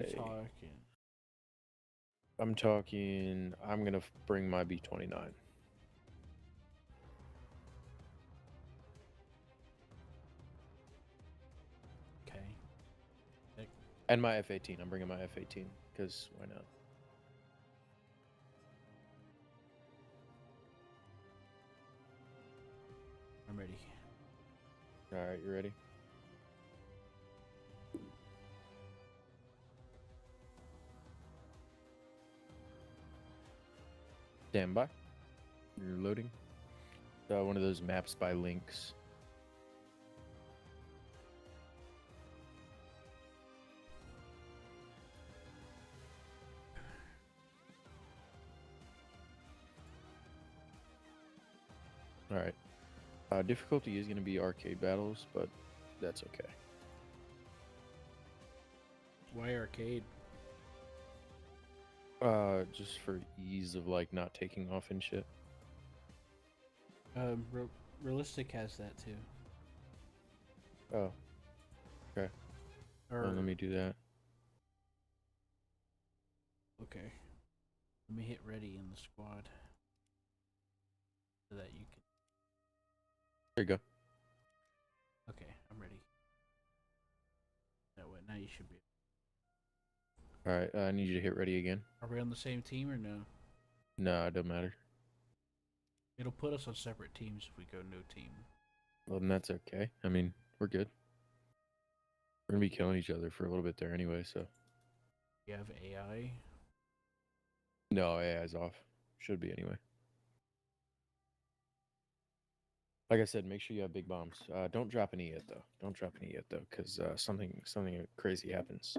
Okay. talking? I'm talking. I'm gonna bring my B-29 Okay. and my F-18. I'm bringing my F-18 because why not? I'm ready. All right, you ready? Stand by. You're loading. One of those maps by links. All right. Difficulty is going to be arcade battles, but that's okay. Why arcade? Just for ease of like not taking off and shit. Realistic has that too. Oh. Okay. Or Let me do that. okay. Let me hit ready in the squad so that you can. There you go. Okay, I'm ready. That way, now you should be. All right. I need you to hit ready again. Are we on the same team or no? No, it don't matter. It'll put us on separate teams if we go no team. Well, then that's okay. I mean, we're good. We're gonna be killing each other for a little bit there anyway, so. You have AI. No, AI's off. Should be anyway. Like I said, make sure you have big bombs. Don't drop any yet, though. Don't drop any yet, though, because something crazy happens.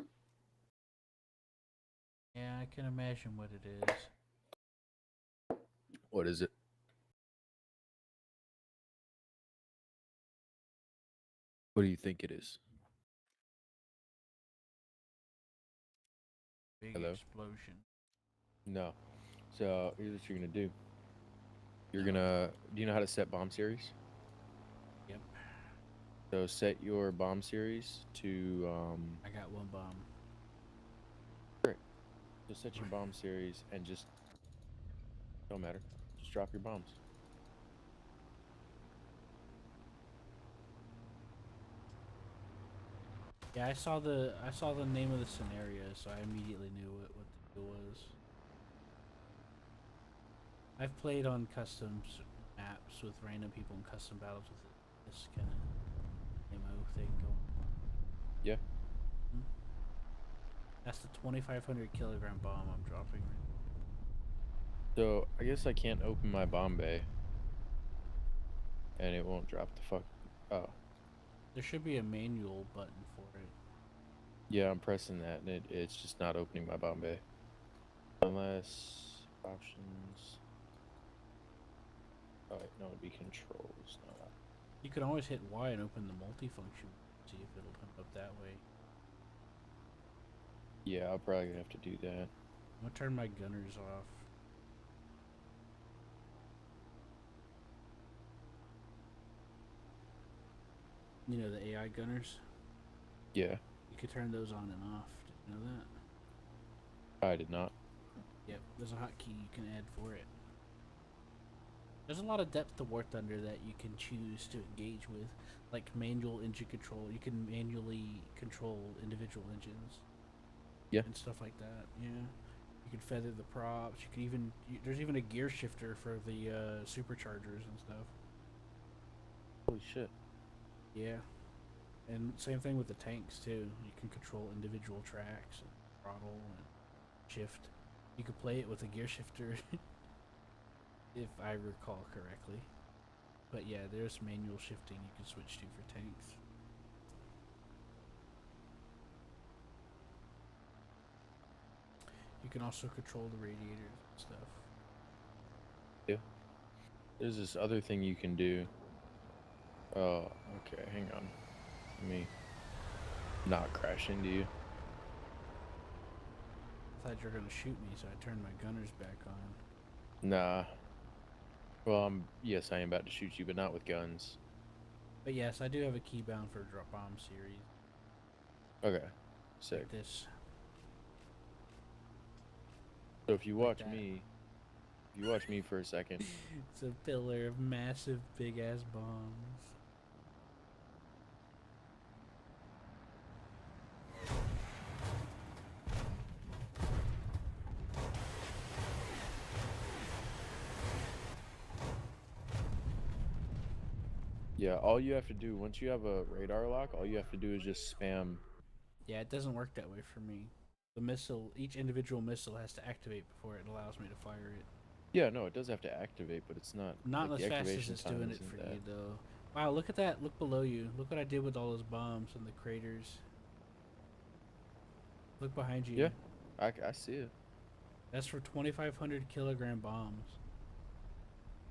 Yeah, I can imagine what it is. What is it? What do you think it is? Big Hello? explosion. No. So here's what you're gonna do. You're gonna. Do you know how to set bomb series? Yep. So set your bomb series to. I got one bomb. Great. Just set your bomb series and just. Don't matter. Just drop your bombs. Yeah, I saw the name of the scenario, so I immediately knew what the deal was. I've played on custom maps with random people in custom battles with this kind of ammo thing going. Yeah. Hmm? That's the 2,500 kilogram bomb I'm dropping. So I guess I can't open my bomb bay. And it won't drop the fuck. Oh. There should be a manual button for it. Yeah, I'm pressing that and it's just not opening my bomb bay. Unless options. Oh wait, no, it'd be controls. No. You can always hit Y and open the multifunction. See if it'll come up that way. Yeah, I'll probably have to do that. I'm gonna turn my gunners off. You know the AI gunners? Yeah. You could turn those on and off. Did you know that? I did not. Yep, there's a hotkey you can add for it. There's a lot of depth to War Thunder that you can choose to engage with, like manual engine control. You can manually control individual engines. Yeah. And stuff like that. Yeah. You can feather the props. You can even there's even a gear shifter for the superchargers and stuff. Holy shit. Yeah. And same thing with the tanks too. You can control individual tracks, and throttle, and shift. You could play it with a gear shifter, if I recall correctly. But yeah, there's manual shifting you can switch to for tanks. You can also control the radiators and stuff. Yeah. There's this other thing you can do. Oh, okay, hang on. Let me not crash into you. I thought you were gonna shoot me, so I turned my gunners back on. Nah. Well, yes, I am about to shoot you, but not with guns. But yes, I do have a keybound for drop bomb series. Okay. Sick. Like this. So if you like watch that. me, if you watch me for a second, It's a pillar of massive, big ass bombs. yeah, all you have to do once you have a radar lock, all you have to do is just spam. Yeah, it doesn't work that way for me. The missile, each individual missile has to activate before it allows me to fire it. Yeah, no, it does have to activate, but it's not Not like as the fast as activation it's time doing it isn't for that. you, though. Wow, look at that. Look below you. Look what I did with all those bombs and the craters. Look behind you. Yeah, I see it. That's for 2,500 kilogram bombs.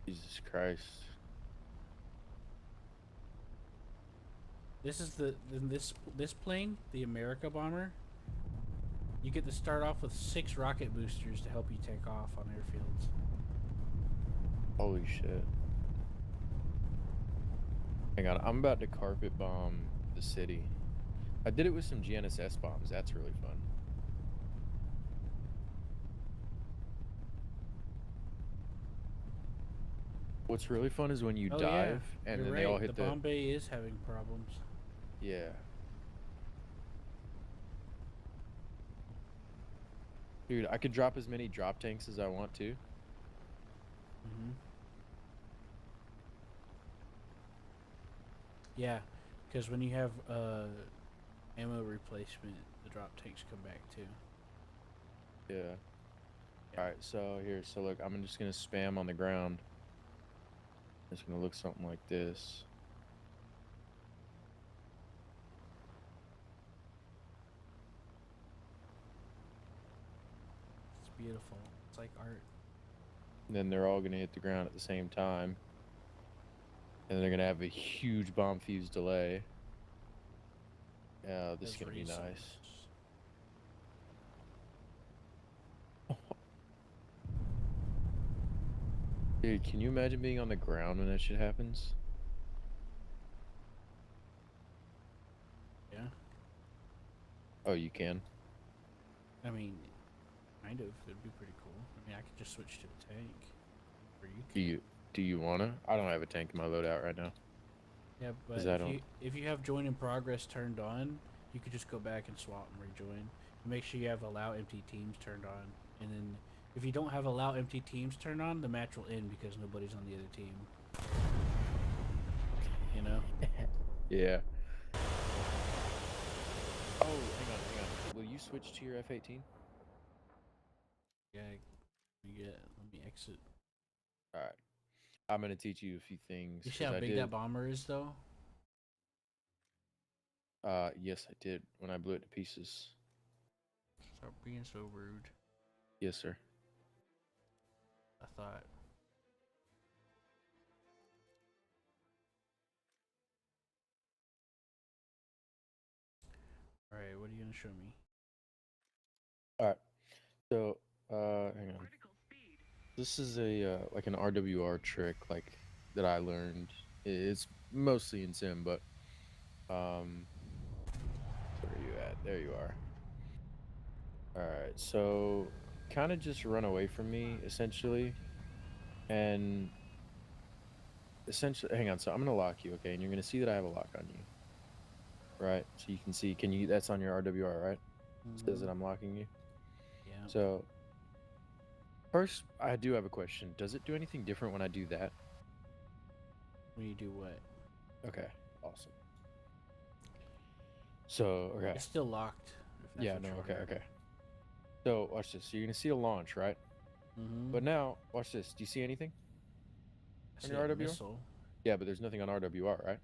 Jesus Christ. This is this plane, the America bomber. You get to start off with 6 rocket boosters to help you take off on airfields. Holy shit. Hang on, I'm about to carpet bomb the city. I did it with some GNSS bombs. That's really fun. What's really fun is when you Oh yeah, dive and you're then they all right. The hit the. bomb bay is having problems. Yeah. Dude, I could drop as many drop tanks as I want to. Hmm. Yeah, because when you have ammo replacement, the drop tanks come back too. Yeah. Yeah. Alright, so here, so look, I'm just gonna spam on the ground. It's gonna look something like this. It's beautiful. It's like art. And then they're all gonna hit the ground at the same time. And they're gonna have a huge bomb fuse delay. Yeah, this is As gonna be resource. nice. Dude, can you imagine being on the ground when that shit happens? Yeah. Oh, you can? I mean, kind of. It'd be pretty cool. I mean, I could just switch to a tank. Or you Do can. you wanna? I don't have a tank in my loadout right now. Yeah, Cause but I don't. if you have join in progress turned on, you could just go back and swap and rejoin. And make sure you have allow empty teams turned on. And then if you don't have allow empty teams turned on, the match will end because nobody's on the other team. You know? Yeah. Oh, hang on. Will you switch to your F-18? Yeah. Let me exit. All right. I'm gonna teach you a few things You see because how I big that did. bomber is, though? Yes, I did when I blew it to pieces. Stop being so rude. Yes, sir. I thought. Alright, what are you gonna show me? All right. So, hang on. This is a like an RWR trick like that I learned. It's mostly in Sim, but where are you at? There you are. All right. So, kind of just run away from me essentially, and essentially, hang on. So I'm gonna lock you, okay? And you're gonna see that I have a lock on you, right? So you can see. Can you? That's on your RWR, right? It says that Mm-hmm. I'm locking you. Yeah. So first, I do have a question. Does it do anything different when I do that? When you do what? Okay. Awesome. So, okay. It's still locked, if that's Yeah, what no, you're okay, wondering. okay. So watch this. So you're gonna see a launch, right? Mm-hmm. But now, watch this. Do you see anything I on see your a RWR? missile. Yeah, but there's nothing on RWR, right?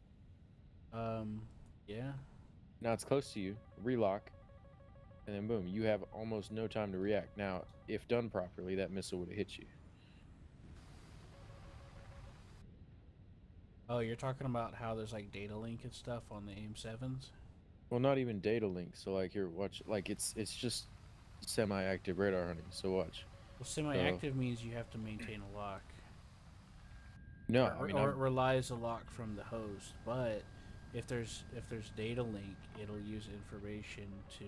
Um, yeah. Now it's close to you. Relock, and then boom, you have almost no time to react. Now, if done properly, that missile would have hit you. Oh, you're talking about how there's like data link and stuff on the AIM-7s? Well, not even data link. So like here, watch. Like it's just semi-active radar hunting. So watch. Well, So semi-active means you have to maintain a lock. no, I mean Or it I'm. relies a lock from the host, but if there's data link, it'll use information to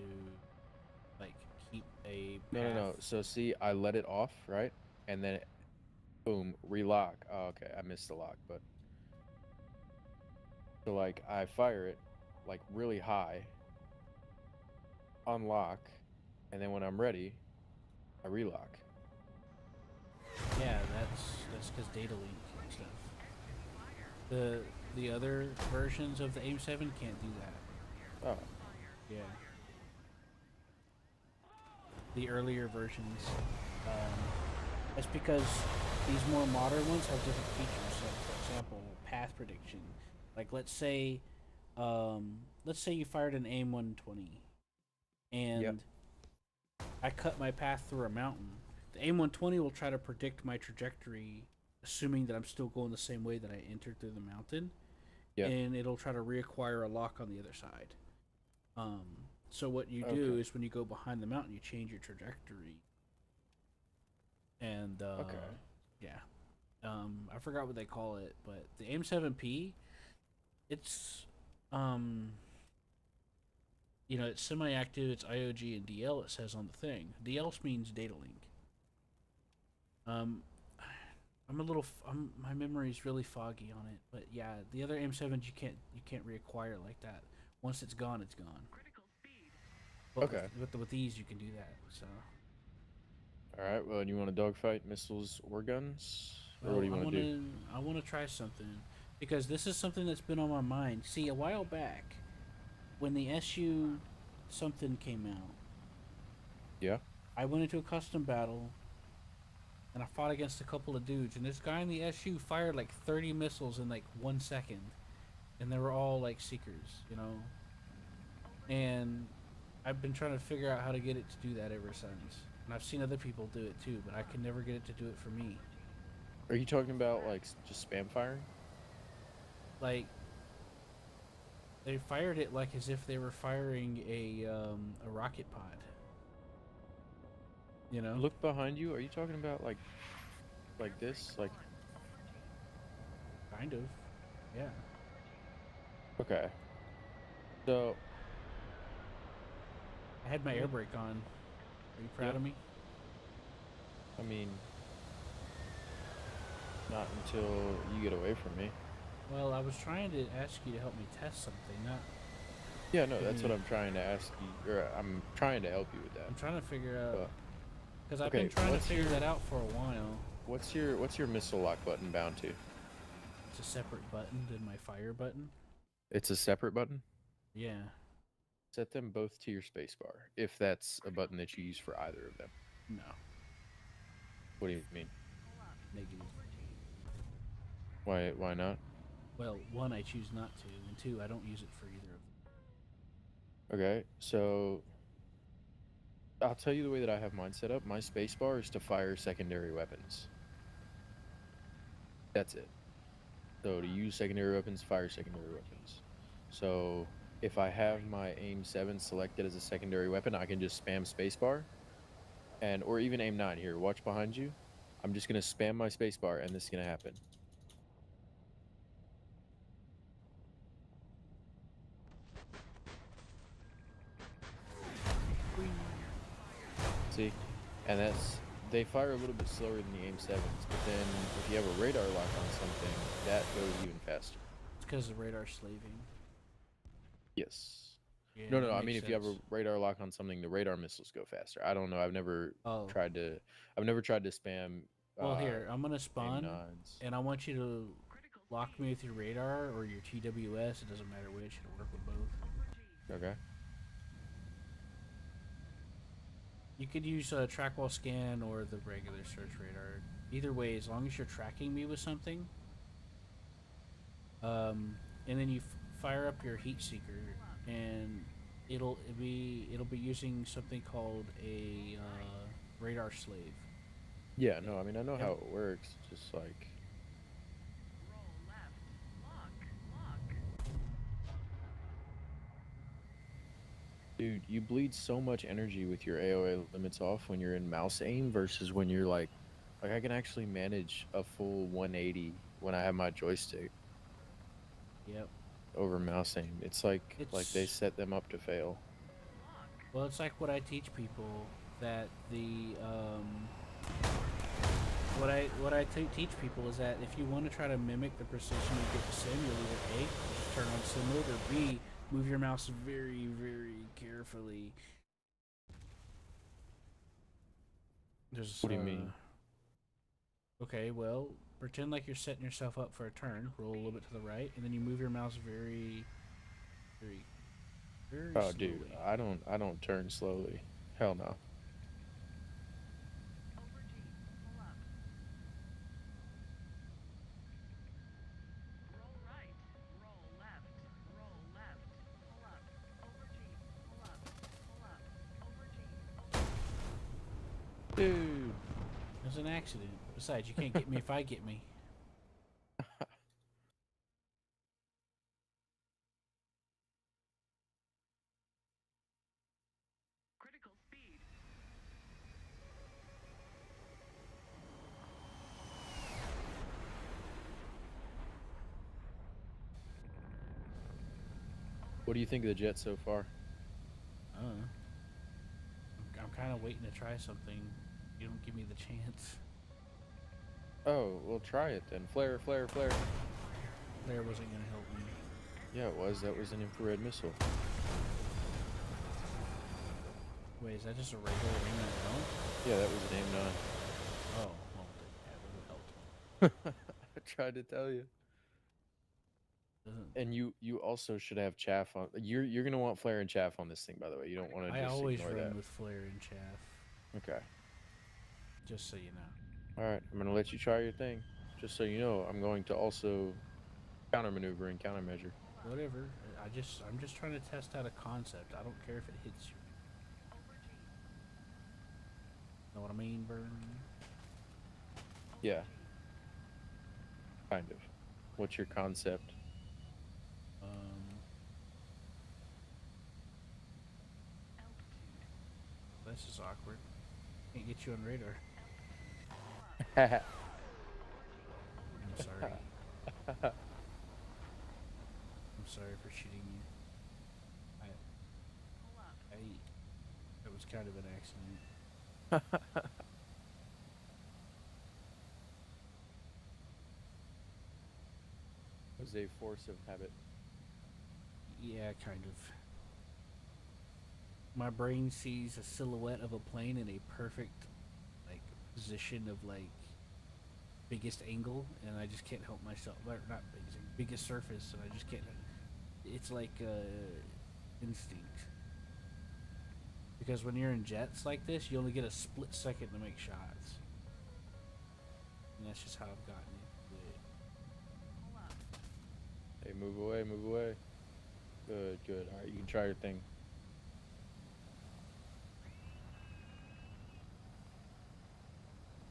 like keep a a No, no, path. no. So see, I let it off, right? And then boom, relock. Oh, okay, I missed the lock, but so like I fire it like really high, unlock, and then when I'm ready, I relock. Yeah, that's because data link and stuff. The other versions of the AIM 7 can't do that. Oh, Yeah, the earlier versions. Um, that's because these more modern ones have different features. So, for example, path prediction. Like let's say you fired an AIM 120, yep. and I cut my path through a mountain. The AIM 120 will try to predict my trajectory, assuming that I'm still going the same way that I entered through the mountain, Yeah. and it'll try to reacquire a lock on the other side. Um, so what you do Okay. is when you go behind the mountain, you change your trajectory, and Okay. yeah, I forgot what they call it, but the AIM 7P, it's um, it's semi-active. It's IOG and DL. It says on the thing. DL means data link. Um, I'm a little. My memory's really foggy on it, but yeah, the other M7s you can't reacquire like that. Once it's gone, it's gone. But with Okay. with these, you can do that. So, All right. Well, do you want to dogfight missiles or guns, or what do well, you I want to do? wanna I wanna try something because this is something that's been on my mind. See, a while back, when the SU something came out, Yeah. I went into a custom battle and I fought against a couple of dudes, and this guy in the SU fired like 30 missiles in like 1 second, and they were all like seekers. And I've been trying to figure out how to get it to do that ever since. And I've seen other people do it too, but I can never get it to do it for me. Are you talking about like just spam firing? Like they fired it like as if they were firing a rocket pod. You know, Look behind you. Are you talking about like this? Like kind of. Yeah. okay. So I had my let air me. brake on. Are you proud Yeah. of me? I mean, not until you get away from me. Well, I was trying to ask you to help me test something, not Yeah. No, give that's what me. I'm trying to ask you, or I'm trying to help you with that. I'm trying to figure out But because I've been okay, trying to figure that out for a while. what's your missile lock button bound to? It's a separate button than my fire button. It's a separate button. Yeah. Set them both to your spacebar if that's a button that you use for either of them. No. What do you mean? Negative. Why not? Well, one, I choose not to, and two, I don't use it for either of Okay, so I'll tell you the way that I have mine set up. My spacebar is to fire secondary weapons. That's it. So to use secondary weapons, fire secondary weapons. So if I have my aim 7 selected as a secondary weapon, I can just spam spacebar and or even aim 9 here. Watch behind you. I'm just going to spam my spacebar and this is going to happen. them. See? And that's they fire a little bit slower than the aim 7s, but then if you have a radar lock on something, that goes even faster. It's because the radar slaving. Yes. Yeah, No, no, that no. I makes mean, if you have a sense. radar lock on something, the radar missiles go faster. I don't know. Oh, I've never tried to spam well, uh here, I'm gonna aim spawn, nines. and I want you to lock me with your radar or your TWS. It doesn't matter which, it'll work with both. Okay. You could use a track wall scan or the regular search radar. Either way, as long as you're tracking me with something, and then you fire up your heat seeker, and it'll be using something called a radar slave. Yeah, no, I mean I know how Ev- it works. Just like dude, you bleed so much energy with your AOA limits off when you're in mouse aim versus when you're like I can actually manage a full 180 when I have my joystick Yep. over mouse aim. It's like they It's set them up to fail. well, it's like what I teach people. that the what I teach people is that if you want to try to mimic the precision you get to sim, you'll either A, just turn on sim mode, or B, move your mouse very, very carefully. There's What do you mean? okay, well, pretend like you're setting yourself up for a turn. Roll a little bit to the right, and then you move your mouse very, very, very Oh, dude, slowly. I don't turn slowly. Hell no. Dude. It was an accident. Besides, you can't get me if I get me. What do you think of the jet so far? Uh, I'm kind of waiting to try something. You don't give me the chance. Oh, well, try it then. Flare, flare, flare. There wasn't gonna help me. Yeah, it was. That was an infrared missile. Wait, is that just a regular ring of drone? Yeah, that was an aim Oh, well, that would have helped. 9. I tried to tell you. Doesn't And you also should have chaff on. You're gonna want flare and chaff on this thing, by the way. You don't want to I just always ignore run that. with flare and chaff, Okay. just so you know. All right. I'm gonna let you try your thing. Just so you know, I'm going to also counter maneuver and countermeasure. Whatever. I'm just trying to test out a concept. I don't care if it hits you. Know what I mean, Burn? Yeah, kind of. What's your concept? Um, this is awkward. Can't get you on radar. I'm sorry. I'm sorry for shooting you. I it was kind of an accident. Was a force of habit. Yeah, kind of. My brain sees a silhouette of a plane in a perfect like position of like biggest angle, and I just can't help myself. Or not biggest surface, and I just can't. It's like instinct. Because when you're in jets like this, you only get a split second to make shots, and that's just how I've gotten into it. Hey, move away, move away. Good, good. All right, you can try your thing.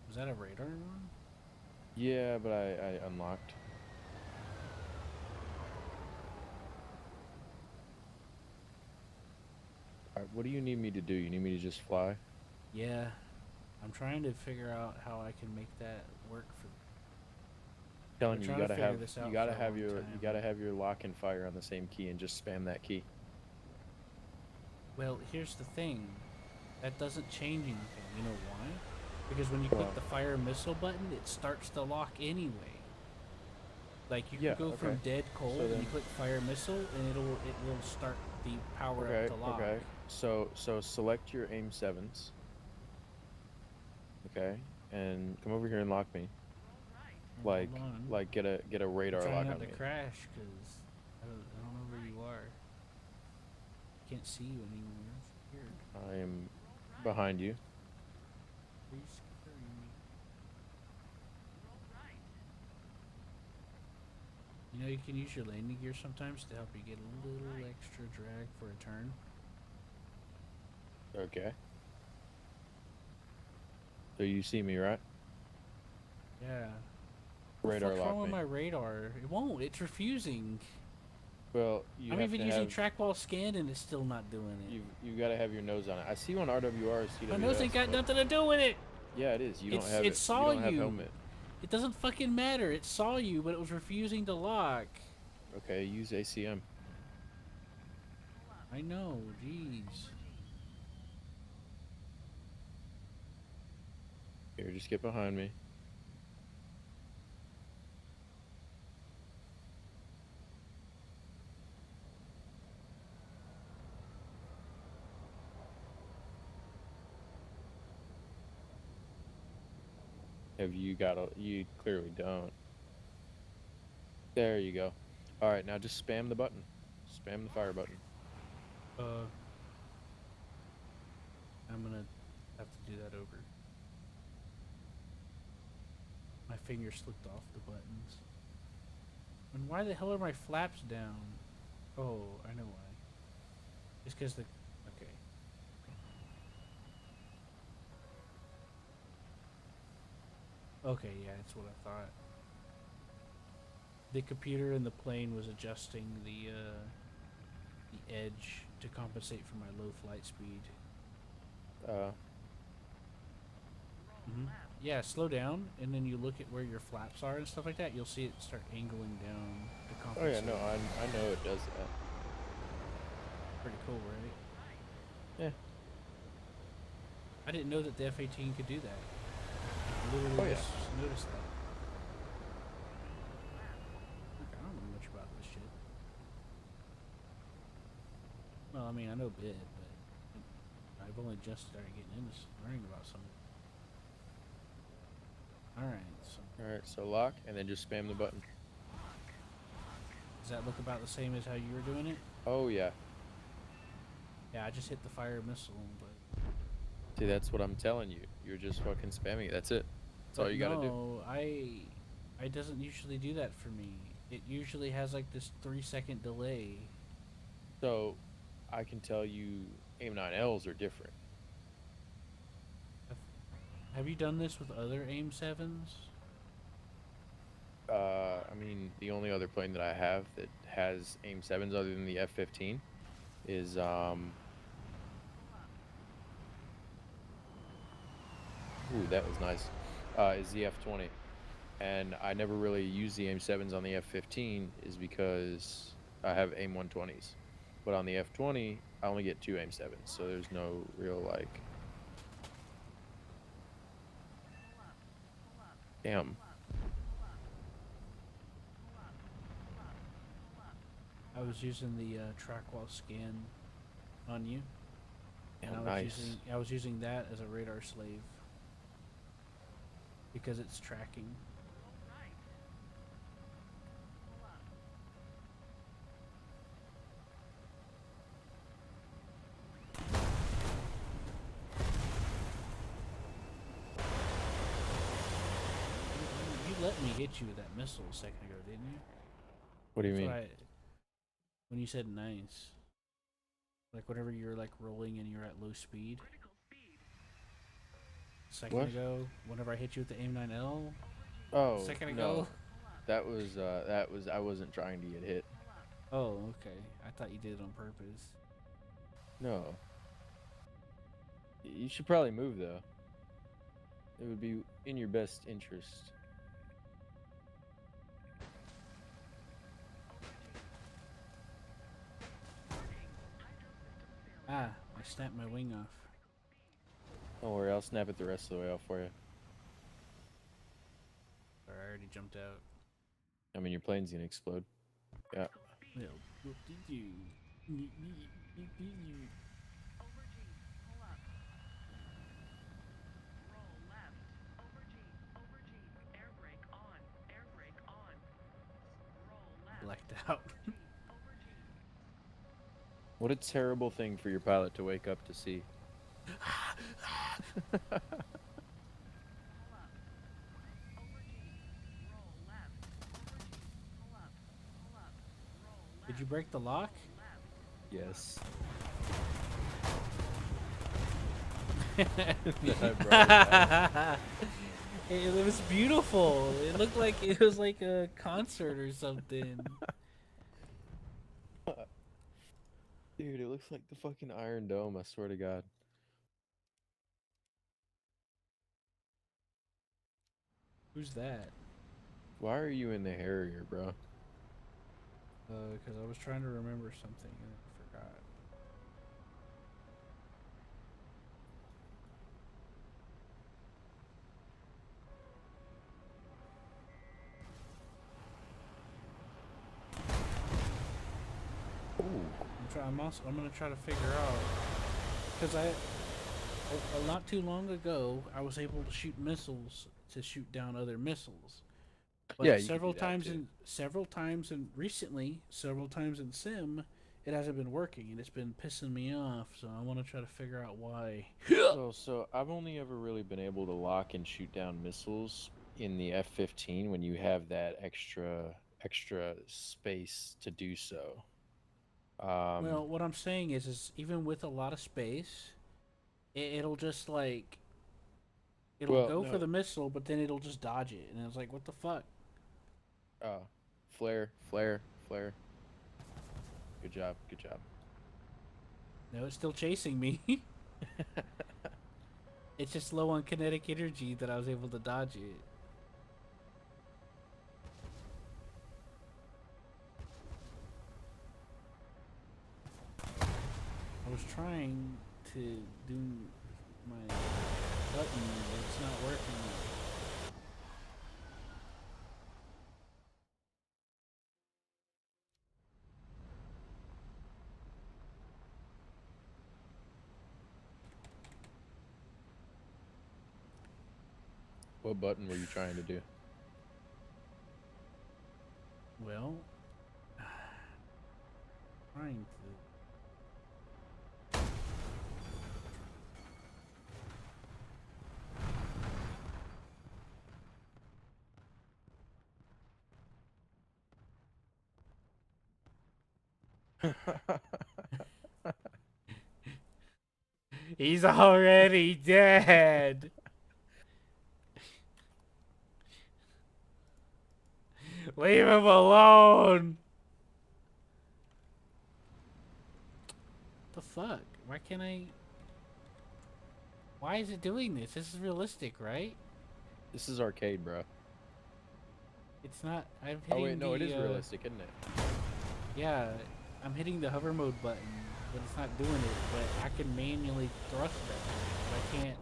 Was that a radar one? Yeah, but I unlocked. All right, what do you need me to do? You need me to just fly? Yeah, I'm trying to figure out how I can make that work for. I've Telling been you, you trying to gotta figure have this you out for gotta a have long your you time. gotta have your lock and fire on the same key and just spam that key. Well, here's the thing. That doesn't change anything. You know why? Because when you click Well, the fire missile button, it starts the lock anyway. Like you yeah, could go okay. from dead So cold and you then, click fire missile and it will start the power up okay, to lock. okay. So select your aim sevens, okay, and come over here and lock me. Oh, hold Like on. like get a I'm radar trying lock not on to me. crash because I don't know where you are. Can't see you anymore. It's weird. I am behind you. Are you scaring me? You know you can use your landing gear sometimes to help you get a little extra drag for a turn. Okay. So you see me, right? Yeah. The Radar fuck's wrong lock with me. my radar? It won't. It's refusing. Well, you I'm have even to using have trackball scan and it's still not doing it. you got to have your nose on it. I see you on RWR or My nose ain't CWS, got but nothing to do with it. yeah, it is. You don't have It it. You saw don't have you. helmet. It doesn't fucking matter. It saw you, but it was refusing to lock. Okay, use ACM. I know. Jeez. me just get behind me. Have you got a? You clearly don't. There you go. All right, now just spam the button. Spam the fire button. Uh, I'm gonna have to do that over. My finger slipped off the buttons. And why the hell are my flaps down? Oh, I know why. It's because the... Okay. Okay, yeah, that's what I thought. The computer in the plane was adjusting the edge to compensate for my low flight speed. Uh, Yeah, slow down, and then you look at where your flaps are and stuff like that. You'll see it start angling down to oh yeah, compensate. no, I know it does that. Pretty cool, right? Yeah. I didn't know that the F-18 could do that. I Oh literally yeah. just noticed that. Okay, I don't know much about this shit. Well, I mean, I know a bit, but I've only just started getting into learning about some. Alright, so All right, so lock and then just spam the button. does that look about the same as how you were doing it? Oh yeah. Yeah, I just hit the fire missile, but... See, that's what I'm telling you. You're just fucking spamming it. That's it. That's all But you gotta do. no, I doesn't usually do that for me. It usually has like this 3-second delay. So, I can tell you, AIM-9Ls are different. Have, have you done this with other AIM 7s? I mean, the only other plane that I have that has AIM-7s other than the F-15 is Ooh, that was nice. Is the F-20, and I never really use the AIM-7s on the F-15 is because I have AIM-120s, but on the F-20 I only get 2 AIM-7s, so there's no real like. Damn. I was using the track while scan on you, and Damn, nice. I was using that as a radar slave because it's tracking. You let me hit you with that missile a second ago, didn't you? What do you That's mean? what I when you said nice. Like whenever you're like rolling and you're at low speed. A second What? ago, whenever I hit you with the AIM-9L, a Oh second ago. no, that was I wasn't trying to get hit. Oh, okay. I thought you did it on purpose. No. You should probably move though. It would be in your best interest. Ah, I snapped my wing off. Don't worry, I'll snap it the rest of the way off for you. Sorry, I already jumped out. I mean, your plane's gonna explode. Yeah. Well, what did you? Blacked out. What a terrible thing for your pilot to wake up to see. Did you break the lock? Yes. Then I brought it back. It was beautiful. It looked like it was like a concert or something. Dude, it looks like the fucking Iron Dome, I swear to God. Who's that? Why are you in the Harrier, bro? Because I was trying to remember something and I forgot. Ooh. I'm gonna try to figure out because not too long ago I was able to shoot missiles to shoot down other missiles, Yeah, but you could do that too. several times in Sim, it hasn't been working and it's been pissing me off. So I want to try to figure out why. Well, so I've only ever really been able to lock and shoot down missiles in the F-15 when you have that extra space to do so. Um, Well, what I'm saying is even with a lot of space, it'll just like it'll well, go for no. the missile, but then it'll just dodge it, and it's like, what the fuck? Flare, flare, flare. Good job, good job. No, it's still chasing me. It's just low on kinetic energy that I was able to dodge it. I was trying to do my button, but it's not working. What button were you trying to do? Well, trying to. He's already dead. Leave him alone. The fuck? Why can't I? Why is it doing this? This is realistic, right? This is arcade, bro. It's not. I'm Oh wait, hitting no, it the. is realistic, isn't it? Yeah, I'm hitting the hover mode button, but it's not doing it. But I can manually thrust it, but I can't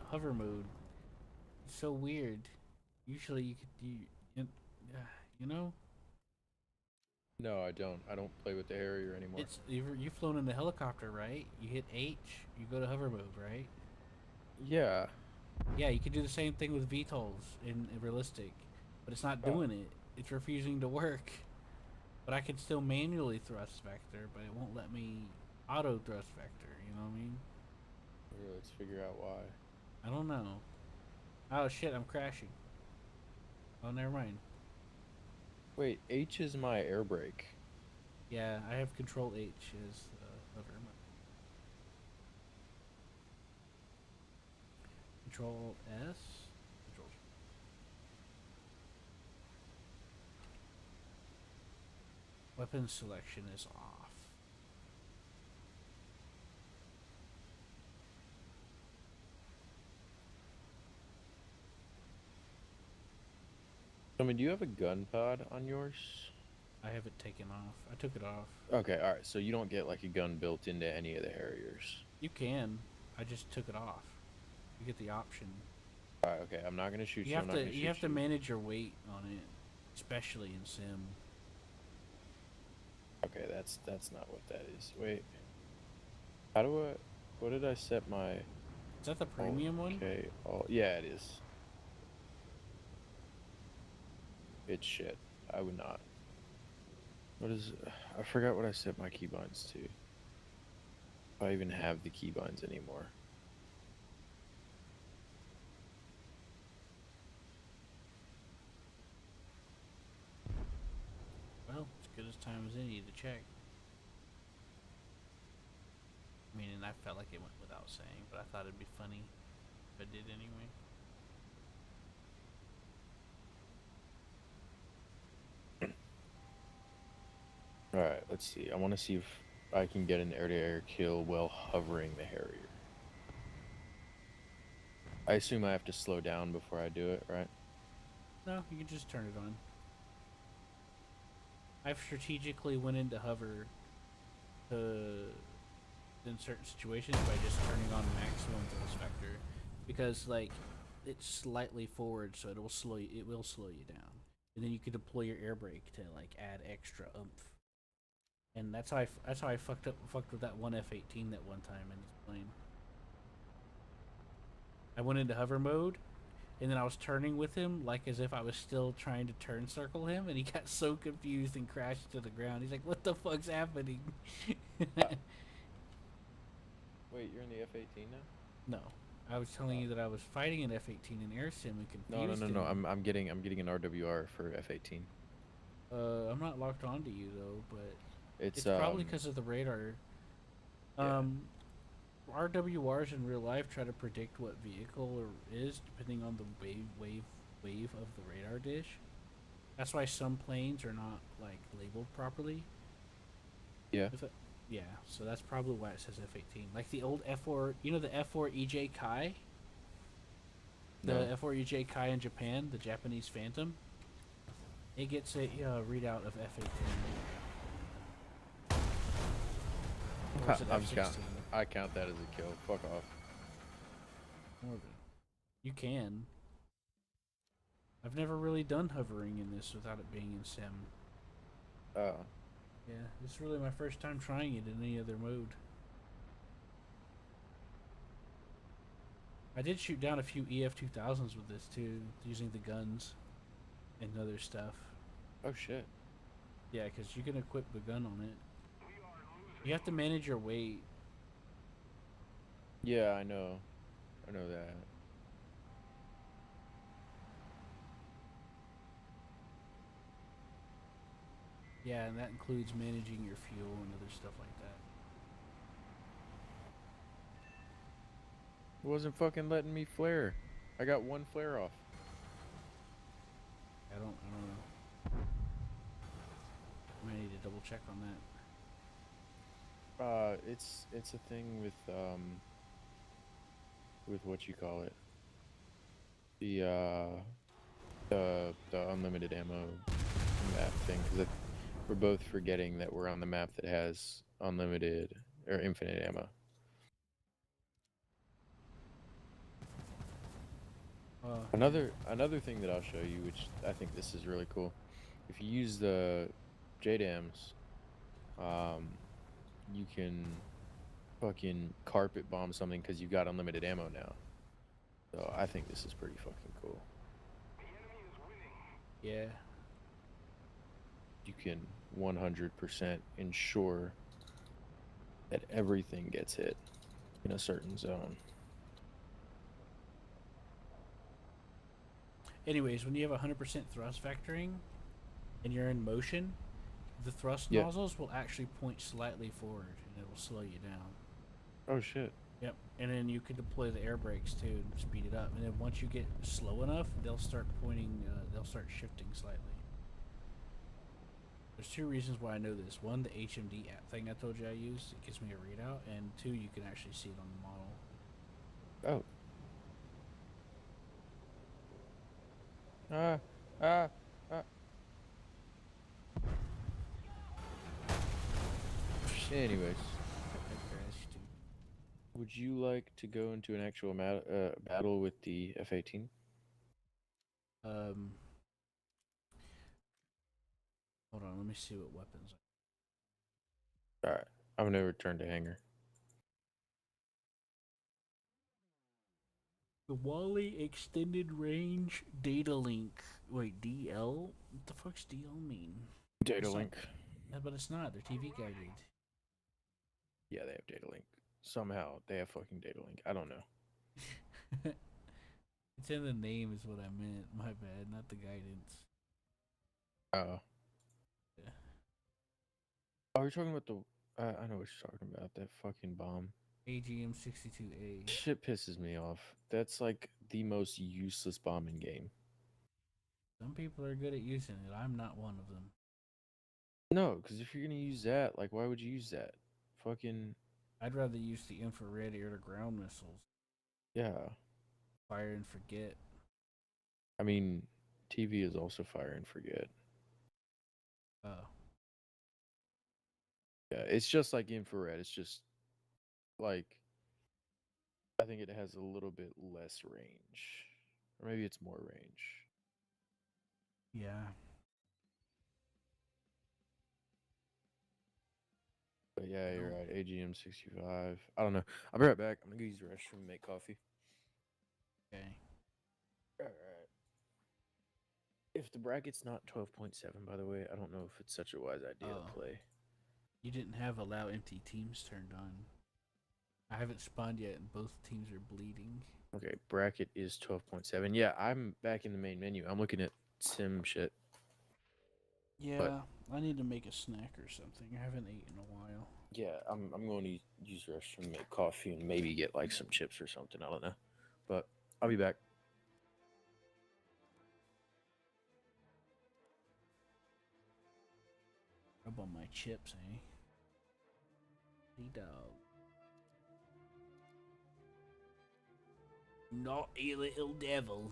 hover mode. It's so weird. Usually you could you, you know, No, I don't. I don't play with the Harrier anymore. you've flown in the helicopter, right? You hit H, you go to hover mode, right? Yeah. Yeah, you can do the same thing with VTOLs in realistic, but it's not Oh, doing it. It's refusing to work. But I can still manually thrust vector, but it won't let me auto thrust vector. You know what I mean? here, let's figure out why. I don't know. Oh shit, I'm crashing. Oh, never mind. Wait, H is my air brake. Yeah, I have Control H as hover. Control S. Control. Weapon selection is off. I mean, do you have a gun pod on yours? I have it taken off. I took it off. Okay, all right. So you don't get like a gun built into any of the Harriers. You can. I just took it off. You get the option. All right, okay. I'm not gonna shoot you. I'm not gonna You shoot have to you. manage your weight on it, especially in sim. Okay, that's not what that is. Wait, how do I? What did I set my? Is that the Oh, premium one? okay. Oh, yeah, it is. It's shit. I would not. What is? I forgot what I set my keybinds to. If I even have the keybinds anymore. Well, as good as time as any to check. I mean, and I felt like it went without saying, but I thought it'd be funny if I did anyway. All right, let's see. I want to see if I can get an air-to-air kill while hovering the Harrier. I assume I have to slow down before I do it, right? No, you can just turn it on. I've strategically went into hover to in certain situations by just turning on maximum thrust vector, because like it's slightly forward, so it will slow you down, and then you can deploy your air brake to like add extra oomph. And that's how I fucked with that one F-18 that one time in this plane. I went into hover mode, and then I was turning with him like as if I was still trying to turn circle him, and he got so confused and crashed to the ground. He's like, "What the fuck's happening?" Uh, wait, you're in the F-18 now? No, I was telling Oh. you that I was fighting an F-18 in air sim and No, no, confused no, no. him. I'm getting an RWR for F-18. I'm not locked onto you though, but It's it's probably because of the radar. yeah. Um, RWRs in real life try to predict what vehicle is depending on the wave of the radar dish. That's why some planes are not like labeled properly. Yeah. With it, yeah. So that's probably why it says F-18. Like the old F4, you know the F4 EJ Kai, the No. F4 EJ Kai in Japan, the Japanese Phantom. It gets a readout of F-18, or is it I'm count. F-16? I count that as a kill. Fuck off. You can. I've never really done hovering in this without it being in sim. Oh. Yeah, this is really my first time trying it in any other mode. I did shoot down a few EF-2000s with this too, using the guns and other stuff. Oh shit. Yeah, because you can equip the gun on it. You have to manage your weight. Yeah, I know. I know that. Yeah, and that includes managing your fuel and other stuff like that. It wasn't fucking letting me flare. I got one flare off. I don't know. I might need to double check on that. It's a thing with what you call it. The the unlimited ammo map thing because we're both forgetting that we're on the map that has unlimited or infinite ammo. Yeah. Another thing that I'll show you, which I think this is really cool, if you use the JDAMs, um, you can fucking carpet bomb something because you've got unlimited ammo now. So I think this is pretty fucking cool. Yeah. You can 100% ensure that everything gets hit in a certain zone. Anyways, when you have 100% thrust vectoring and you're in motion, the thrust Yeah. nozzles will actually point slightly forward and it will slow you down. Oh shit. Yep. And then you can deploy the air brakes too and speed it up. And then once you get slow enough, they'll start pointing, they'll start shifting slightly. There's two reasons why I know this. One, the HMD app thing I told you I use, it gives me a readout. And two, you can actually see it on the model. Oh. Ah. Ah. Ah. Anyways, I crashed too. would you like to go into an actual battle with the F-18? Um, Hold on, let me see what weapons. All right. I'm gonna return to hangar. The Wally Extended Range Data Link. Wait, DL? What the fuck's DL mean? Data It's not. link. But it's not. They're TV guided. Yeah, they have data link. Somehow they have fucking data link. I don't know. It's in the name, is what I meant. My bad, not the guidance. Oh. Yeah. Oh, you're talking about the. I know what you're talking about. That fucking bomb. AGM 62A. Shit pisses me off. That's like the most useless bomb in game. Some people are good at using it. I'm not one of them. No, because if you're gonna use that, like, why would you use that? Fucking I'd rather use the infrared air to ground missiles. yeah. Fire and forget. I mean, TV is also fire and forget. Oh. Yeah, it's just like infrared. It's just like I think it has a little bit less range, or maybe it's more range. Yeah. But yeah, You you're know? right. AGM 65. I don't know. I'll be right back. I'm gonna go use the restroom and make coffee. Okay. All right. If the bracket's not 12.7, by the way, I don't know if it's such a wise idea to Oh, play. you didn't have allow empty teams turned on. I haven't spawned yet, and both teams are bleeding. Okay, bracket is 12.7. Yeah, I'm back in the main menu. I'm looking at sim shit. But Yeah, I need to make a snack or something. I haven't eaten in a while. yeah, I'm going to use the restroom, make coffee, and maybe get like some chips or something. I don't know. But I'll be back. Rub on my chips, eh? Hey, dog. Naughty little devil.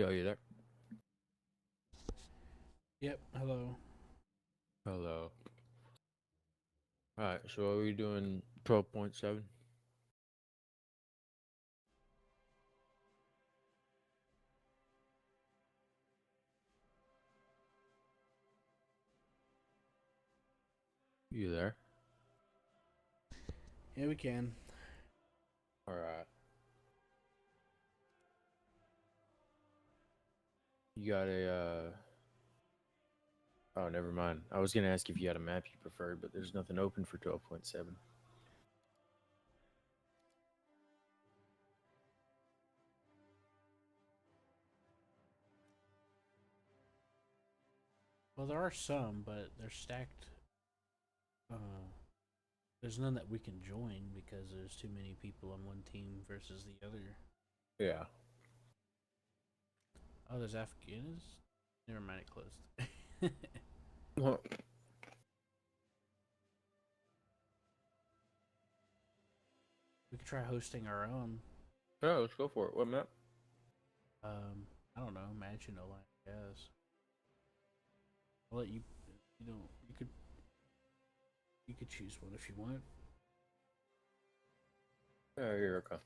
Yo, you there? Yep. Hello. Hello. Alright, so are we doing 12.7? You there? Yeah, we can. Alright. You got oh, never mind. I was gonna ask if you had a map you preferred, but there's nothing open for 12.7. Well, there are some, but they're stacked. There's none that we can join because there's too many people on one team versus the other. Yeah. Oh, there's Afghanis? Never mind, it closed. Well, We could try hosting our own. yeah, let's go for it. What map? I don't know, Imagine no line, I guess. I'll let you. You know, you could choose one if you want. Yeah, here, okay.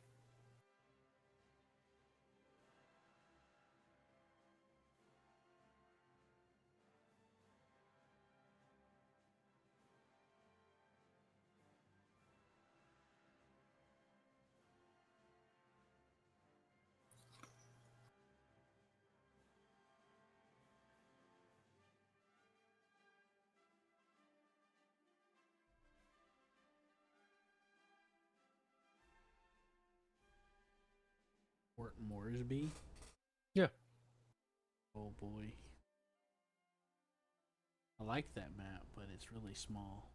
Fort Moresby. Yeah. Oh boy. I like that map, but it's really small.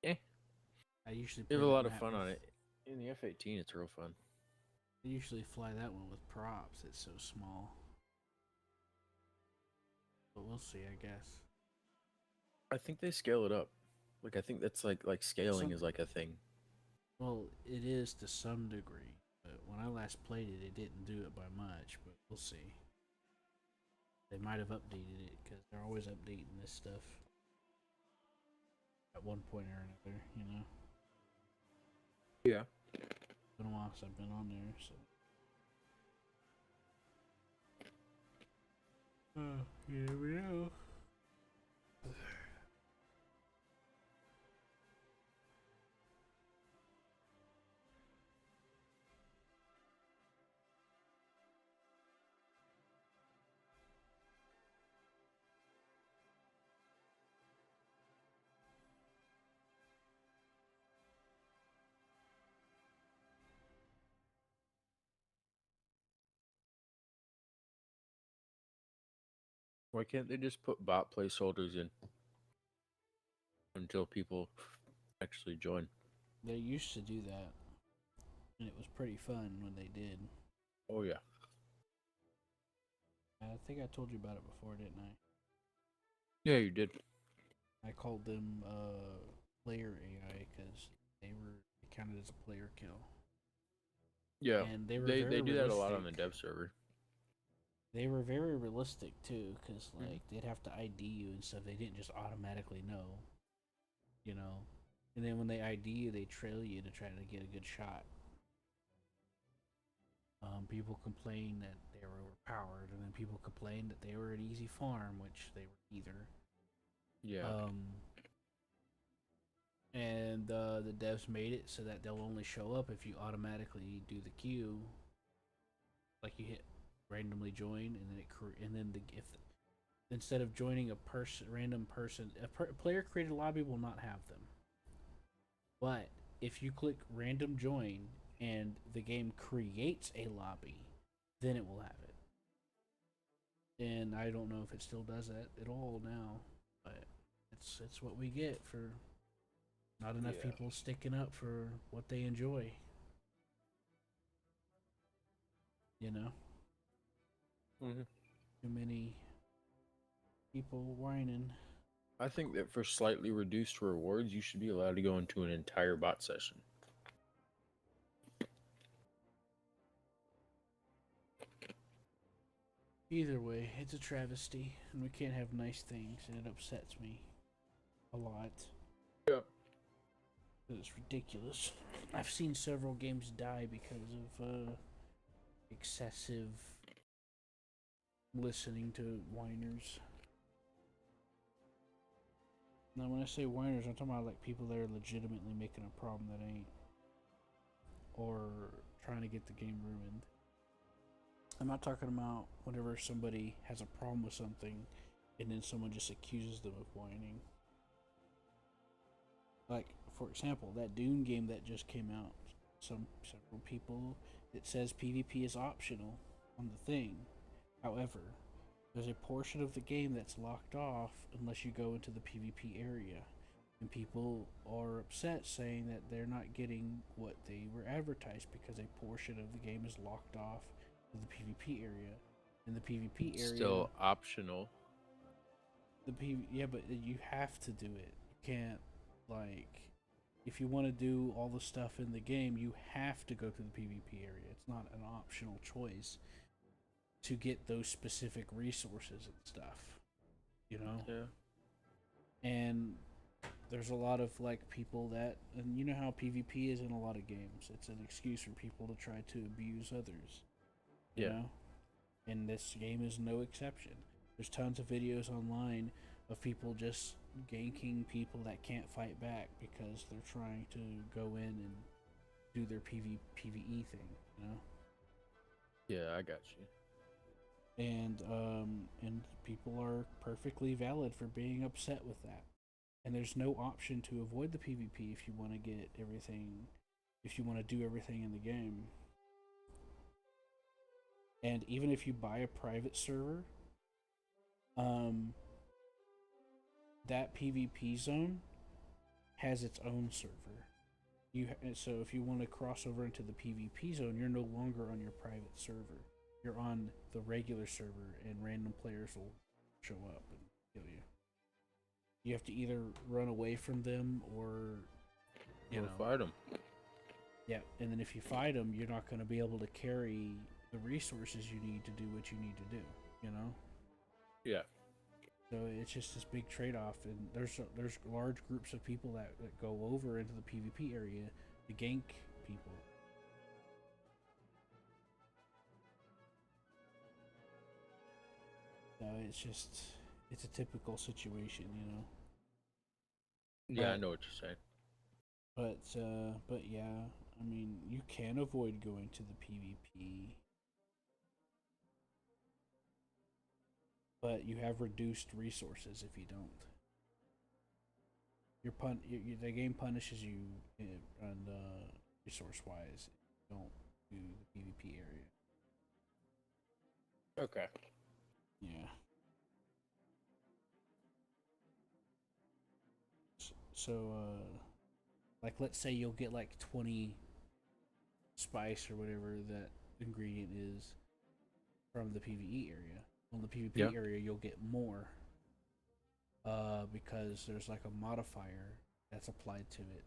Yeah. I usually You play have a that lot of map fun with. on it. In the F-18, it's real fun. I usually fly that one with props. It's so small. But we'll see, I guess. I think they scale it up. Like I think that's like scaling Some is like a thing. Well, it is to some degree, but when I last played it, it didn't do it by much. But we'll see. They might have updated it because they're always updating this stuff at one point or another. You know, Yeah. it's been a while since I've been on there, so. Here we go. Why can't they just put bot placeholders in until people actually join? They used to do that, and it was pretty fun when they did. Oh yeah. I think I told you about it before, didn't I? Yeah, you did. I called them player AI because they counted as a player kill, Yeah. and they were They very do that a lot on the realistic. dev server. They were very realistic too, because Mhm. like they'd have to ID you and stuff. They didn't just automatically know, you know. And then when they ID you, they trail you to try to get a good shot. People complained that they were overpowered, and then people complained that they were an easy farm, which they were either. Yeah. Um, and the devs made it so that they'll only show up if you automatically do the queue, like you hit randomly join, and then and then if instead of joining a random person, player created lobby will not have them. But if you click random join and the game creates a lobby, then it will have it. And I don't know if it still does that at all now, but it's what we get for not enough Yeah. people sticking up for what they enjoy. You know, Hmm. too many people whining. I think that for slightly reduced rewards, you should be allowed to go into an entire bot session. Either way, it's a travesty, and we can't have nice things, and it upsets me a lot. Yeah. It's ridiculous. I've seen several games die because of excessive listening to whiners. Now, when I say whiners, I'm talking about like people that are legitimately making a problem that ain't, or trying to get the game ruined. I'm not talking about whenever somebody has a problem with something and then someone just accuses them of whining. Like, for example, that Dune game that just came out. Several people, it says PvP is optional on the thing. However, there's a portion of the game that's locked off unless you go into the PvP area. And people are upset saying that they're not getting what they were advertised because a portion of the game is locked off to the PvP area. In the PvP area, Still optional. yeah, but you have to do it. You can't, like, if you want to do all the stuff in the game, you have to go to the PvP area. It's not an optional choice to get those specific resources and stuff, you know? Yeah. And there's a lot of like people that, and you know how PvP is in a lot of games. It's an excuse for people to try to abuse others, you Yeah. know? And this game is no exception. There's tons of videos online of people just ganking people that can't fight back because they're trying to go in and do their PvE thing, you know? Yeah, I got you. And people are perfectly valid for being upset with that. And there's no option to avoid the PvP if you want to get everything, if you want to do everything in the game. And even if you buy a private server, um, that PvP zone has its own server. So if you want to cross over into the PvP zone, you're no longer on your private server. You're on the regular server, and random players will show up and kill you. You have to either run away from them or, you We'll know, fight them. yeah. And then if you fight them, you're not going to be able to carry the resources you need to do what you need to do. You know. Yeah. So it's just this big trade-off, and there's large groups of people that go over into the PvP area to gank people. So it's a typical situation, you know. Yeah, I But know what you're saying. but yeah, I mean you can avoid going to the PvP, but you have reduced resources if you don't. The game punishes you on resource wise. If you don't do the PvP area. Okay. Yeah. So, like, let's say you'll get like 20 spice or whatever that ingredient is from the PVE area. On the Yeah. PvP area, you'll get more because there's like a modifier that's applied to it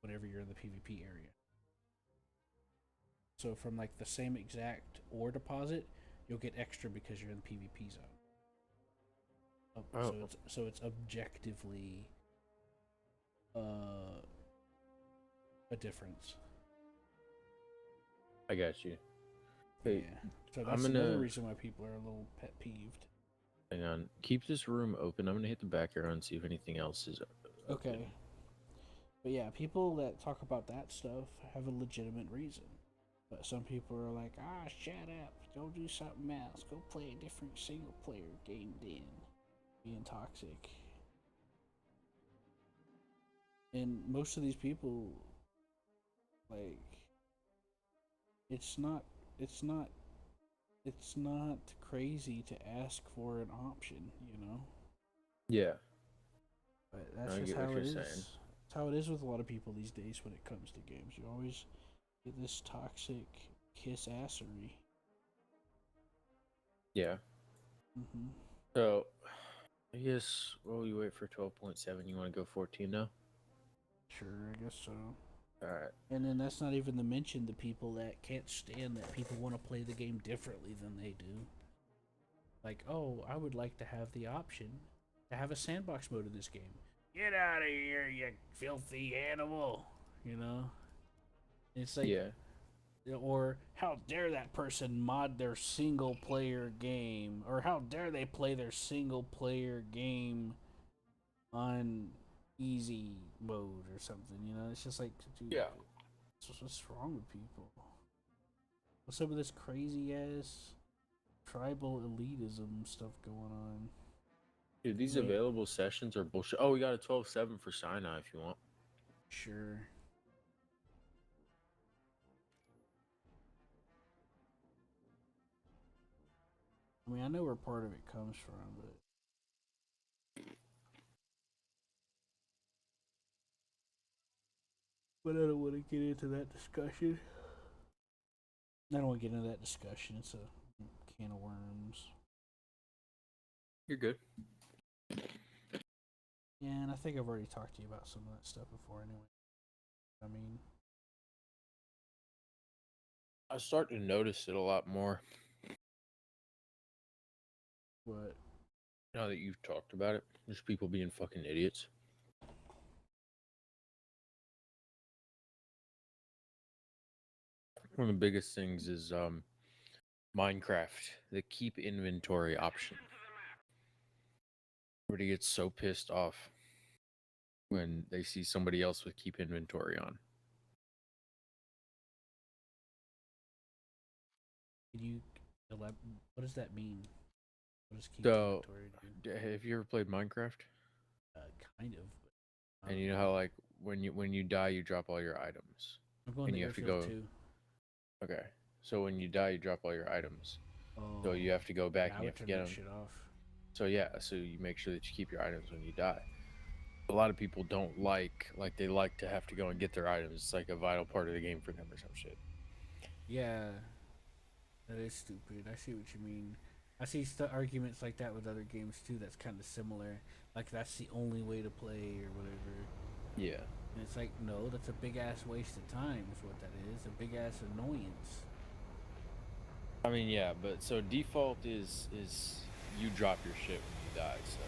whenever you're in the PvP area. So, from like the same exact ore deposit, you'll get extra because you're in the PvP zone. Oh, So it's objectively uh, a difference. I got you. Hey, Yeah. So I'm that's another gonna reason why people are a little pet peeved. hang on. Keep this room open. I'm gonna hit the back arrow and see if anything else is open. Okay. But yeah, people that talk about that stuff have a legitimate reason. But some people are like, shut up. Go do something else. Go play a different single player game then. Being toxic. And most of these people, like, it's not, it's not, it's not crazy to ask for an option, you know? Yeah, But that's I just get what how it you're is. saying. It's how it is with a lot of people these days when it comes to games. You always get this toxic kiss assery. Yeah. Mm-hmm. So, I guess while we wait for 12.7, you want to go 14 now? Sure, I guess so. All right. And then that's not even to mention the people that can't stand that people want to play the game differently than they do. Like, oh, I would like to have the option to have a sandbox mode in this game. Get out of here, you filthy animal. You know? It's like, Yeah. or how dare that person mod their single player game, or how dare they play their single player game on easy mode or something. You know, it's just like, dude, Yeah. what's wrong with people? What's up with this crazy ass tribal elitism stuff going on? Dude, I these mean, available sessions are bullshit. Oh, we got a 12-7 for Sinai if you want. sure. I mean, I know where part of it comes from, but I don't want to get into that discussion. I don't want to get into that discussion. It's a can of worms. You're good. Yeah, and I think I've already talked to you about some of that stuff before anyway. I mean, I start to notice it a lot more what? now that you've talked about it. Just people being fucking idiots. One of the biggest things is Minecraft, the keep inventory option. Everybody gets so pissed off when they see somebody else with keep inventory on. Can you what does that mean? What does keep So, inventory do? have you ever played Minecraft? Kind of. But And not you know how really. like when you die, you drop all your items, I'm going and to you have to airfield go. too. Okay, so when you die, you drop all your items. So Oh, you have to go back yeah, I and you would have to turn get that them. shit off. So yeah, so you make sure that you keep your items when you die. A lot of people don't like they like to have to go and get their items. It's like a vital part of the game for them or some shit. Yeah, that is stupid. I see what you mean. I see arguments like that with other games too. That's kind of similar. Like that's the only way to play or whatever. Yeah. And it's like, no, that's a big ass waste of time. Is what that is. A big ass annoyance. I mean, yeah, but so default is you drop your shit when you die. So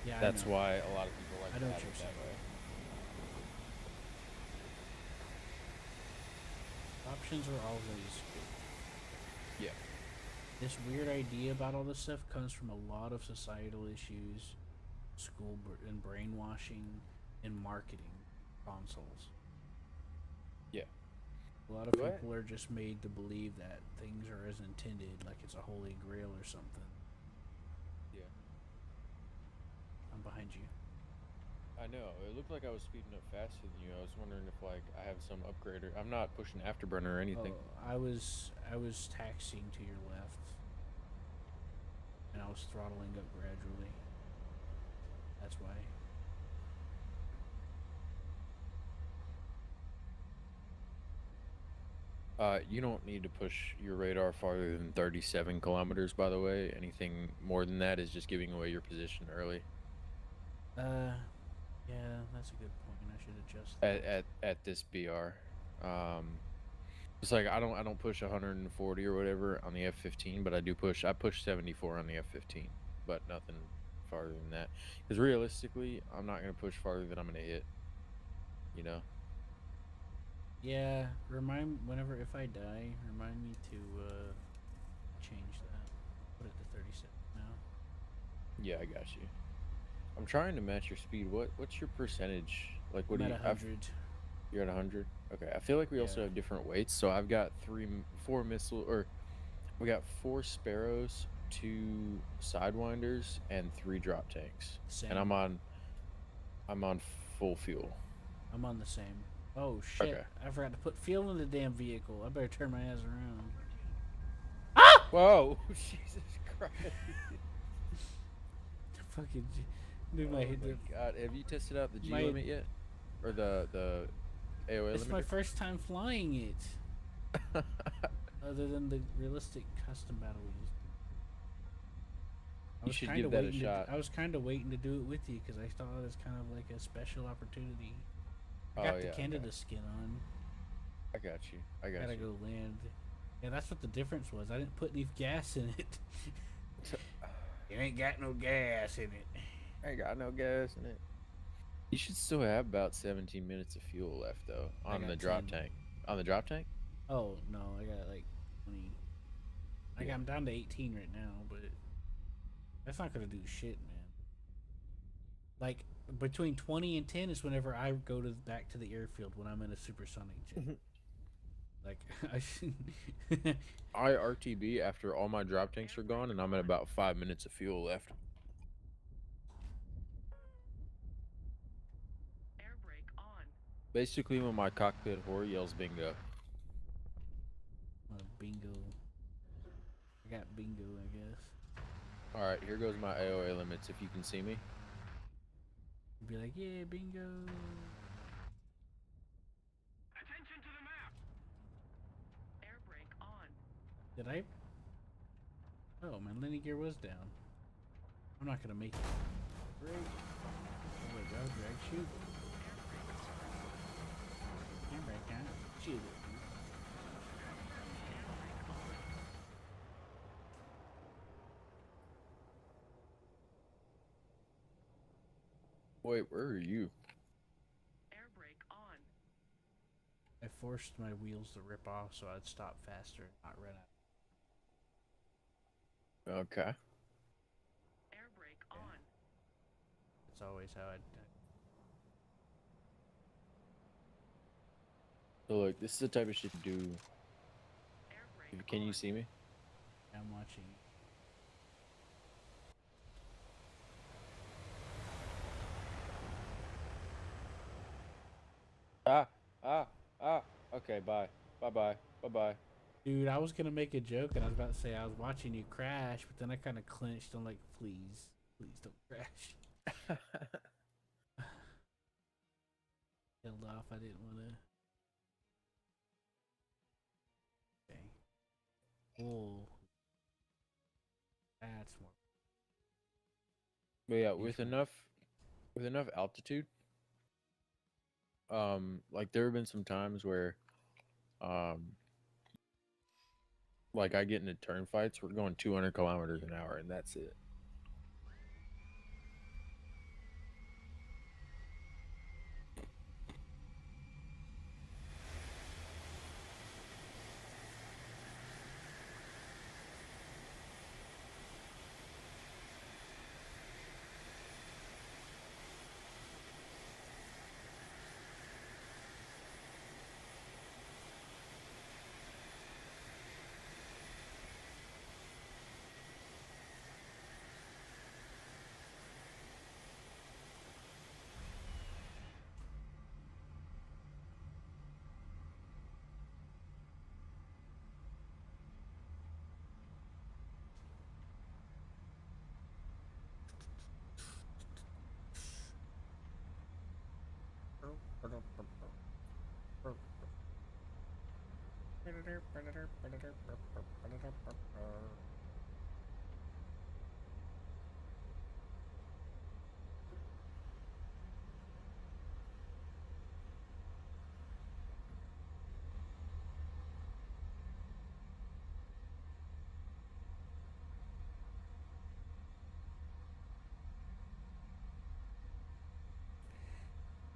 Yeah, I that's know. why a lot of people like I to know what have you're it that saying. way. Options are always good. Yeah. This weird idea about all this stuff comes from a lot of societal issues, and brainwashing, and marketing consoles. Yeah. A lot of Do I? people are just made to believe that things are as intended, like it's a holy grail or something. Yeah. I'm behind you. I know. It looked like I was speeding up faster than you. I was wondering if like I have some upgrader. I'm not pushing afterburner or anything. Oh, I was taxiing to your left, and I was throttling up gradually. That's why. You don't need to push your radar farther than 37 kilometers, by the way. Anything more than that is just giving away your position early. Uh, yeah, that's a good point. I should adjust At that. at, at this BR. Um, it's like I don't push 140 or whatever on the F15, but I push 74 on the F15, but nothing farther than that. Because realistically, I'm not gonna push farther than I'm gonna hit. You know? Yeah, remind whenever if I die, remind me to change that. Put it to 37 now. Yeah, I got you. I'm trying to match your speed. What's your percentage? Like, what I'm do at you? 100. You're at 100. Okay, I feel like we also Yeah, have different weights. So I've got four missile, or we got four sparrows, two sidewinders, and three drop tanks. And same. I'm on full fuel. I'm on the same. Oh shit! Okay. I forgot to put fuel in the damn vehicle. I better turn my ass around. Ah! Whoa, Jesus Christ! Fucking, dude, Oh my God, have you tested out the G my limit yet, or the AOA it's my limiter? first time flying it. Other than the realistic custom battle we just did. You should give that a shot. I was kind of waiting to do it with you because I thought it was kind of like a special opportunity. I Oh got the yeah, okay. Canada skin on. I got you. I got Gotta you. go land. Yeah, that's what the difference was. I didn't put any gas in it. It ain't got no gas in it. I ain't got no gas in it. You should still have about 17 minutes of fuel left though I on the got drop 10. tank. On the drop tank? Oh no, I got like 20. Yeah. I'm down to 18 right now, but that's not gonna do shit, man. Like between 20 and 10 is whenever I go to back to the airfield when I'm in a supersonic jet. Like I should. I RTB after all my drop tanks are gone, and I'm at about 5 minutes of fuel left. Basically, when my cockpit whore yells bingo. Bingo. I got bingo, I guess. All right, here goes my AOA limits. If you can see me. Be like, yeah, bingo. Did I? Oh, my landing gear was down. I'm not gonna make it. Great. Oh my god, drag shoot. Handbrake on. Shoot it. Wait, where are you? I forced my wheels to rip off so I'd stop faster and not run out. Okay. Yeah. That's always how I. So look, this is the type of shit to do. Can you see me? I'm watching. Ah, ah. Okay, bye. Bye. Bye. Dude, I was gonna make a joke and I was about to say I was watching you crash, but then I kind of clenched. I'm like, please, please don't crash. Held off. I didn't want to. Okay. Oh, that's more. But yeah, Neutral. with enough altitude, like there have been some times where, um, like I get into turn fights, we're going 200 kilometers an hour, and that's it.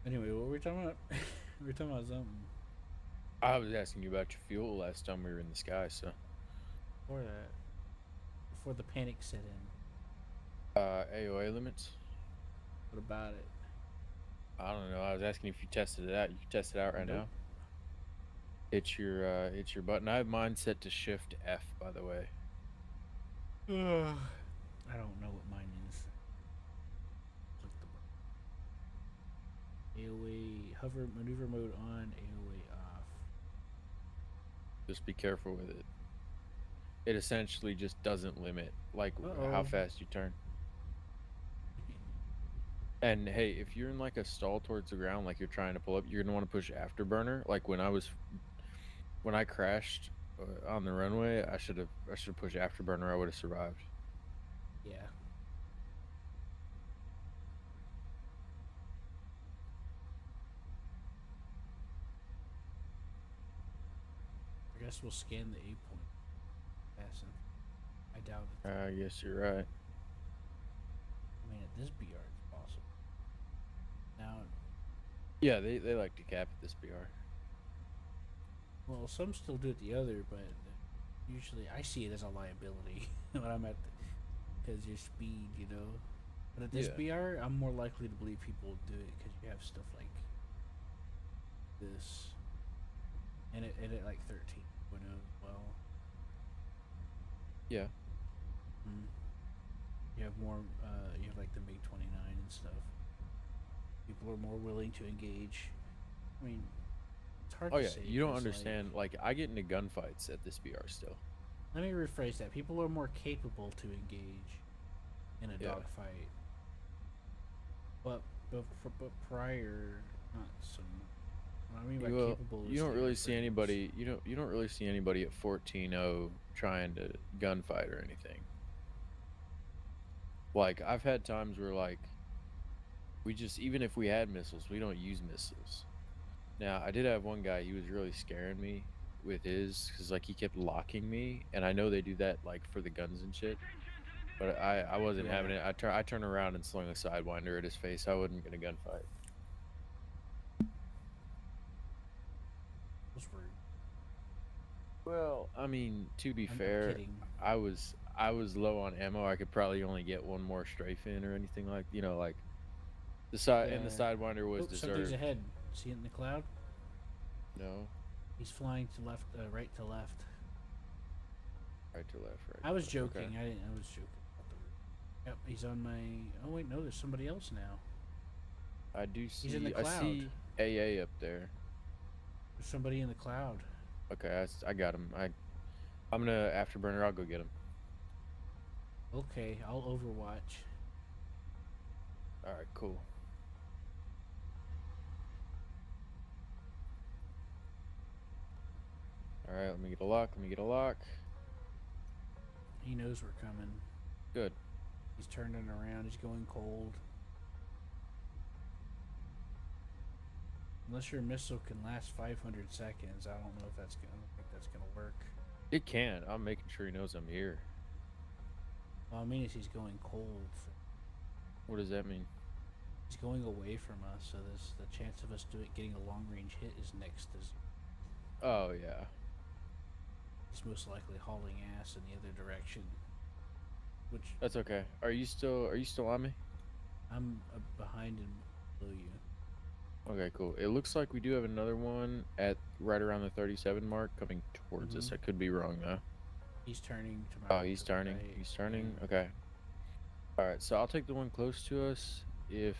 Anyway, what were we talking about? We were talking about something I was asking you about your fuel last time we were in the sky, so before that. Before the panic set in. AOA limits. What about it? I don't know. I was asking if you tested it out. You can test it out right Nope. now. It's your button. I have mine set to Shift F, by the way. I don't know what mine is. Click the button. AOA hover maneuver mode on, AOA off. Just be careful with it. It essentially just doesn't limit like how Uh-oh. fast you turn. And hey, if you're in like a stall towards the ground, like you're trying to pull up, you're gonna want to push afterburner. Like when I crashed on the runway, I should have pushed afterburner. I would have survived. Yeah. I guess we'll scan the A point. Passing. I doubt it. I guess you're right. I mean, at this BR, it's possible. Now, Yeah, they like to cap at this BR. well, some still do it the other, but usually I see it as a liability when I'm at because your speed, you know. But at this Yeah. BR, I'm more likely to believe people will do it because you have stuff like this, and it like 13.0 as well. Yeah. Mm. You have more. You have like the MiG 29 and stuff. People are more willing to engage. I mean, it's hard Oh to yeah, say you don't because like, understand. Like I get into gunfights at this BR still. let me rephrase that. People are more capable to engage in a Yeah. dogfight, but but prior, not so much. What I mean by Well, capable you is don't the really see airframes. anybody. You don't really see anybody at 14.0 trying to gunfight or anything. Like I've had times where like we just even if we had missiles, we don't use missiles. Now I did have one guy. He was really scaring me with his because like he kept locking me, and I know they do that like for the guns and shit. But I wasn't Yeah, having it. I turned around and slung a sidewinder at his face. I wasn't gonna gunfight. those were. Well, I mean, to be I'm fair, kidding. I was low on ammo. I could probably only get one more strafe in or anything like like the side and the Yeah. sidewinder was Oh, something's deserved. ahead. See it in the cloud? No, He's flying to left, right to left. right to left, right I to was left. Okay, joking. I didn't. I was joking. Yep, he's on my. Oh wait, no, there's somebody else now. I do He's in the see. I cloud. see AA up there. There's somebody in the cloud. Okay, I got him. I'm gonna afterburner. I'll go get him. Okay, I'll Overwatch. All right, cool. All right, let me get a lock. Let me get a lock. He knows we're coming. Good. He's turning around. He's going cold. Unless your missile can last 500 seconds, I don't know if that's gonna. I don't think that's gonna work. It can. I'm making sure he knows I'm here. Well, I mean, is he's going cold. What does that mean? He's going away from us, so this the chance of us getting a long range hit is next to. Oh yeah. He's most likely hauling ass in the other direction. Which That's okay. Are you still on me? I'm behind and below you. Okay, cool. It looks like we do have another one at right around the 37 mark coming towards Mm-hmm. us. I could be wrong though. He's turning to Oh, he's my turning. right. He's Yeah. turning. Okay. All right. So I'll take the one close to us. If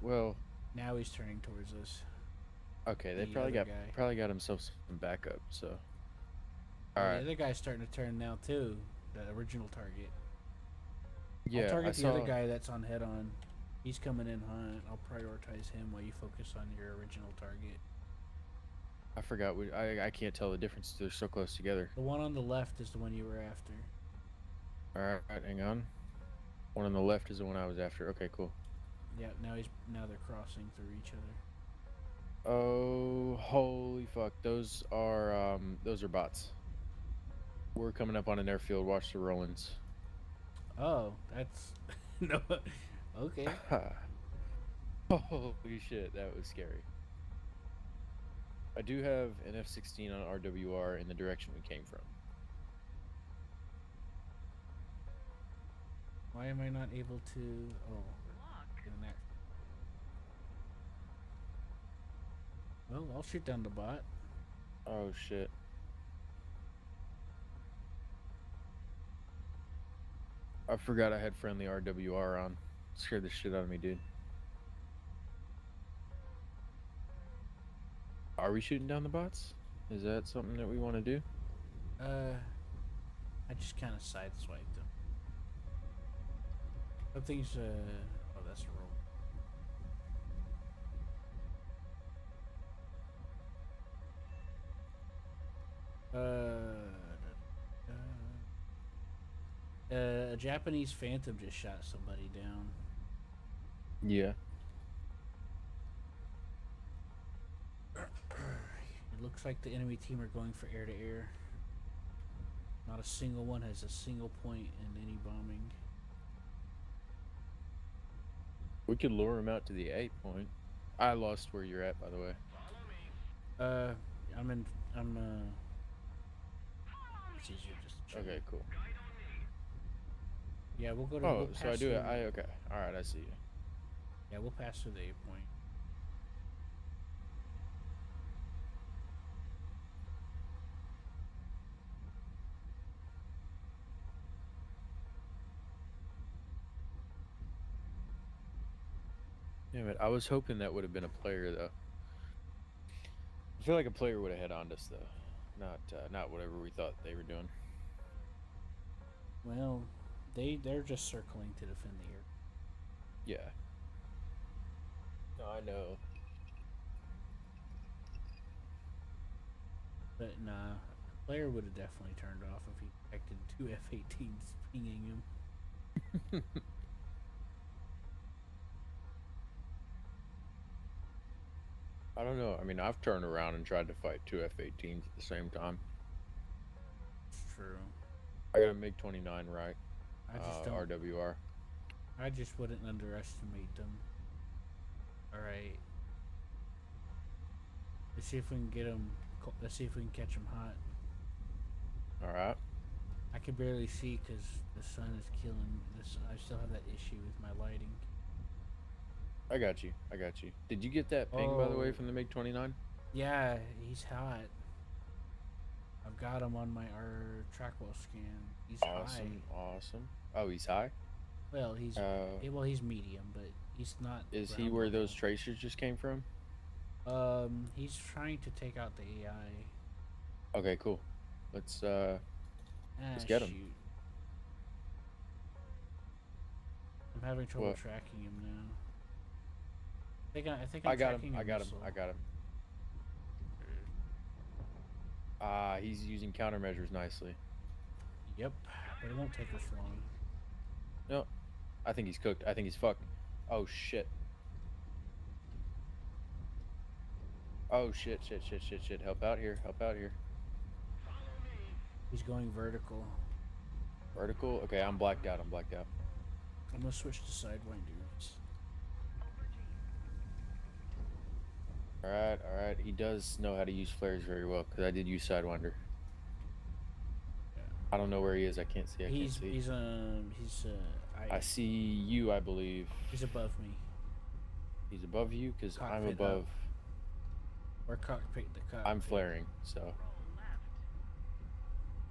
well, Now he's turning towards us. okay, they The probably other got guy. probably got himself some backup. So all Oh, the right. other guy's starting to turn now too. The original target. I'll Yeah, I target the other saw. guy that's on head on. He's coming in hot. I'll prioritize him while you focus on your original target. I forgot. I can't tell the difference. They're so close together. The one on the left is the one you were after. All right, hang on. One on the left is the one I was after. Okay, cool. Yeah, now they're crossing through each other. Oh, holy fuck. Those are bots. We're coming up on an airfield. Watch the Rollins. Oh, that's no. Okay. Holy shit, that was scary. I do have an F-16 on RWR in the direction we came from. Why am I not able to? Oh, get an well, I'll shoot down the bot. Oh shit. I forgot I had friendly RWR on. Scared the shit out of me, dude. Are we shooting down the bots? Is that something that we want to do? Uh, I just kind of sideswiped him. Something's oh, that's a roll. A Japanese Phantom just shot somebody down. Yeah. It looks like the enemy team are going for air to air. Not a single one has a single point in any bombing. We could lure him out to the 8 point. I lost where you're at, by the way. Uh, I'm in. I'm It's easier just to show you. Okay, cool. Yeah, we'll go to. We'll Oh, so I pass do it. through. Okay. All right, I see you. Yeah, we'll pass through the 8 point. Damn it! I was hoping that would have been a player though. I feel like a player would have had on us though, not whatever we thought they were doing. Well, they're just circling to defend the air. Yeah. No, I know. But nah, a player would have definitely turned off if he detected two F-18s pinging him. I don't know. I mean, I've turned around and tried to fight two F-18s at the same time. It's true. I got a MiG-29 right. I just don't. RWR. I just wouldn't underestimate them. All right. Let's see if we can get them. Let's see if we can catch them hot. All right. I can barely see because the sun is killing this. I still have that issue with my lighting. I got you. I got you. Did you get that ping, by the way, Oh, from the MiG-29? yeah, he's hot. I've got him on my trackwell scan. He's Awesome. high. Awesome. Oh, he's high? Well, he's he's medium, but he's not Is he ground where level. those tracers just came from? He's trying to take out the AI. Okay, cool. Let's Ah, get him. shoot. I'm having trouble What? tracking him now. I think I I'm got him. tracking I a got him. missile. I got him. He's using countermeasures nicely. Yep, but it won't take us long. No, I think he's cooked. I think he's fucked. Oh shit. Oh shit, shit, shit, shit, shit. Help out here. Help out here. He's going vertical. Vertical? Okay, I'm blacked out. I'm blacked out. I'm gonna switch to sidewinders. Alright, alright. He does know how to use flares very well, because I did use Sidewinder. Yeah. I don't know where he is. I can't see. I can't see. I I see you, I believe. he's above me. He's above you, because I'm Cockpit above. up. Or cockpit, the cockpit. I'm flaring, so.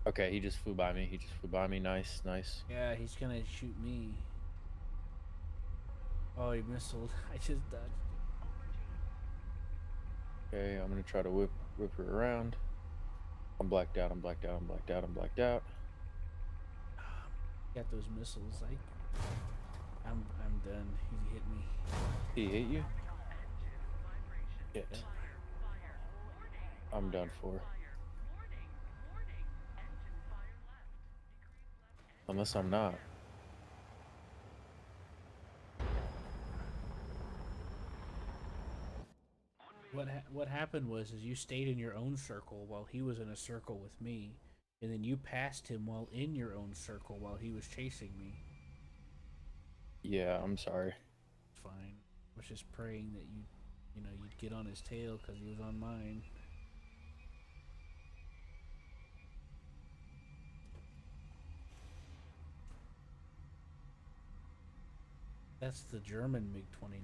Okay, he just flew by me. He just flew by me. Nice, nice. Yeah, he's gonna shoot me. Oh, he missiled. I just dodged. Okay, I'm gonna try to whip her around. I'm blacked out. I'm blacked out. I'm blacked out. I'm blacked out. Got those missiles. I'm done. He hit me. He hit you? Shit. Yeah. I'm done for. Unless I'm not. What happened was is you stayed in your own circle while he was in a circle with me, and then you passed him while in your own circle while he was chasing me. Yeah, I'm sorry. It's fine. I was just praying that you'd get on his tail because he was on mine. That's the German MiG-29.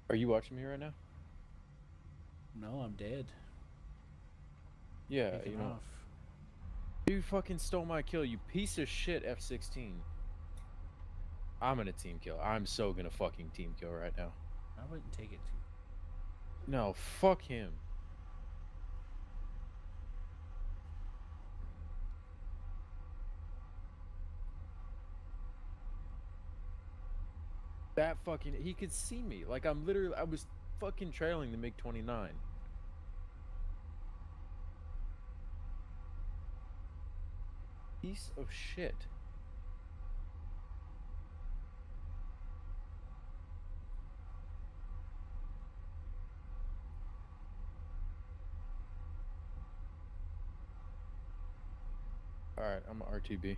Are you watching me right now? No, I'm dead. Yeah, Taken you know. off. You fucking stole my kill, you piece of shit, F-16. I'm gonna team kill. I'm so gonna fucking team kill right now. I wouldn't take it too. No, fuck him. That fucking, he could see me. Like, I was fucking trailing the MiG-29. Piece of shit. Alright, I'm a RTB.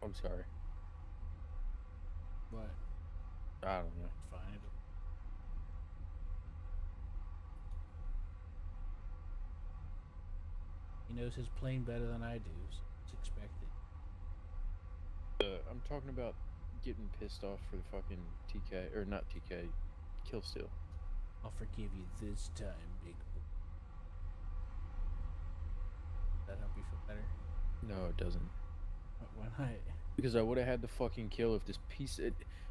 I'm sorry. But I don't know. it's fine. He knows his plane better than I do, so it's expected. I'm talking about getting pissed off for the fucking TK or not TK, kill steal. I'll forgive you this time, big boy. That help you feel better? No, it doesn't. Why not? Because I would have had the fucking kill if this piece.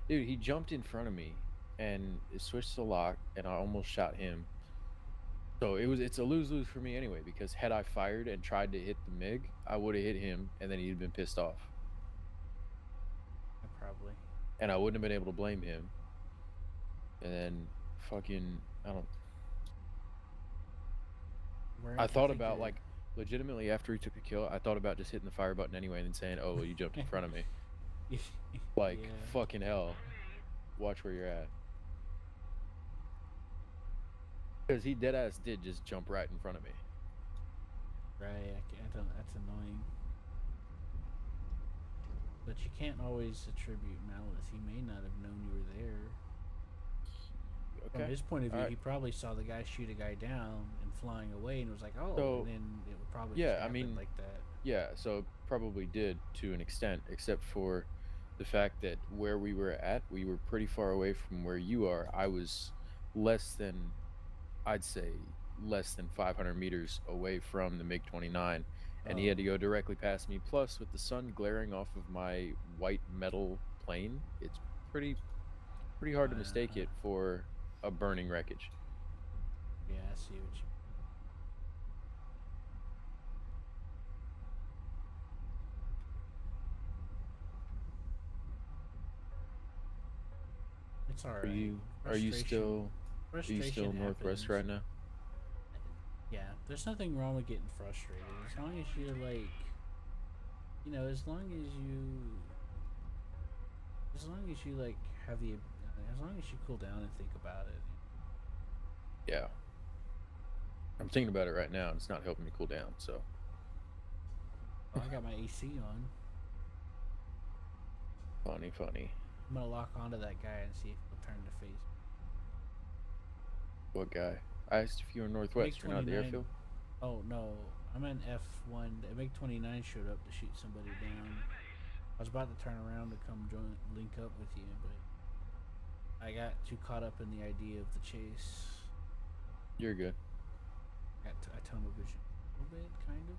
Dude, he jumped in front of me, and it switched to lock, and I almost shot him. So it's a lose lose for me anyway. Because had I fired and tried to hit the MiG, I would have hit him, and then he'd been pissed off, Probably. and I wouldn't have been able to blame him. And then fucking I don't. I thought about like legitimately after he took the kill, I thought about just hitting the fire button anyway and then saying, "Oh, well, you jumped in front of me." Like yeah. fucking hell. Watch where you're at. Because he dead ass did just jump right in front of me. Right, I don't, that's annoying. But you can't always attribute malice. He may not have known you were there. Okay. From his point of view, All right. he probably saw the guy shoot a guy down and flying away and was like, oh, So, and then it would probably yeah, just I happen mean, like that. yeah, so probably did to an extent, except for the fact that where we were at, we were pretty far away from where you are. I was less than, I'd say, less than 500 meters away from the MiG 29, and he Oh, had to go directly past me. Plus, with the sun glaring off of my white metal plane, it's pretty hard to mistake it for a burning wreckage. yeah, I see what you. It's all Are right. you are you Frustration, still are you frustration still northwest happens. right now? Yeah, there's nothing wrong with getting frustrated as long as you're like, as long as you like have the, as long as you cool down and think about it. Yeah. I'm thinking about it right now and it's not helping me cool down, so Well, I got my AC on. funny. I'm gonna lock onto that guy and see if he'll turn to face. What guy? I asked if you were MiG northwest, you're not at the 29. airfield? Oh no, I'm in F1. The MiG 29 showed up to shoot somebody down. I was about to turn around to come link up with you, but I got too caught up in the idea of the chase. You're good. I tunnel vision a little bit, kind of.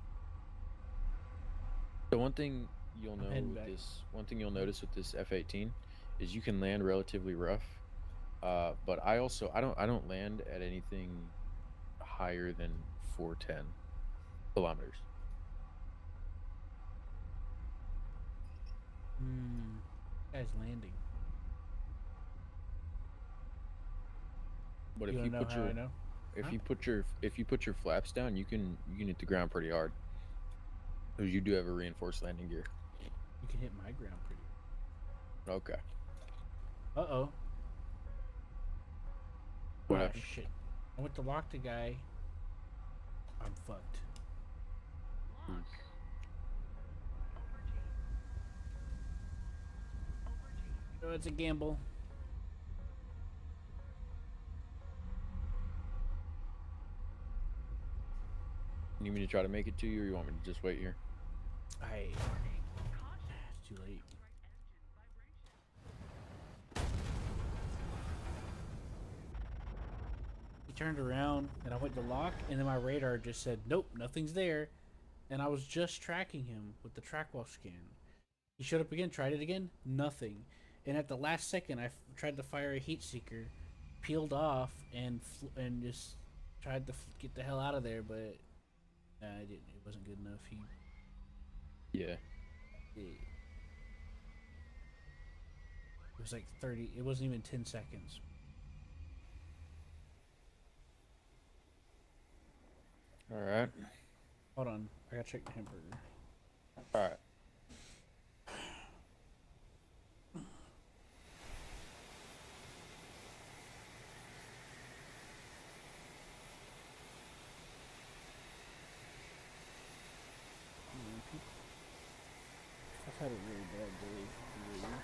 The one thing you'll I'm know heading with back. this, one thing you'll notice with this F-18 is you can land relatively rough. But I don't land at anything higher than 410 kilometers. Guy's landing. But You if wanna you know put how I your know? if Huh? you put your if you put your flaps down, you can hit the ground pretty hard. Because you do have a reinforced landing gear. You can hit my ground pretty. Okay. Uh-oh. What Ah, happened? shit. I went to lock the guy. I'm fucked. Hmm. Oh, it's a gamble. You need me to try to make it to you, or you want me to just wait here? It's too late. He turned around and I went to lock, and then my radar just said, nope, nothing's there. And I was just tracking him with the trackwalk scan. He showed up again, tried it again, nothing. And at the last second, I tried to fire a heat seeker, peeled off, and just tried to get the hell out of there, but I didn't. It wasn't good enough. Yeah. It was like 30. It wasn't even 10 seconds. All right. Hold on, I gotta check the hamburger. All right. I've had a really bad day lately.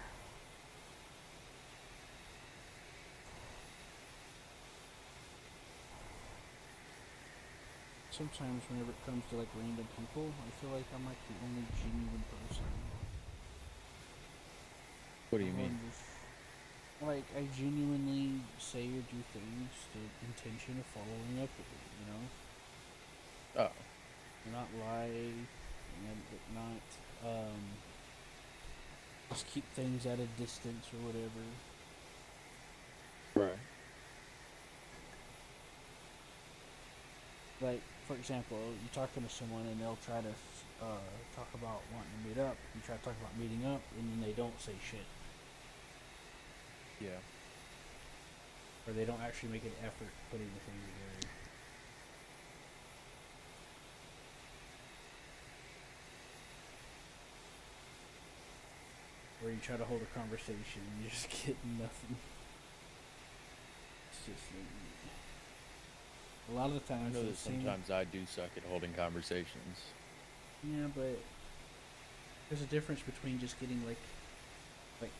Sometimes whenever it comes to like random people, I feel like I'm like the only genuine person. What do you mean? Everyone just like I genuinely say or do things to intention of following up with it, you know? Oh, Not lie and not just keep things at a distance or whatever. right. Like for example, you're talking to someone and they'll try to talk about wanting to meet up. You try to talk about meeting up, and then they don't say shit, Yeah. or they don't actually make an effort putting the thing together. Or you try to hold a conversation and you just get nothing. It's just a lot of the I times know the that same. sometimes I do suck at holding conversations. Yeah, but there's a difference between just getting like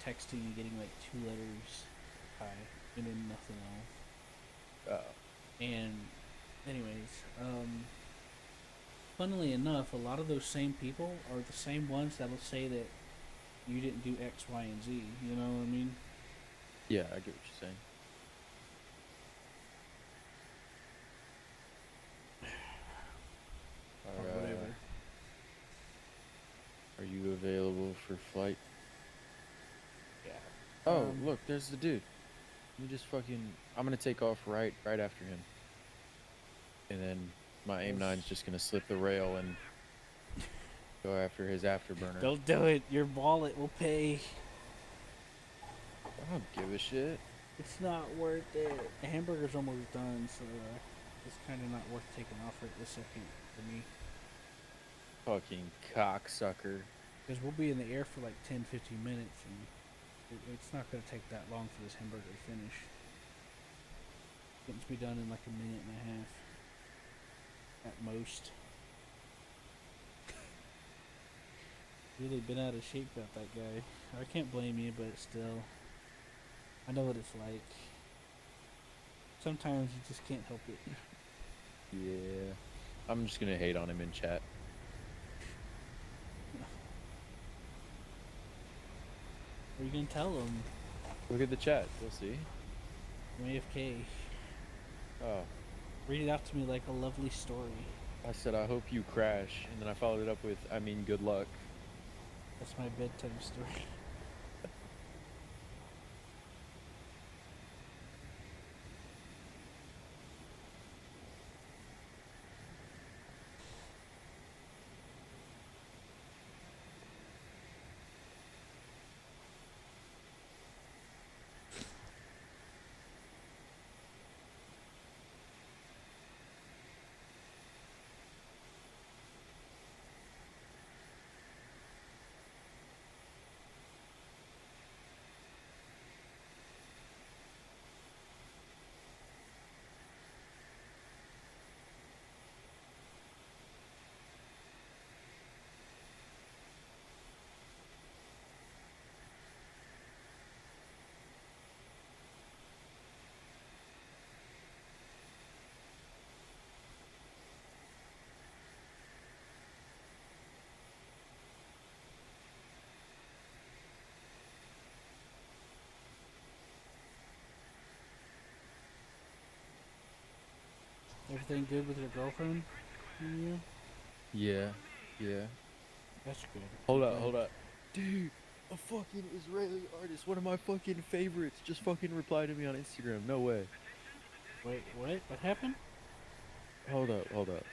texting and getting like 2 letters hi and then nothing else. Oh, And anyways, funnily enough, a lot of those same people are the same ones that'll say that you didn't do X, Y, and Z. You know what I mean? yeah, I get what you're saying. Or Are whatever. are you available for flight? Yeah. Oh, look, there's the dude. Let me just fucking. I'm gonna take off right after him, and then my aim Yes. nine's just gonna slip the rail and go after his afterburner. Don't do it. Your wallet will pay. I don't give a shit. It's not worth it. The hamburger's almost done, so it's kind of not worth taking off right this second for me. Fucking cocksucker. Because we'll be in the air for like 10, 15 minutes, and it's not going to take that long for this hamburger to finish. It's going to be done in like a minute and a half at most. Really been out of shape about that guy. I can't blame you, but still, I know what it's like. Sometimes you just can't help it. Yeah. I'm just gonna hate on him in chat. What are you going to tell him? Look at the chat. You'll see. I'm AFK. Oh, Read it out to me like a lovely story. I said I hope you crash, and then I followed it up with I mean good luck. That's my bedtime story. Everything good with your girlfriend? Yeah. Yeah, yeah. That's good. Hold I'm up, glad. hold up. Dude, a fucking Israeli artist, one of my fucking favorites, just fucking replied to me on Instagram. No way. Wait, what? What happened? Hold up, hold up.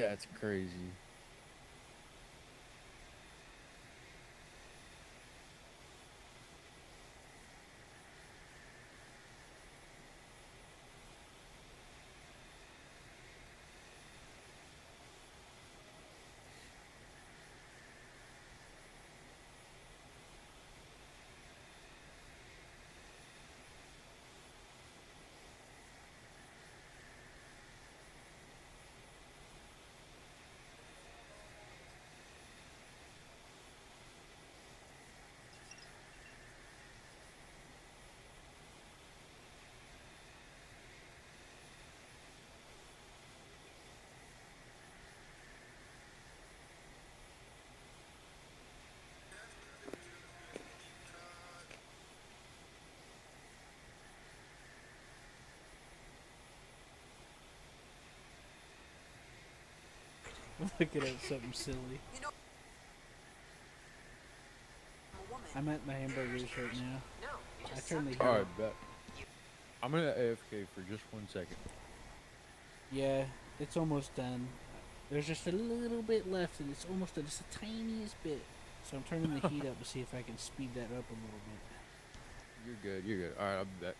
That's crazy. I'm looking at something silly. You know, I'm a woman. I'm at my hamburgers right now. No, you I just turned the sucked. All heat up. right, bet. I'm gonna AFK for just 1 second. Yeah, it's almost done. There's just a little bit left, and it's almost just the tiniest bit. So I'm turning the heat up to see if I can speed that up a little bit. You're good. You're good. All right, I'll be back.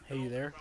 Hey, you there?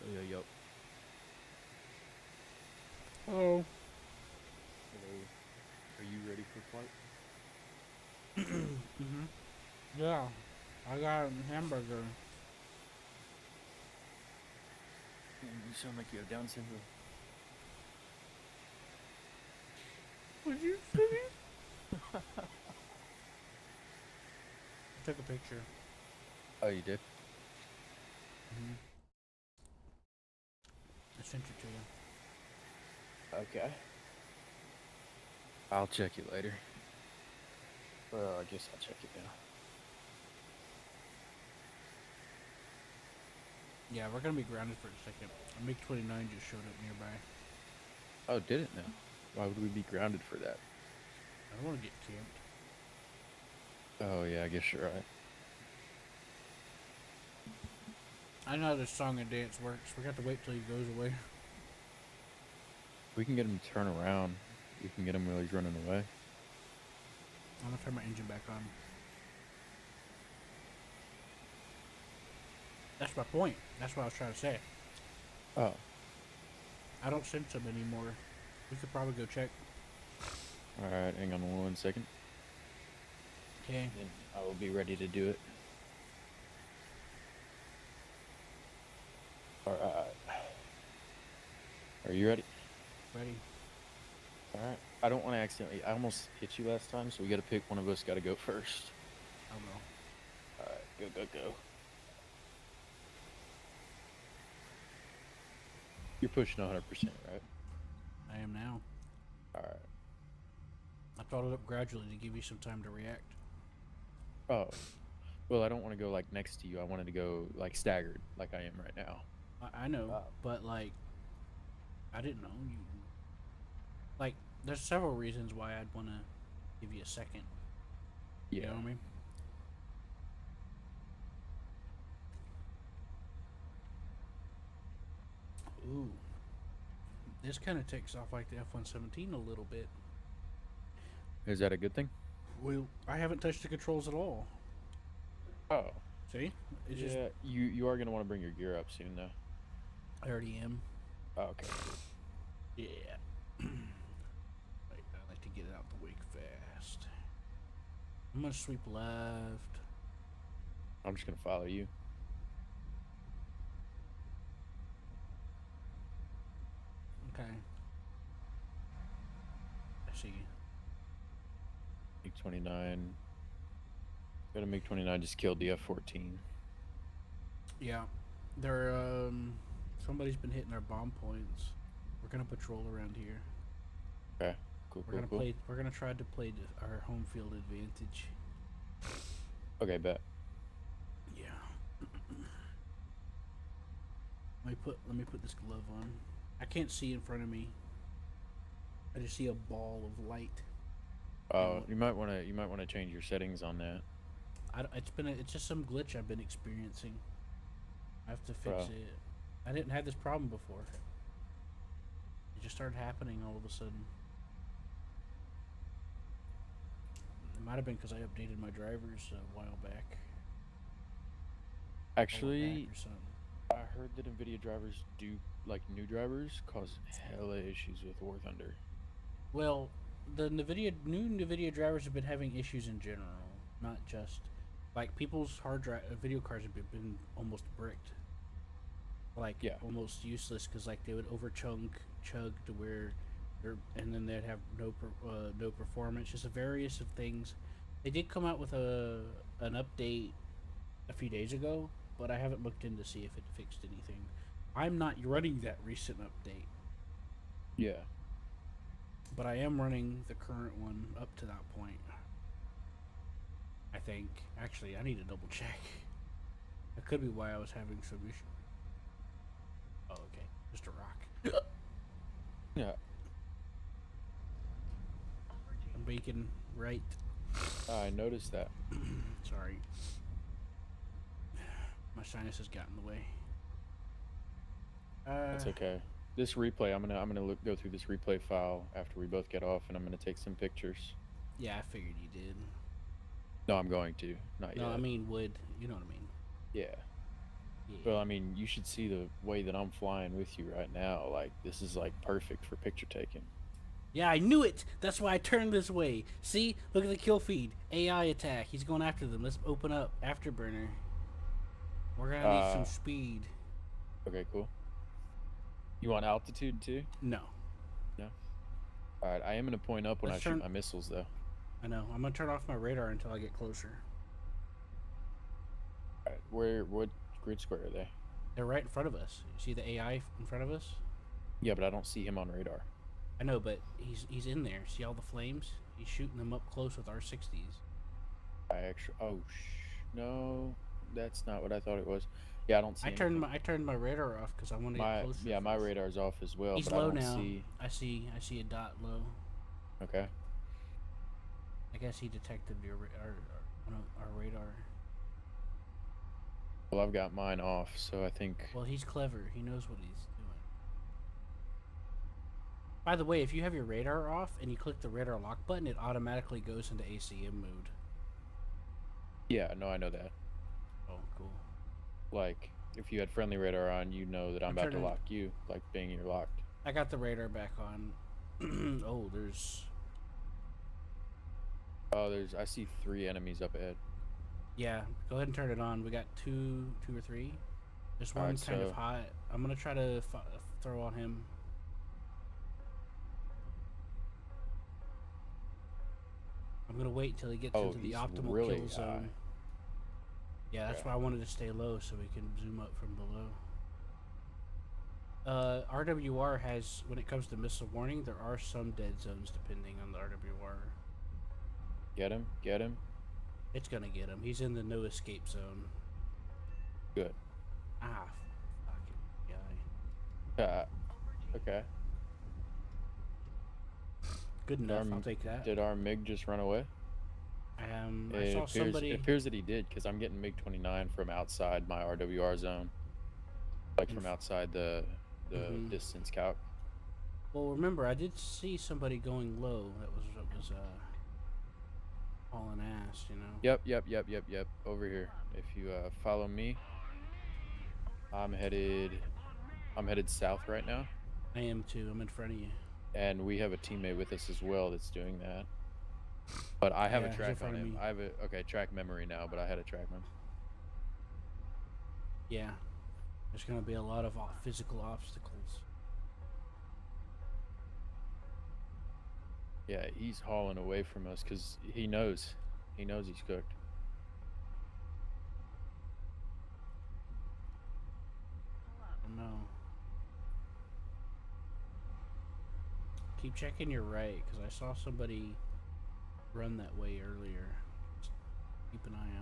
Yo, yo, yo. Hello. Hello. Are you ready for flight? Mm-hmm. Yeah, I got a hamburger. Damn, you sound like you have Down syndrome. Would you see? Took a picture. Oh, you did? Mm-hmm. I sent it to you. Okay. I'll check it later. Well, I guess I'll check it now. Yeah, we're gonna be grounded for a second. A MiG-29 just showed up nearby. Oh, did it now? Why would we be grounded for that? I don't want to get camped. Oh, yeah, I guess you're right. I know how this song and dance works. We got to wait till he goes away. We can get him to turn around. We can get him while he's running away. I'm gonna turn my engine back on. That's my point. That's what I was trying to say. Oh, I don't sense him anymore. We could probably go check. all right. Hang on 1 second. Okay. Then I will be ready to do it. All right. Are you ready? Ready. All right. I don't want to accidentally. I almost hit you last time, so we got to pick one of us. Got to go first. I'll go. All right. Go, go, go. You're pushing 100%, right? I am now. All right. I brought it up gradually to give you some time to react. Oh, well, I don't want to go like next to you. I wanted to go like staggered, like I am right now. I know, Uh, but like, I didn't know you. Like, there's several reasons why I'd want to give you a second. yeah. You know what I mean? Ooh, this kind of takes off like the F-117 a little bit. Is that a good thing? Well, I haven't touched the controls at all. Oh, See? It's just yeah. You are gonna want to bring your gear up soon, though. I already am. Oh, okay. Yeah. Right, I like to get it out the way fast. I'm gonna sweep left. I'm just gonna follow you. Okay. I see. MiG-29. Got a MiG-29 just killed the F-14. Yeah. There somebody's been hitting our bomb points. We're gonna patrol around here. Okay. Cool. We're Cool. gonna Cool. play we're gonna try to play our home field advantage. Okay. Bet. Yeah. Let me put this glove on. I can't see in front of me. I just see a ball of light. Oh, you might wanna change your settings on that, It's just some glitch I've been experiencing. I have to fix bro. it. I didn't have this problem before. It just started happening all of a sudden. It might have been because I updated my drivers a while back. Actually, Or something. I heard that NVIDIA drivers do, like new drivers, cause hella issues with War Thunder. Well, the new NVIDIA drivers have been having issues in general, not just like people's hard drive video cards have been almost bricked, like Yeah. almost useless because like they would chug to where, and then they'd have no performance. Just a various of things. They did come out with an update a few days ago, but I haven't looked in to see if it fixed anything. I'm not running that recent update, Yeah. but I am running the current one up to that point. I think. Actually, I need to double check. That could be why I was having some issue. Oh, okay. Just a rock. Yeah. I'm baking right. I noticed that. Sorry. My sinus has gotten in the way. That's okay. This replay, go through this replay file after we both get off, and I'm gonna take some pictures. Yeah, I figured you did. No, I'm going to. Not No, yet. I mean would. You know what I mean. Yeah. Yeah. Well, I mean, you should see the way that I'm flying with you right now. Like, this is like perfect for picture taking. Yeah, I knew it. That's why I turned this way. See, look at the kill feed. AI attack. He's going after them. Let's open up afterburner. We're gonna need some speed. Okay, cool. You want altitude too? No. No. All right, I am gonna point up when Let's I shoot turn- my missiles, though. I know. I'm gonna turn off my radar until I get closer. Alright, what grid square are they? They're right in front of us. You see the AI in front of us? Yeah, but I don't see him on radar. I know, but he's in there. See all the flames? He's shooting them up close with R60s. I actually, oh, no, that's not what I thought it was. Yeah, I don't see anything. I turned my radar off because I want to get My, closer yeah, my first. radar's off as well, He's but I low don't now. see. I see a dot low. Okay. I guess he detected our radar. Well, I've got mine off, so I think. Well, he's clever. He knows what he's doing. By the way, if you have your radar off and you click the radar lock button, it automatically goes into ACM mode. Yeah, no, I know that. Oh, cool. Like, if you had friendly radar on, you know that I'm about to turning. lock you, like being you're locked. I got the radar back on. Oh, there's. Oh, I see 3 enemies up ahead. Yeah, go ahead and turn it on. We got two or three. There's one Alright, kind of so hot. I'm gonna try to throw on him. I'm gonna wait until he gets into the he's optimal really kill zone. high. Yeah, that's Okay. why I wanted to stay low so we can zoom up from below. RWR has, when it comes to missile warning, there are some dead zones depending on the RWR. Get him, get him. It's gonna get him. He's in the no escape zone. Good. Ah, fucking guy. Okay. Good enough. I'll take that. Did our MiG just run away? I saw somebody. It appears that he did, because I'm getting MiG-29 from outside my RWR zone. Like from outside the distance calc. Well, remember, I did see somebody going low. That was hauling ass, you know. Yep. Over here. If you follow me, I'm headed south right now. I am too. I'm in front of you. And we have a teammate with us as well that's doing that. But I have a track on him. I have a track memory now, but I had a track mem. Yeah. There's gonna be a lot of physical obstacles. Yeah, he's hauling away from us because he knows he's cooked. Oh no. Keep checking your right, because I saw somebody run that way earlier. Just keep an eye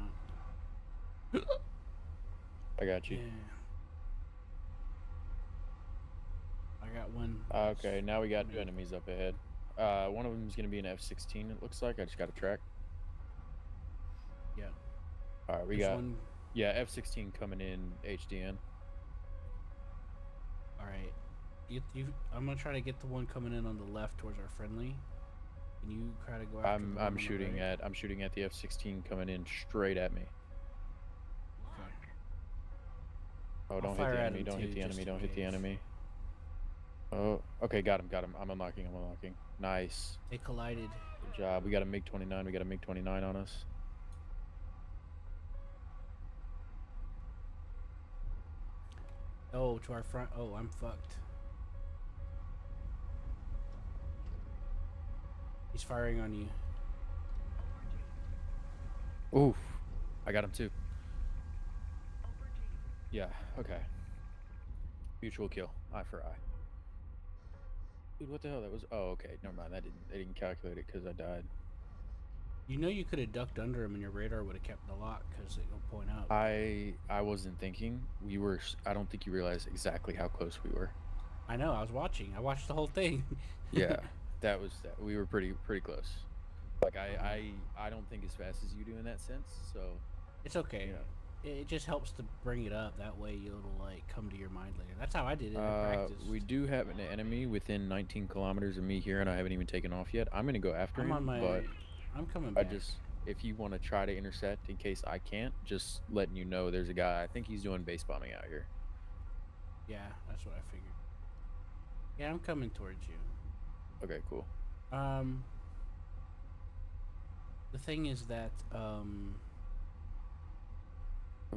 out. I got you. Yeah. I got one. Okay, now we got 2 enemies up ahead. One of them is going to be an F-16, it looks like. I just got a track. Yeah. All right, we got one. Yeah, F-16 coming in HDN. All right. I'm gonna try to get the one coming in on the left towards our friendly. Can you try to go after I'm shooting at the F-16 coming in straight at me. Okay. Oh, don't hit the enemy, don't hit the enemy, don't hit the enemy. Oh, okay, got him. I'm unlocking. Nice. They collided. Good job. We got a MiG-29 on us. Oh, to our front. Oh, I'm fucked. He's firing on you. Oof. I got him too. Yeah, okay. Mutual kill. Eye for eye. Dude, what the hell? That was... Oh, okay. Never mind. They didn't calculate it because I died. You know you could have ducked under him and your radar would have kept the lock because it'll point up. I wasn't thinking. We were... I don't think you realized exactly how close we were. I know. I was watching. I watched the whole thing. Yeah. That was... We were pretty close. Like, I don't think as fast as you do in that sense, so... It's okay. You know. It just helps to bring it up. That way it'll, like, come to your mind later. That's how I did it in practice. We do have an enemy within 19 kilometers of me here, and I haven't even taken off yet. I'm going to go after him, but... I'm coming back. If you want to try to intercept in case I can't, just letting you know there's a guy. I think he's doing base bombing out here. Yeah, that's what I figured. Yeah, I'm coming towards you. Okay, cool. The thing is that, I've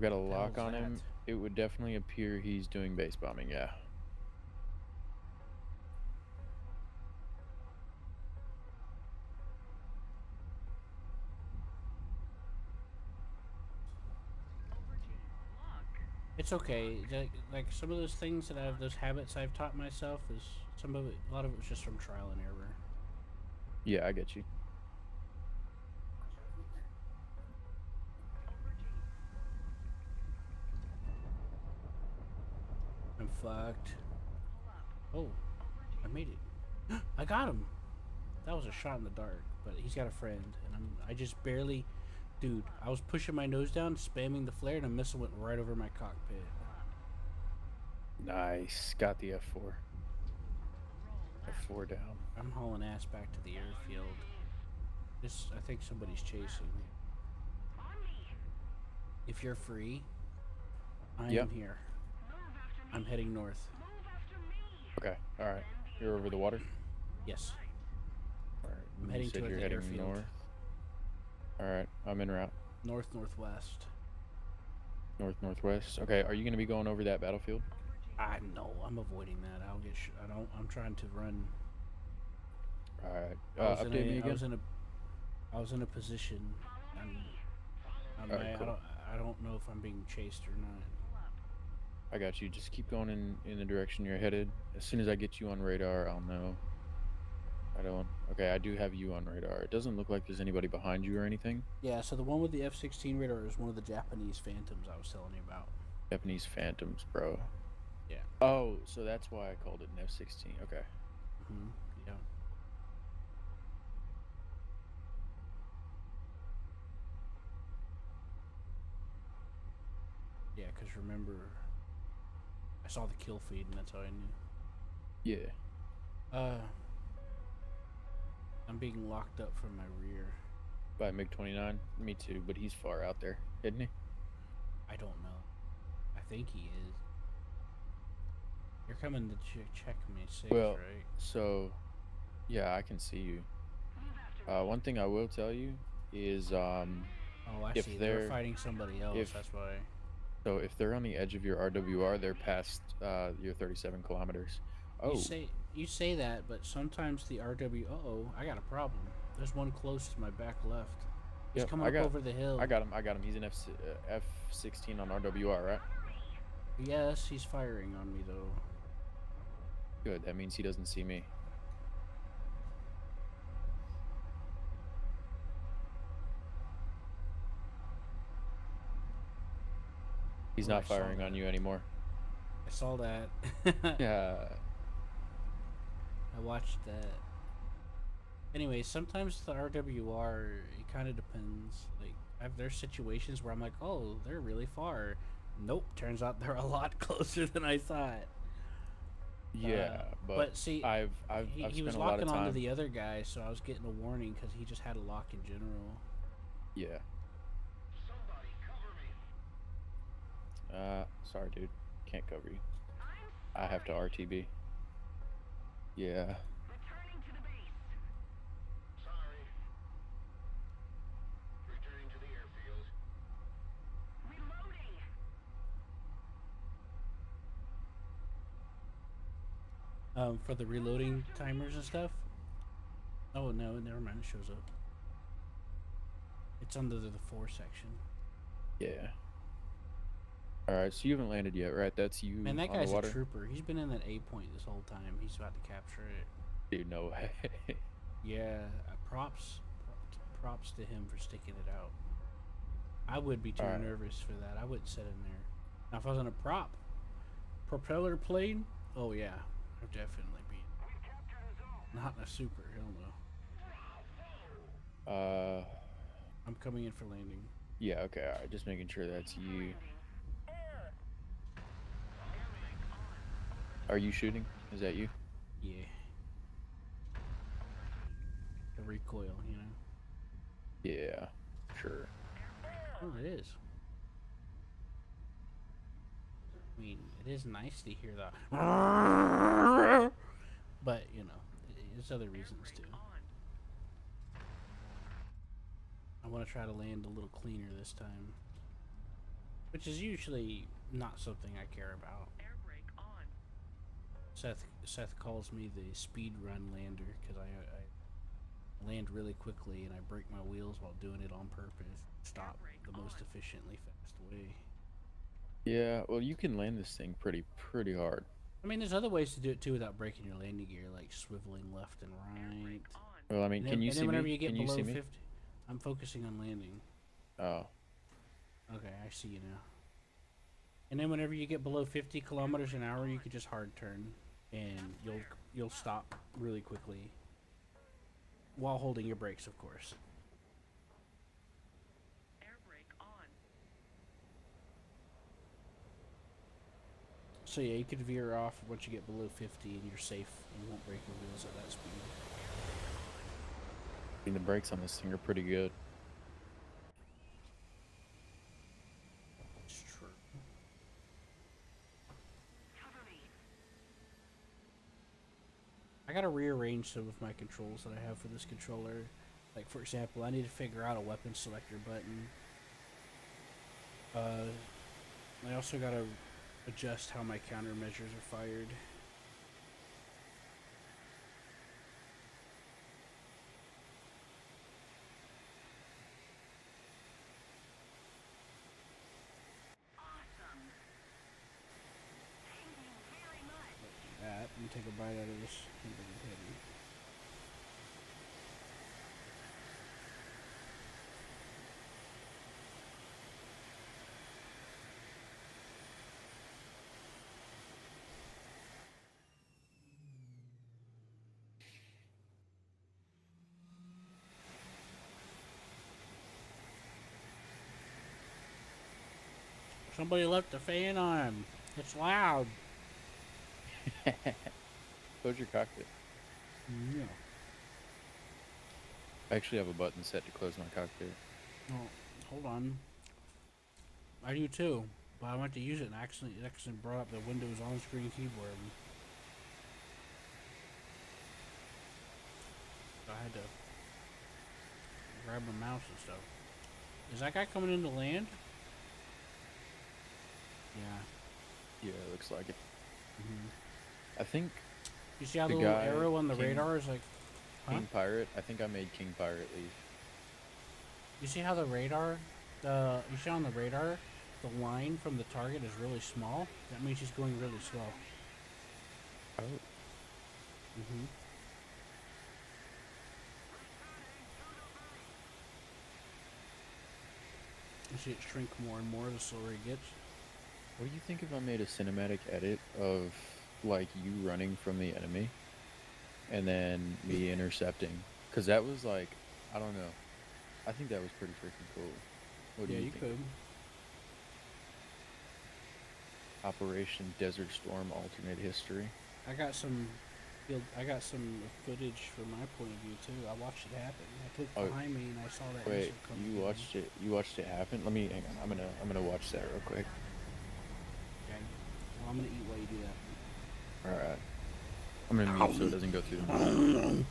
got a lock on him. It would definitely appear he's doing base bombing, yeah. It's okay. Like some of those things that those habits I've taught myself is some of it. A lot of it was just from trial and error. Yeah, I get you. I'm fucked. Oh, I made it. I got him. That was a shot in the dark, but he's got a friend, and I just barely, dude. I was pushing my nose down, spamming the flare, and a missile went right over my cockpit. Nice. Got the F4. F4 down. I'm hauling ass back to the airfield. I think somebody's chasing me. If you're free, I Yep. am here. I'm heading north. Okay. All right. You're over the water. Yes, All right. I'm You heading said toward you're the heading airfield. north. All right. I'm en route. Northwest. Northwest. Okay. Are you going to be going over that battlefield? I know. I'm avoiding that. I'll get. I don't. I'm trying to run. All right. I was in Update me a. I again. was in a. I was in a position. And All right. Cool. I don't know if I'm being chased or not. I got you. Just keep going in the direction you're headed. As soon as I get you on radar, I'll know. I don't. Okay, I do have you on radar. It doesn't look like there's anybody behind you or anything. Yeah. So the one with the F-16 radar is one of the Japanese Phantoms I was telling you about. Japanese Phantoms, bro. Yeah. Oh, so that's why I called it an F-16. Okay. Hmm. Yeah. Yeah. Because remember, I saw the kill feed, and that's how I knew. Yeah. I'm being locked up from my rear. By MiG-29. Me too, but he's far out there, isn't he? I don't know. I think he is. You're coming to check me six, Well, right? so yeah, I can see you. One thing I will tell you is Oh, I if see. They're they're fighting somebody else. if That's why. so if they're on the edge of your RWR, they're past your 37 kilometers. Oh, You say that, but sometimes the RW. Oh, I got a problem. There's one close to my back left. He's yep, coming up over the hill. I got him. I got him. He's an F16 on RWR, right? Yes, he's firing on me though. Good. That means he doesn't see me. He's Oh, not firing on you anymore. I saw that. Yeah. I watched that. Anyway, sometimes the RWR, it kind of depends. Like, there's situations where I'm like, oh, they're really far. Nope, turns out they're a lot closer than I thought. Yeah, But see, I've he spent was a lot of locking onto time. the other guy, so I was getting a warning because he just had a lock in general. Yeah. Sorry, dude. Can't cover you. I have to RTB. Yeah. For the reloading timers and stuff. Oh no, never mind. It shows up. It's under the 4 section. Yeah. All right. So you haven't landed yet, right? That's you Man, that on the guy's a water. trooper. He's been in that A point this whole time. He's about to capture it. Dude, no way. Yeah, props to him for sticking it out. I would be too All right. nervous for that. I wouldn't sit in there. Now, if I was on a propeller plane, oh yeah, I'd definitely be. Not in a super, hell no. Uh, I'm coming in for landing. yeah. Okay. All right. Just making sure that's you. Are you shooting? Is that you? Yeah. The recoil, you know. Yeah. Sure. Oh, it is. I mean, it is nice to hear that. But, you know, there's other reasons too. I want to try to land a little cleaner this time. Which is usually not something I care about. Seth calls me the speed run lander because I land really quickly and I break my wheels while doing it on purpose. Stop the most efficiently fast way. Yeah, well, you can land this thing pretty hard. I mean, there's other ways to do it too without breaking your landing gear, like swiveling left and right. Well, I mean, can you And then see whenever me? you Can get you see below me? 50, I'm focusing on landing. Oh, Okay, I see you now. And then whenever you get below 50 kilometers an hour, you could just hard turn, and you'll stop really quickly while holding your brakes, of course. So yeah, you could veer off once you get below 50, and you're safe. You won't break your wheels at that speed. I mean, the brakes on this thing are pretty good. It's true. I gotta rearrange some of my controls that I have for this controller. Like for example, I need to figure out a weapon selector button. I also gotta adjust how my countermeasures are fired. That and take a bite out of this hamburger patty. Somebody left the fan on. It's loud. Close your cockpit. Yeah. I actually have a button set to close my cockpit. Oh, hold on. I do too, but I went to use it and accidentally brought up the Windows on-screen keyboard. So I had to grab my mouse and stuff. Is that guy coming in to land? Yeah. Yeah, it looks like it. Mm-hmm. I think You see how the the little guy, arrow on the radar is like, huh? King Pirate, I think I made King Pirate leave. You see how the radar, you see on the radar, the line from the target is really small? That means he's going really slow. Oh. Mm-hmm. You see it shrink more and more the slower he gets. What do you think if I made a cinematic edit of, like, you running from the enemy and then me intercepting? Because that was, like, I don't know. I think that was pretty freaking cool. What do Yeah, you you think? could. Operation Desert Storm alternate history. I got some footage from my point of view too. I watched it happen. I looked Oh, behind me and I saw that wait, missile come you down. watched it? You watched it happen? Let me hang on. I'm gonna watch that real quick. Okay. Well, I'm gonna eat while you do All right. I'm gonna mute so it doesn't go through the mic. that.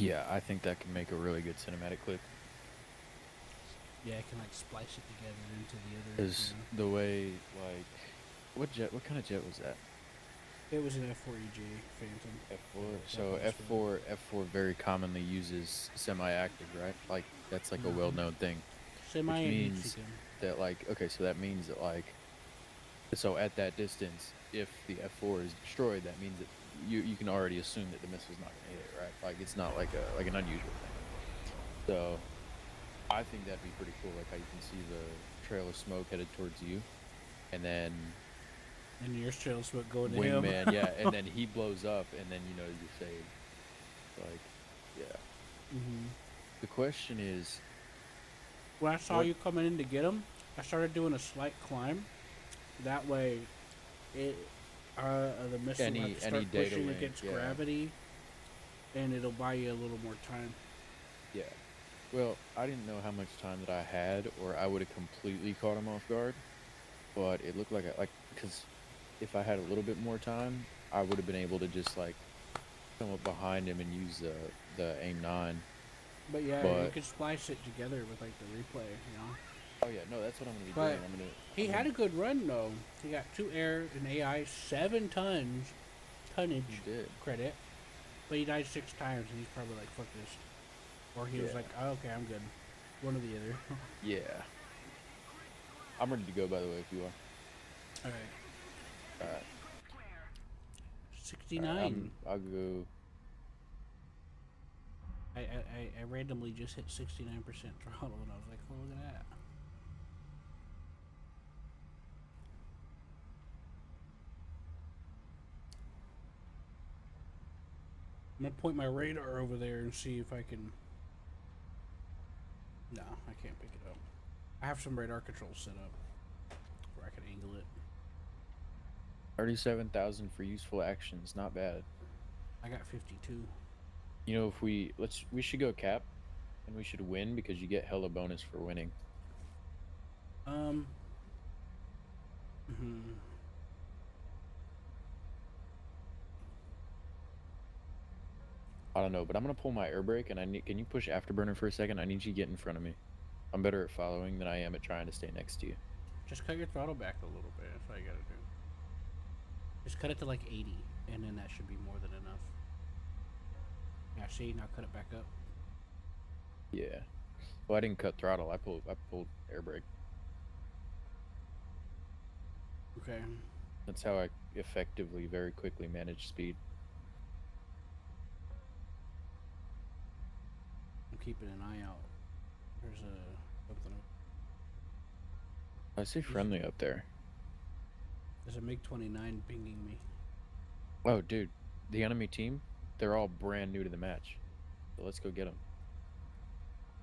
Yeah, I think that can make a really good cinematic clip. Yeah, I can like splice it together into the other. Is the way like what kind of jet was that? It was an F4EG Phantom. F4. That So one was really. F4 very commonly uses semi-active, right? Like that's like a Mm-hmm. well-known thing, Semi which and heat means seeking. that like okay, so that means that like so at that distance, if the F4 is destroyed, that means that you can already assume that the missile's not going to hit it, right? Like it's not like a like an unusual thing. So I think that'd be pretty cool, like how you can see the trail of smoke headed towards you, and then And your trail smoke going to him. wingman, yeah, and then he blows up, and then you know you're saved. Like, yeah. Mm-hmm. The question is, When I saw what you coming in to get him, I started doing a slight climb. That way, it the missile will have to any start data pushing link? against Yeah, gravity, and it'll buy you a little more time. yeah. Well, I didn't know how much time that I had, or I would have completely caught him off guard. But it looked like because if I had a little bit more time, I would have been able to just like come up behind him and use the aim 9. But yeah, you But could splice it together with like the replay, you know. oh yeah, no, that's what I'm gonna be But doing. he I'm had gonna. a good run though. He got 2 air and AI, 7 tons He tonnage did. credit, but he died 6 times, and he's probably like, "Fuck this," or he was Yeah, like, oh, "Okay, I'm good." One or the other. yeah. I'm ready to go. By the way, if you are. All right, All right. All right. 69. I'll go. I randomly just hit 69% throttle, and I was like, "Oh, look at that." I'm gonna point my radar over there and see if I can. No, I can't pick it up. I have some radar controls set up where I can angle it. 37,000 for useful actions. Not bad. I got 52. You know, if we should go cap, and we should win because you get hella bonus for winning. Um. Hmm. I don't know, but I'm gonna pull my air brake, and I need. Can you push afterburner for a second? I need you to get in front of me. I'm better at following than I am at trying to stay next to you. Just cut your throttle back a little bit. That's all you gotta do. Just cut it to like 80, and then that should be more than enough. Yeah, see, now cut it back up. Yeah. Well, I didn't cut throttle. I pulled air brake. Okay. That's how I effectively, very quickly manage speed. I'm keeping an eye out. There's a something. I see friendly up there. There's a MiG 29 pinging me. Oh, dude, the enemy team, they're all brand new to the match. So let's go get them.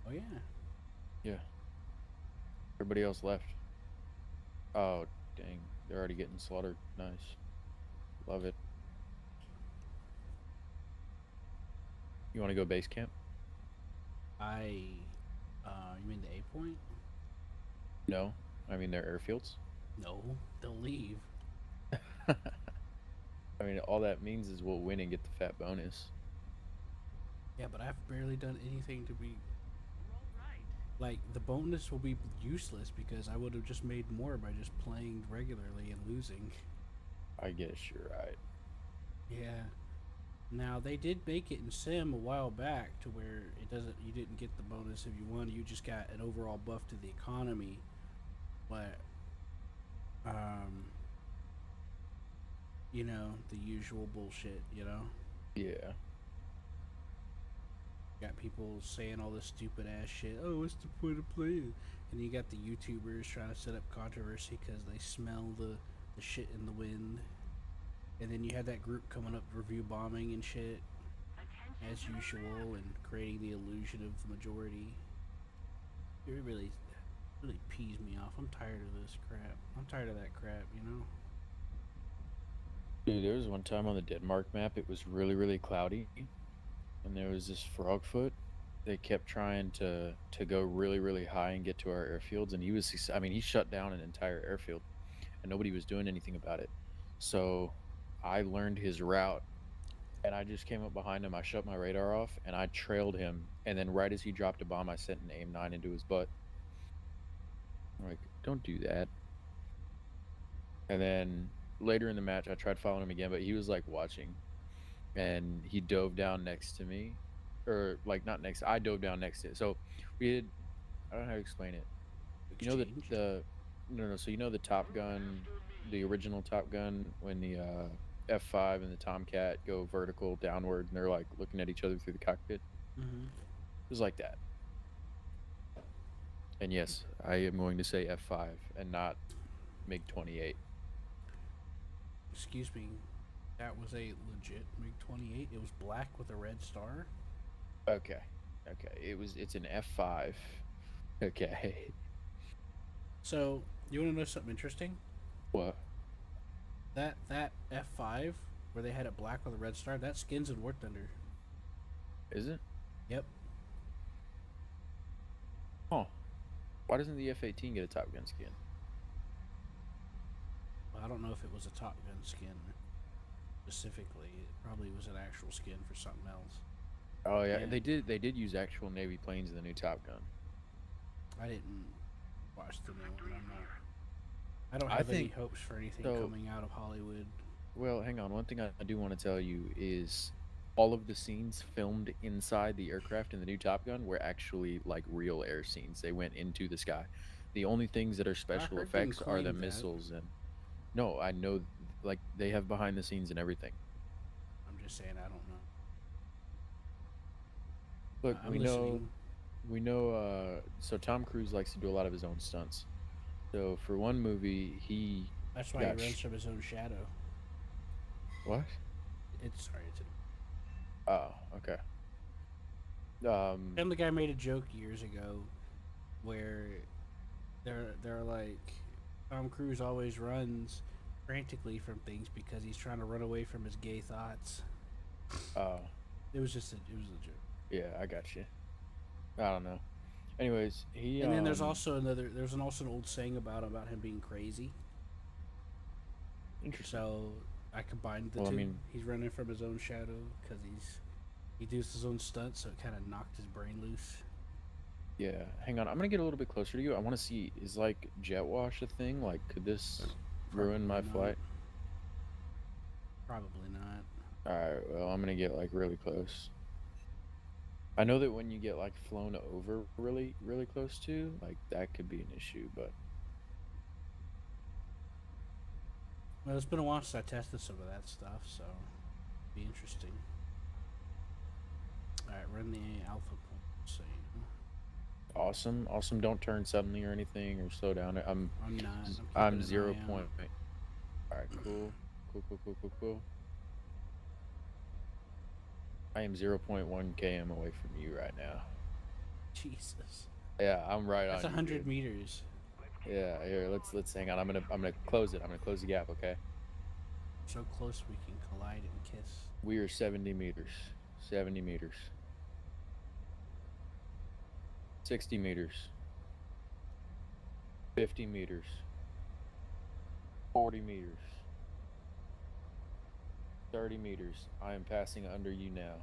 Oh yeah. Yeah. Everybody else left. Oh, dang. They're already getting slaughtered. Nice. Love it. You want to go base camp? I. You mean the A point? No. I mean, they're airfields. No, they'll leave. I mean, all that means is we'll win and get the fat bonus. Yeah, but I've barely done anything to be. Like, the bonus will be useless because I would have just made more by just playing regularly and losing. I guess you're right. Yeah. Now they did make it in Sim a while back to where it doesn't. You didn't get the bonus if you won. You just got an overall buff to the economy. But, um, you know, the usual bullshit. You know, Yeah. got people saying all this stupid ass shit. Oh, what's the point of playing? And you got the YouTubers trying to set up controversy because they smell the shit in the wind. And then you had that group coming up review bombing and shit as usual and creating the illusion of the majority. It really pees me off. I'm tired of this crap. I'm tired of that crap, you know? Dude, there was one time on the Denmark map, it was really, really cloudy, and there was this frogfoot. They kept trying to go really, really high and get to our airfields, and I mean, he shut down an entire airfield, and nobody was doing anything about it. So I learned his route, and I just came up behind him. I shut my radar off, and I trailed him. And then right as he dropped a bomb, I sent an aim 9 into his butt. I'm like, don't do that. And then later in the match, I tried following him again, but he was like watching, and he dove down next to me, or like not next. I dove down next to it. So we had. I don't know how to explain it. You know Exchange. the no no. So you know the Top Gun, the original Top Gun, when the F5 and the Tomcat go vertical downward, and they're like looking at each other through the cockpit. Mm-hmm. It was like that. And yes, I am going to say F5 and not MiG-28. Excuse me. That was a legit MiG-28. It was black with a red star. Okay. Okay. It's an F5. Okay. So, you want to know something interesting? What? That F5 where they had it black with a red star, that skin's in War Thunder. Is it? Yep. Huh. Why doesn't the F-18 get a Top Gun skin? Well, I don't know if it was a Top Gun skin specifically. It probably was an actual skin for something else. Oh yeah, And they did use actual Navy planes in the new Top Gun. I didn't watch the new one. I don't I have any think hopes for anything so. coming out of Hollywood. Well, hang on. One thing I do want to tell you is all of the scenes filmed inside the aircraft in the new Top Gun were actually like real air scenes. They went into the sky. The only things that are I special heard them effects are the claim that. missiles and no, I know like they have behind the scenes and everything. I'm just saying I don't know. Look, I'm listening. we know so Tom Cruise likes to do a lot of his own stunts. So for one movie, he That's why he got runs from his own shadow. what? It's sorry. Oh, okay. Family Guy made a joke years ago where they're like Tom Cruise always runs frantically from things because he's trying to run away from his gay thoughts. Oh, It was a joke. yeah, I got you. I don't know. Anyways, he And then there's also an old saying about him being crazy. interesting. So I combined the Well, I two. mean, He's running from his own shadow because he does his own stunts, so it kind of knocked his brain loose. yeah. Hang on, I'm gonna get a little bit closer to you. I want to see, is like jet wash a thing? Like, could this ruin Probably my not. flight? Probably not. All right. Well, I'm gonna get like really close. I know that when you get like flown over really, really close to, like that could be an issue, but Well, it's been a while since I tested some of that stuff, so it'll be interesting. All right, run the alpha point. So awesome, awesome. Don't turn suddenly or anything or slow down. I'm not. I'm I'm keeping an zero eye out. point. All right, cool, cool, cool, cool, cool, cool. I am 0.1 km away from you right now. Jesus, Yeah, I'm right that's on you, 100 dude. meters. Yeah, here, let's hang on. I'm gonna close it. I'm gonna close the gap, okay? So close we can collide and kiss. We are 70 meters. 70 meters. 60 meters. 50 meters. 40 meters. 30 meters. I am passing under you now.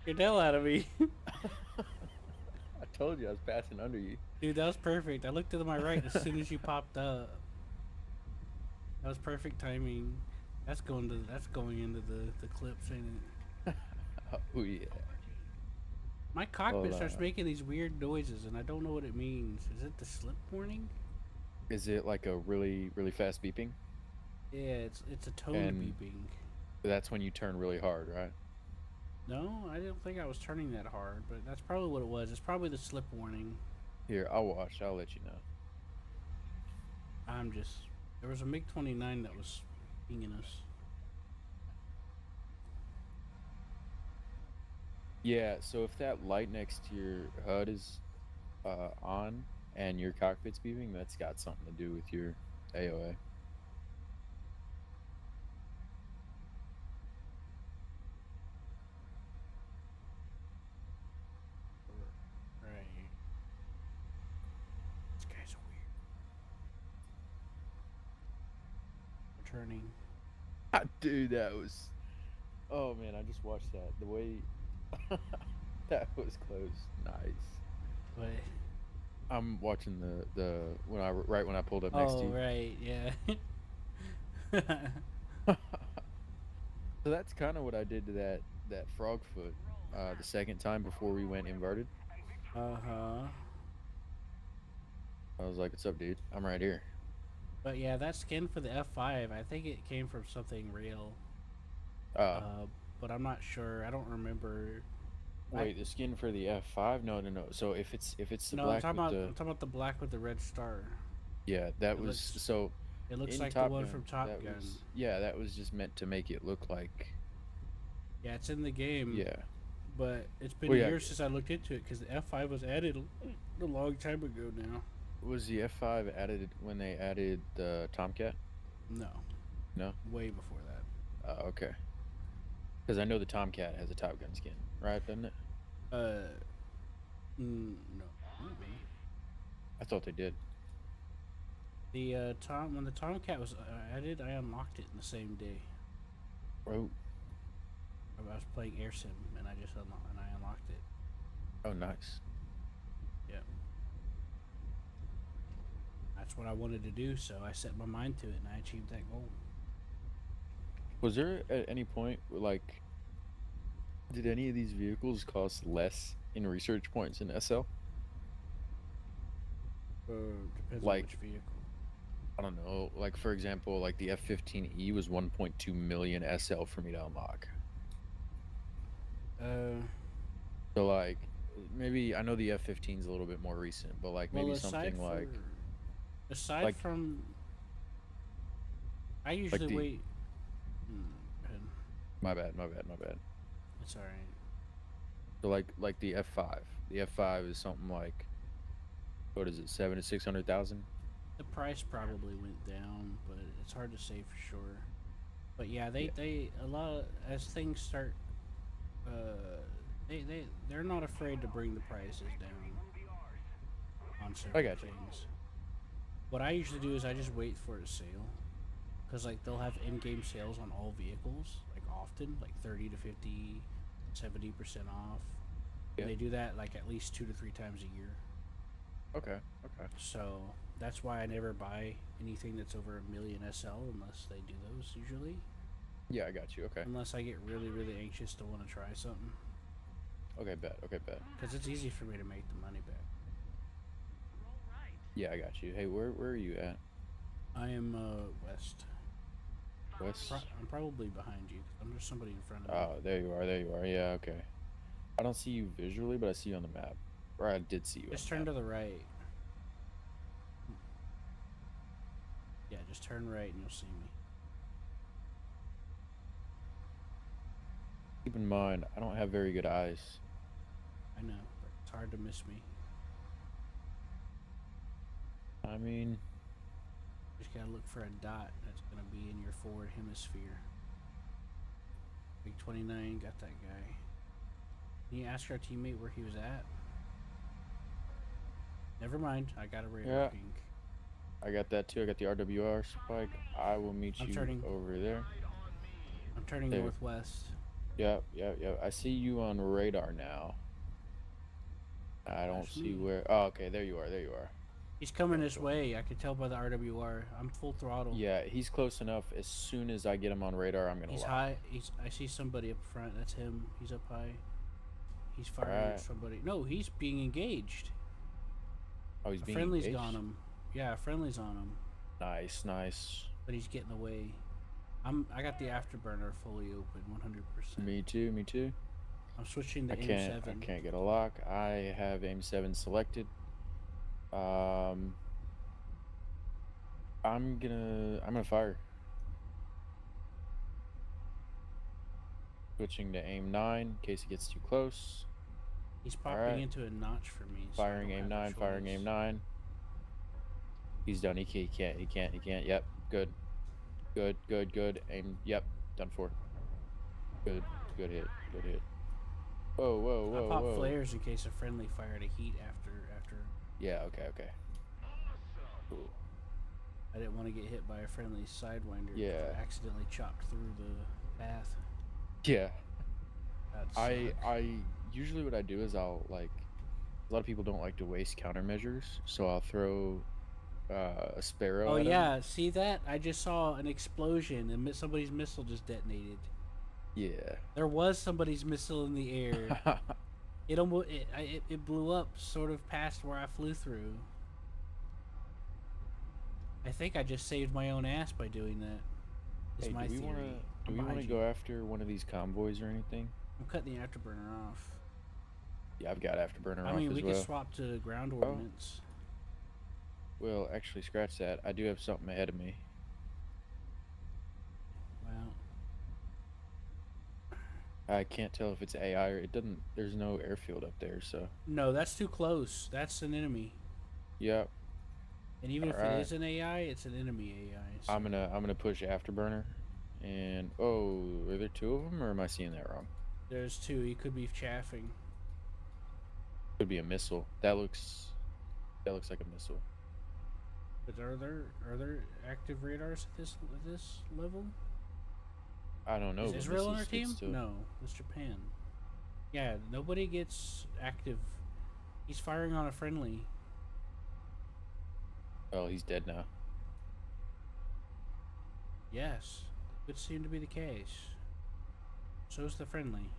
Get the hell out of me. I told you I was passing under you. Dude, that was perfect. I looked to my right as soon as you popped up. That was perfect timing. That's going into the clips, ain't it? Oh yeah. My cockpit Hold starts on. making these weird noises, and I don't know what it means. Is it the slip warning? Is it like a really, really fast beeping? Yeah, it's a toned And beeping. that's when you turn really hard, right? No, I didn't think I was turning that hard, but that's probably what it was. It's probably the slip warning. Here, I'll watch. I'll let you know. I'm just there was a MiG 29 that was pinging us. Yeah, so if that light next to your HUD is on and your cockpit's beeping, that's got something to do with your AOA. Right. This guy's weird. turning. Dude, that was. Oh man, I just watched that. The way that was close. Nice. But I'm watching the when I right when I pulled up next to oh you. right, yeah. So that's kind of what I did to that frog foot the second time before we went inverted. Uh-huh. I was like, "What's up, dude? I'm right here." But yeah, that skin for the F5, I think it came from something real. Uh, Uh, but I'm not sure. I don't remember. I Wait, the skin for the F5? No, no, no. So if it's the No, black with I'm the talking about the black with the red star. yeah, that It was looks so it looks in like the Top one Gun, from Top that Gun. was yeah, that was just meant to make it look like Yeah, it's in the game, yeah. but it's been Well, yeah, years since I looked into it because the F5 was added a long time ago now. was the F5 added when they added the Tomcat? No, No? way before that. Okay. Because I know the Tomcat has a Top Gun skin, right? Doesn't it? Uh, no, maybe. I thought they did. The when the Tomcat was added, I unlocked it in the same day. Oh, I was playing Air Sim and I unlocked it. oh, nice. Yeah, that's what I wanted to do, so I set my mind to it and I achieved that goal. Was there at any point like did any of these vehicles cost less in research points in SL? Depends on which Like vehicle. I don't know, like for example, like the F-15E was 1.2 million SL for me to unlock. Uh, So like maybe I know the F-15 is a little bit more recent, but like well, maybe something aside like from, I like usually the wait. Hmm, go ahead. my bad. It's all right. So like the F5. The F5 is something like what is it, 7 to 600,000? The price probably went down, but it's hard to say for sure. But yeah, Yeah, they a lot of, as things start, uh, they're not afraid to bring the prices down on I certain got you. things. What I usually do is I just wait for a sale, cause like they'll have in-game sales on all vehicles, like often, like 30 to 50, 70% off, and Yeah. they do that like at least 2 to 3 times a year. Okay. Okay. So that's why I never buy anything that's over a million SL unless they do those usually. Yeah, I got you. Okay. Unless I get really, really anxious to want to try something. Okay, bet. Okay, bet. Because it's easy for me to make the money back. Yeah, I got you. Hey, where are you at? I am west. West? I'm probably behind you. I'm just somebody in front of me. Oh, there you are. There you are. Yeah, okay. I don't see you visually, but I see you on the map. Or I did see you on Just the turn map. to the right. Yeah, just turn right and you'll see me. Keep in mind, I don't have very good eyes. I know, but it's hard to miss me. I mean, Just gotta look for a dot that's gonna be in your forward hemisphere. Big 29, got that guy. Can you ask our teammate where he was at? Never mind, I got a radar yeah, ping. I got that too. I got the RWR spike. I will meet I'm you turning. over there. I'm turning There. northwest. Yep, yep, yep. I see you on radar now. I don't That's see me. where. Oh, okay. There you are. There you are. He's coming this Gotcha. way. I could tell by the RWR. I'm full throttle. Yeah, he's close enough. As soon as I get him on radar, I'm gonna He's lock. high. I see somebody up front. That's him. He's up high. He's All firing at right. somebody. No, he's being engaged. Oh, he's A being friendly's got engaged. him. Yeah, a friendly's on him, Nice, nice. but he's getting away. I got the afterburner fully open, 100%. Me too. Me too. I'm switching to I can't. I M7. can't get a lock. I have aim 7 selected. Um, I'm gonna fire. Switching to aim 9 in case it gets too close. He's All popping right. into a notch for me, so I Firing don't aim have a 9. Firing aim choice. 9. He's done. He can't. Yep. Good. Good. Good. Good. Aim. Yep. Done for. Good. Good hit. Good hit. Whoa. Whoa. I Whoa. pop Whoa. flares in case a friendly fired a heat after. Yeah. Okay. Okay. Cool. I didn't want to get hit by a friendly sidewinder because Yeah, I accidentally chopped through the path. yeah. That I sucked. I usually what I do is I'll like a lot of people don't like to waste countermeasures, so I'll throw a Oh sparrow at them. yeah, see that? I just saw an explosion and somebody's missile just detonated. Yeah. There was somebody's missile in the air. It almost it blew up sort of past where I flew through. I think I just saved my own ass by doing that. Is Hey, my theory. do I'm we want behind to you. go after one of these convoys or anything? I'm cutting the afterburner off. Yeah, I've got afterburner I off mean, as we could well. swap to ground Oh, ordnance. well, actually, scratch that. I do have something ahead of me. Well, I can't tell if it's AI or it doesn't. There's no airfield up there, so no, that's too close. That's an enemy. yep. And even All if it right, is an AI, it's an enemy AI. So I'm gonna push afterburner, and oh, are there two of them, or am I seeing that wrong? there's two. He could be chaffing. Could be a missile. That looks like a missile. But are there active radars at this level? I don't know, Is but Israel on our missiles could team? still. No, it's Japan. Yeah, nobody gets active. He's firing on a friendly. Oh, he's dead now. Yes, would seem to be the case. So's the friendly.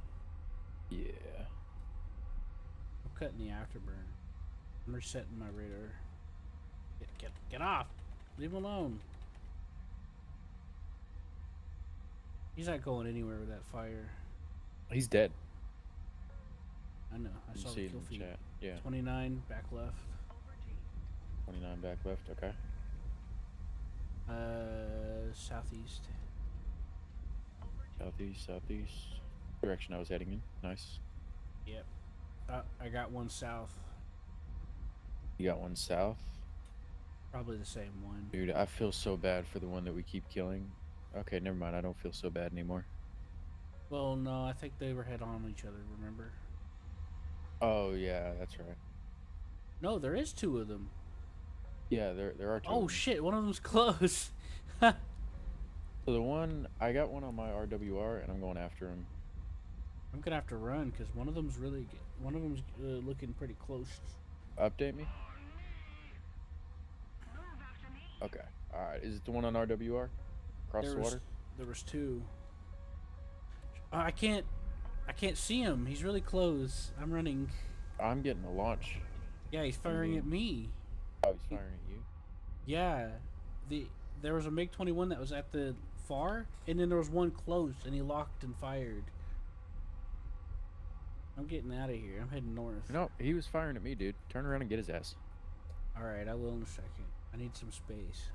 Yeah. I'm cutting the afterburn. I'm resetting my radar. Get off! Leave him alone. He's not going anywhere with that fire. He's dead. I know. I You saw the see it kill in the feed. chat. Yeah. 29 back left. 29 back left. Okay. Southeast. Southeast, southeast. Direction I was heading in. Nice. Yep. I got one south. You got one south. Probably the same one. Dude, I feel so bad for the one that we keep killing. Okay, never mind. I don't feel so bad anymore. Well, no, I think they were head on each other. Remember? Oh, yeah, that's right. No, there is two of them. Yeah, there are two of Oh them. shit! One of them's close. So the one, I got one on my RWR, and I'm going after him. I'm gonna have to run because one of them's one of them's looking pretty close. Update me? Okay. Alright, is it the one on RWR? Across There the was water? there was two. I can't see him. He's really close. I'm running. I'm getting a launch. Yeah, he's I'm firing at being... me. Oh, he's firing at you? Yeah, there was a MiG 21 that was at the far, and then there was one close, and he locked and fired. I'm getting out of here. I'm heading north. No, he was firing at me, dude. Turn around and get his ass. All right, I will in a second. I need some space.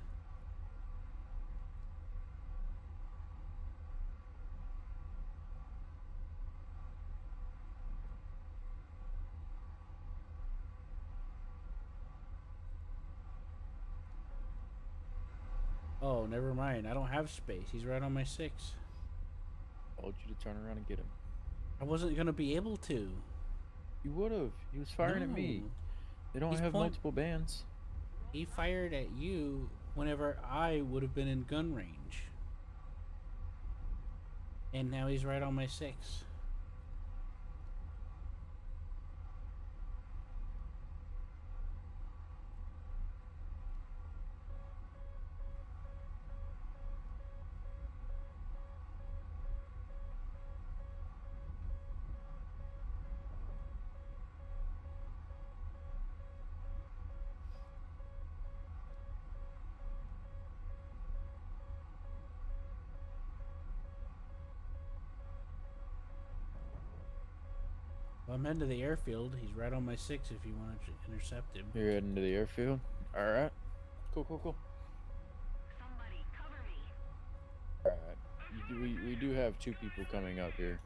Oh, never mind. I don't have space. He's right on my 6. Told you to turn around and get him. I wasn't gonna be able to. You would have. He was firing at me. No. They don't He's have point. multiple bands. He fired at you whenever I would have been in gun range. And now he's right on my 6. Well, I'm heading to the airfield. He's right on my 6 if you want to intercept him. You're heading to the airfield? Alright. Cool, cool, cool. Alright. We do have two people coming up here.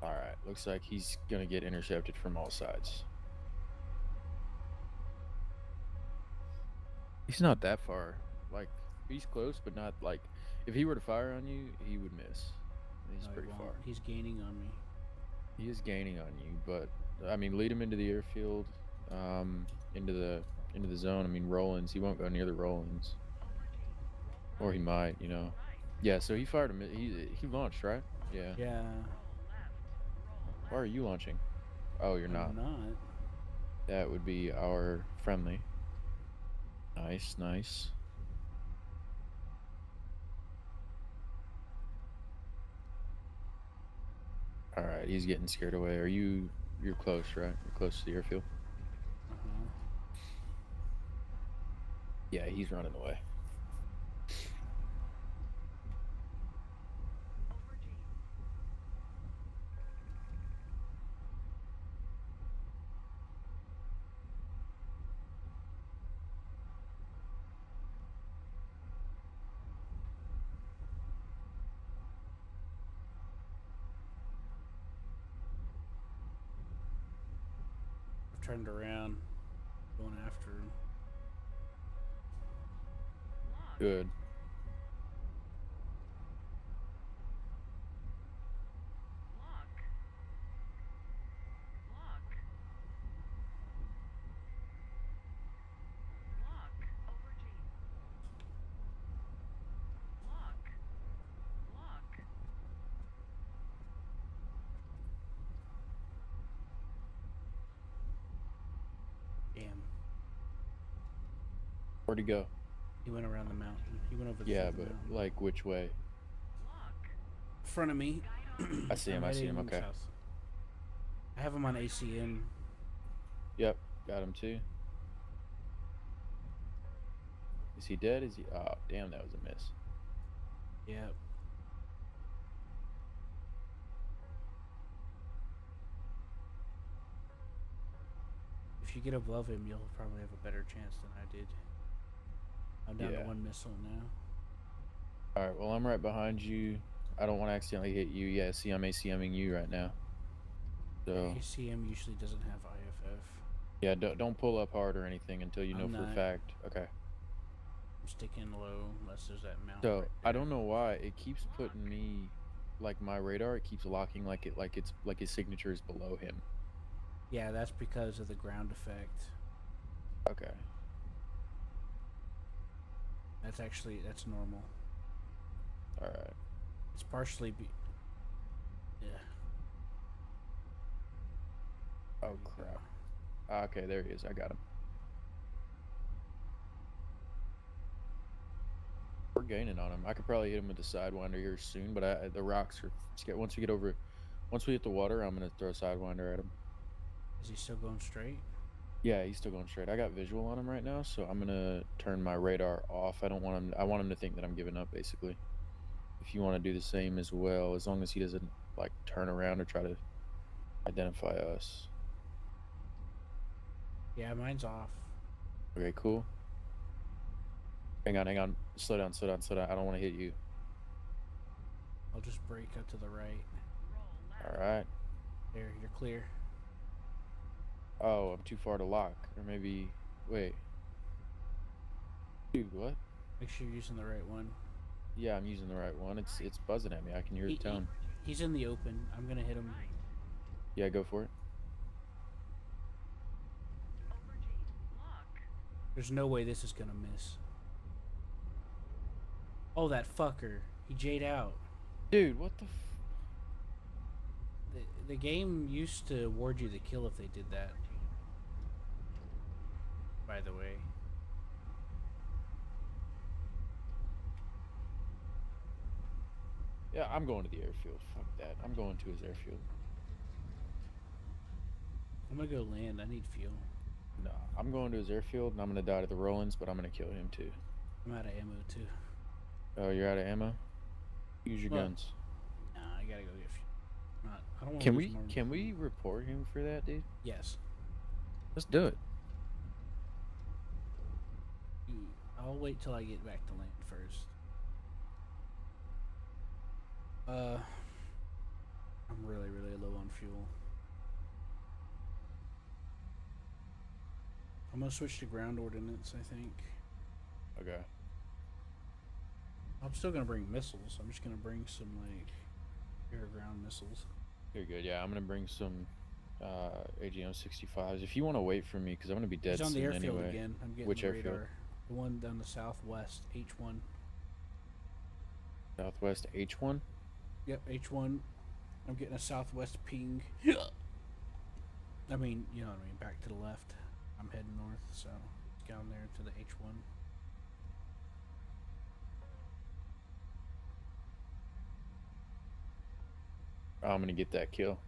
Alright. Looks like he's gonna get intercepted from all sides. He's not that far. Like, he's close, but not like... If he were to fire on you, he would miss. He's No, he pretty won't. far. He's gaining on me. He is gaining on you, but I mean, lead him into the airfield, into the into the zone. I mean, Rollins, he won't go near the Rollins. Or he might, you know. Yeah, so he fired him. He launched, right? Yeah. Yeah, Why are you launching? Oh, you're I'm not. not. That would be our friendly. Nice, nice. All right, he's getting scared away. You're close, right? You're close to the airfield. Uh-huh. Yeah, he's running away. I've turned around, going after him. Good. Damn. Where'd he go? He went around the mountain. He went over the Yeah, top of the but mountain. like which way? In front of me. I see I'm him. I see him. heading Okay. south. I have him on ACM. Yep, got him too. Is he dead? Is he? Oh, damn, that was a miss. Yep. If you get above him, you'll probably have a better chance than I did. I'm down Yeah. to 1 missile now. All right. Well, I'm right behind you. I don't want to accidentally hit you. Yeah. See, I'm ACMing you right now. So ACM usually doesn't have IFF. yeah, don't pull up hard or anything until you know I'm for a not. fact. Okay. I'm sticking low unless there's that mountain. So Right I there. don't know why it keeps putting me, like my radar, it keeps locking like it's like his signature is below him. Yeah, that's because of the ground effect. Okay. That's normal. All right. It's partially yeah. There Oh we go. crap. Okay, there he is. I got him. We're gaining on him. I could probably hit him with the sidewinder here soon, but the rocks are scared. Once we get over, once we hit the water, I'm gonna throw a sidewinder at him. Is he still going straight? Yeah, he's still going straight. I got visual on him right now, so I'm gonna turn my radar off. I don't want him. I want him to think that I'm giving up, basically. If you want to do the same as well, as long as he doesn't like turn around or try to identify us. Yeah, mine's off. Okay, cool. Hang on, hang on. Slow down, slow down, slow down. I don't want to hit you. I'll just brake up to the right. All right. There, you're clear. Oh, I'm too far to lock, or maybe wait. Dude, what? Make sure you're using the right one. Yeah, I'm using the right one. It's buzzing at me. I can hear the tone. He's in the open. I'm gonna hit him. Yeah, go for it. There's no way this is gonna miss. Oh, that fucker. He J'd out. Dude, what the The game used to award you the kill if they did that. By the way. Yeah, I'm going to the airfield. Fuck that. I'm going to his airfield. I'm gonna go land. I need fuel. No, I'm going to his airfield and I'm gonna die to the Rollins, but I'm gonna kill him too. I'm out of ammo too. Oh, you're out of ammo? Use your Well, guns. Nah, I gotta go get fuel. I don't want to Can lose we more. can we report him for that, dude? Yes. Let's do it. I'll wait till I get back to land first. I'm really low on fuel. I'm gonna switch to ground ordnance, I think. Okay. I'm still gonna bring missiles. I'm just gonna bring some like air ground missiles. You're good. Yeah, I'm gonna bring some AGM 65s. If you want to wait for me, because I'm gonna be He's dead on the soon airfield anyway. again. I'm getting the Which airfield? radar. The one down the southwest, H1. Southwest H1. Yep, H1. I'm getting a southwest ping. I mean, you know what I mean. Back to the left. I'm heading north, so down there to the H1. I'm gonna get that kill.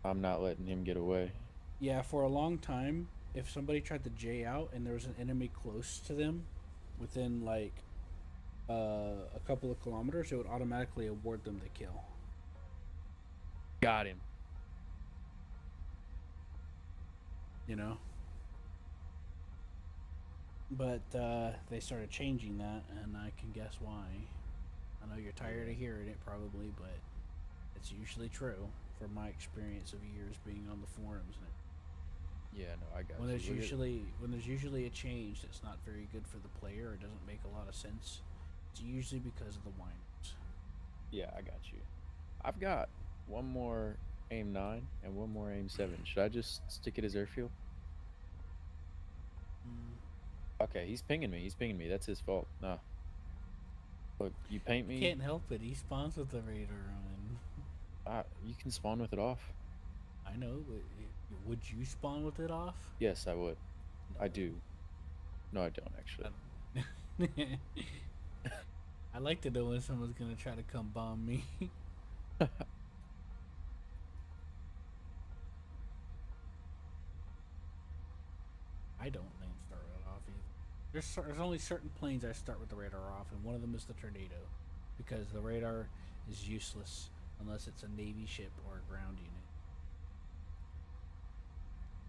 I'm not letting him get away. Yeah, for a long time, if somebody tried to J out and there was an enemy close to them, within like a couple of kilometers, it would automatically award them the kill. Got him. You know. But they started changing that, and I can guess why. I know you're tired of hearing it, probably, but it's usually true from my experience of years being on the forums. And Yeah, no, I got when you. there's usually a change that's not very good for the player or doesn't make a lot of sense, it's usually because of the whiners. Yeah, I got you. I've got one more aim 9 and one more aim 7. Should I just stick it as airfield? Mm. Okay, he's pinging me. He's pinging me. That's his fault. Nah. Look, you paint He me. can't help it. He spawns with the radar on. You can spawn with it off. I know, but would you spawn with it off? Yes, I would. No. I do. No, I don't actually. I like to know when someone's gonna try to come bomb me. I don't then start it off either. There's only certain planes I start with the radar off, and one of them is the Tornado, because the radar is useless unless it's a Navy ship or a ground unit,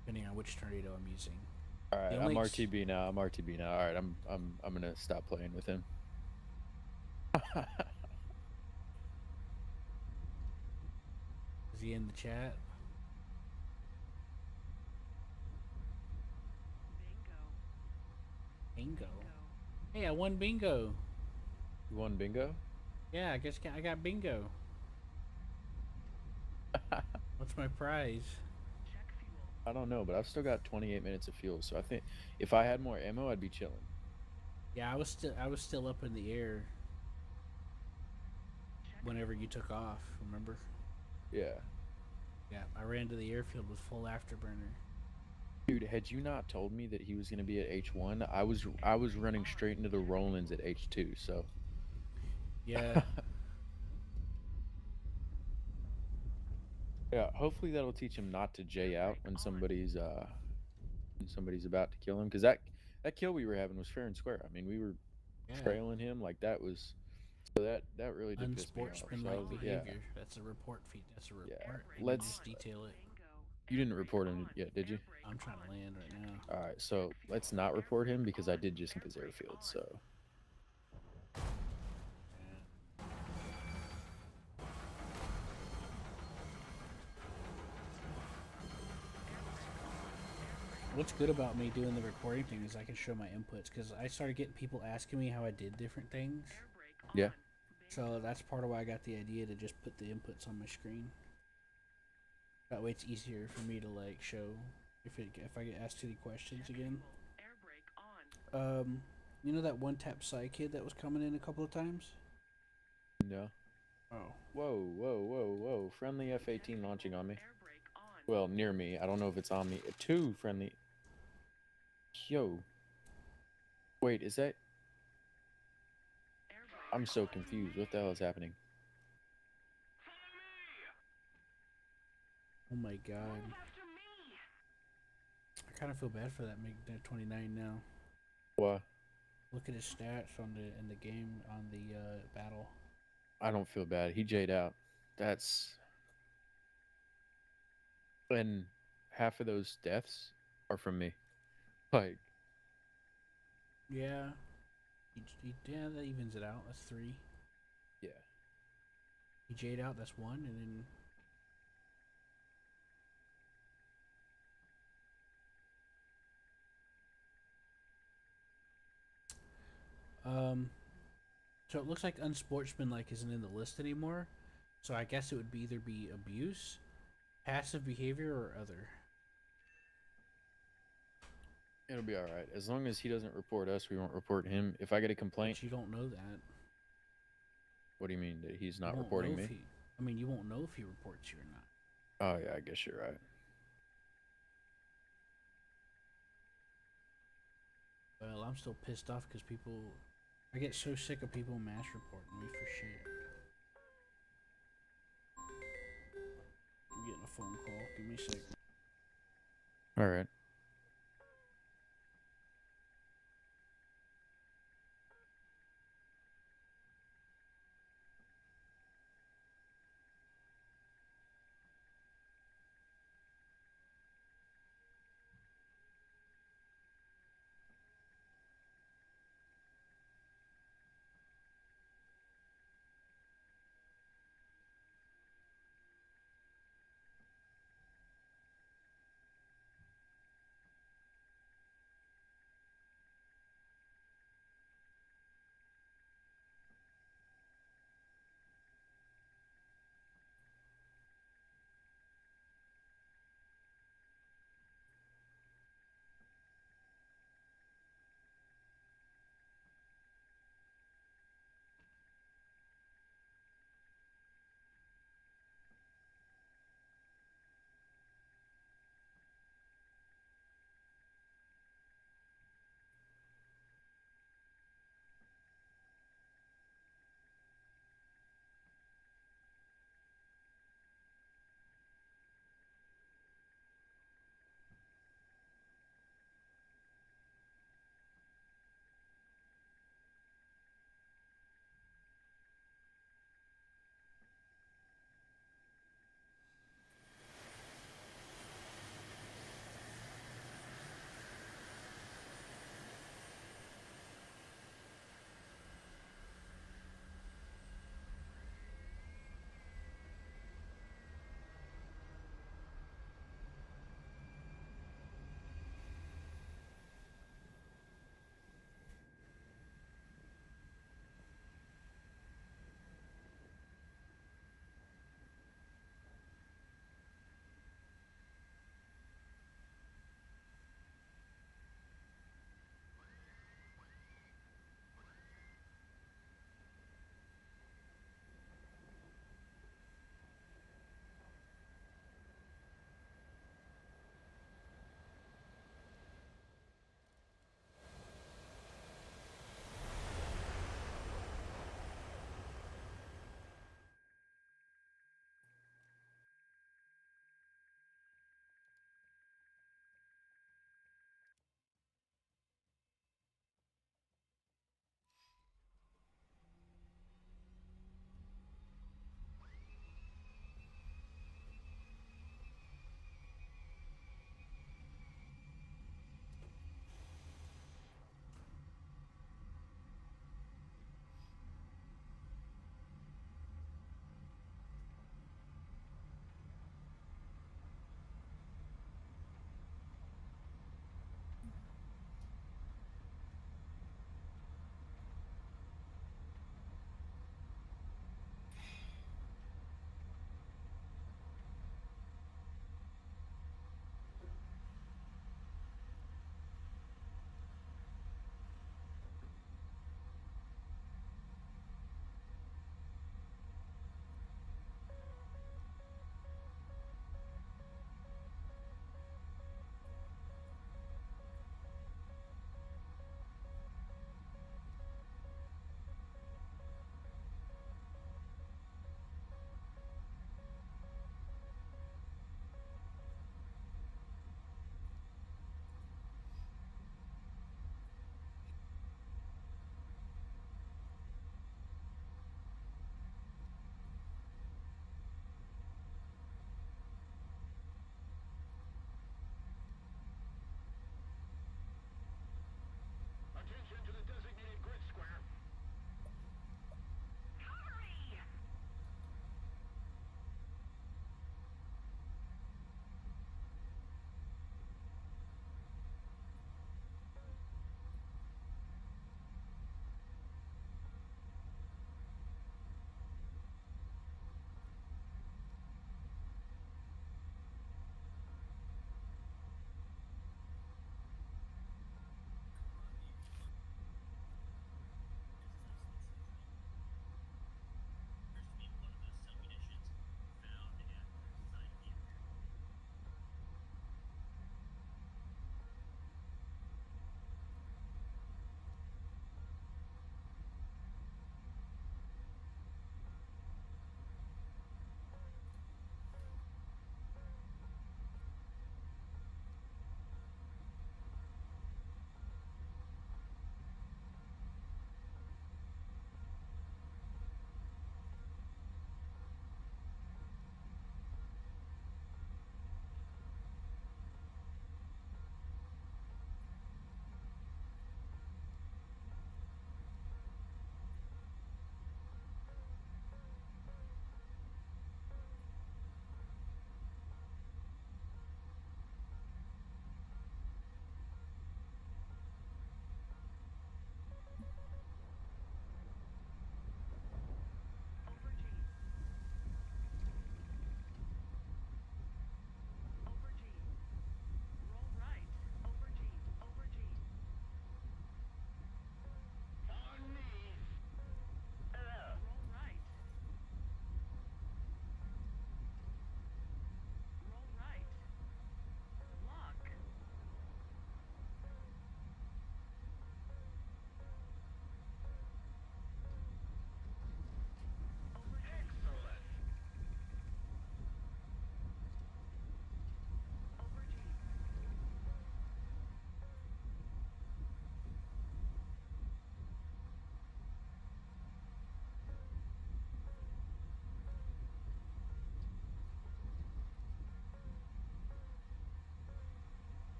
depending on which Tornado I'm using. All right, The I'm only RTB now. I'm RTB now. All right, I'm gonna stop playing with him. is he in the chat? Bingo. Hey, I won bingo. You won bingo? Yeah, I guess I got bingo. What's my prize? I don't know, but I've still got 28 minutes of fuel, so I think if I had more ammo, I'd be chilling. Yeah, I was still up in the air whenever you took off. Remember? Yeah. Yeah, I ran to the airfield with full afterburner. Dude, had you not told me that he was gonna be at H1, I was running straight into the Rollins at H2. So Yeah, yeah, hopefully that'll teach him not to J out when somebody's about to kill him, because that kill we were having was fair and square. I mean, we were yeah. trailing him like that was so that really did piss me off. So I Unsportsmanlike was yeah behavior. That's a report feed. That's a yeah. report. And you Let's just detail it. You didn't report him yet, did you? I'm trying to land right now. All right, so let's not report him because I did just hit his airfield. So Yeah. What's good about me doing the recording thing is I can show my inputs because I started getting people asking me how I did different things. yeah, So that's part of why I got the idea to just put the inputs on my screen. That way it's easier for me to like show if I get asked any questions again. Um, you know that one tap Psy kid that was coming in a couple of times? no. Oh, Whoa, whoa, whoa, whoa! Friendly F-18 launching on me. Well, near me. I don't know if it's on me. Two friendly. Yo. Wait, is that? I'm so confused. What the hell is happening? oh my god. I kind of feel bad for that MiG 29 now. What? Look at his stats on the in the game on the battle. I don't feel bad. He J'd out. That's and half of those deaths are from me. Like, Yeah, yeah, that evens it out. That's three. yeah. He J'd out. That's one, and then So it looks like unsportsmanlike isn't in the list anymore. So I guess it would be either be abuse Passive behavior or other? It'll be all right as long as he doesn't report us. We won't report him. If I get a complaint, But you don't know that. what do you mean that he's You not won't know reporting if me? he. I mean, you won't know if he reports you or not. Oh yeah, I guess you're right. Well, I'm still pissed off because people. I get so sick of people mass reporting me for shit. I'm getting a phone call. Give me a sec. All right.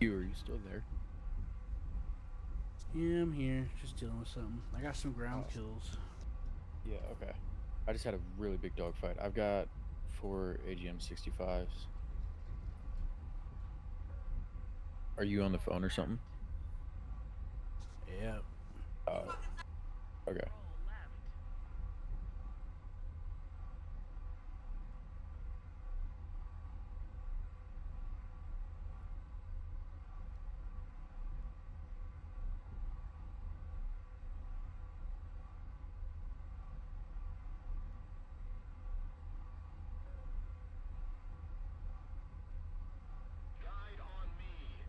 Are you still there? Yeah, I'm here, just dealing with something. I got some ground Oh, kills. yeah, okay. I just had a really big dog fight. I've got 4 AGM 65s. Are you on the phone or something? Yep. Oh, okay.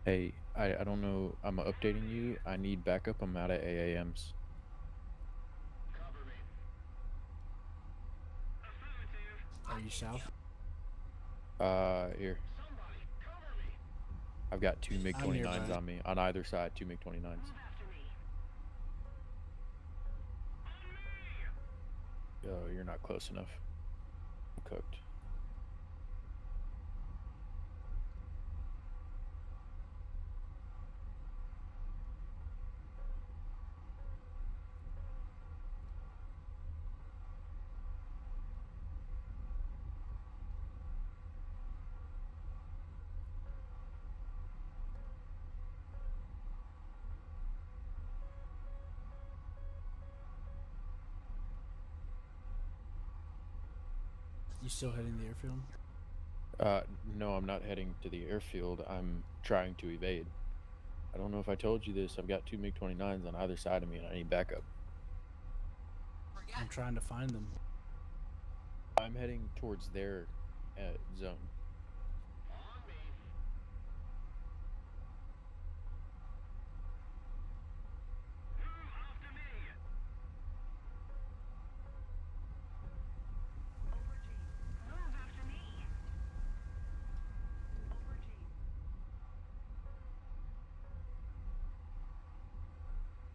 Hey, I don't know. I'm updating you. I need backup. I'm out of AAMs. Are you south? Here. I've got two MiG I'm 29s nearby. on me on either side. Two MiG 29s. Oh, you're not close enough. I'm cooked. You still heading to the airfield? No, I'm not heading to the airfield. I'm trying to evade. I don't know if I told you this. I've got two MiG 29s on either side of me, and I need backup. I'm trying to find them. I'm heading towards their zone.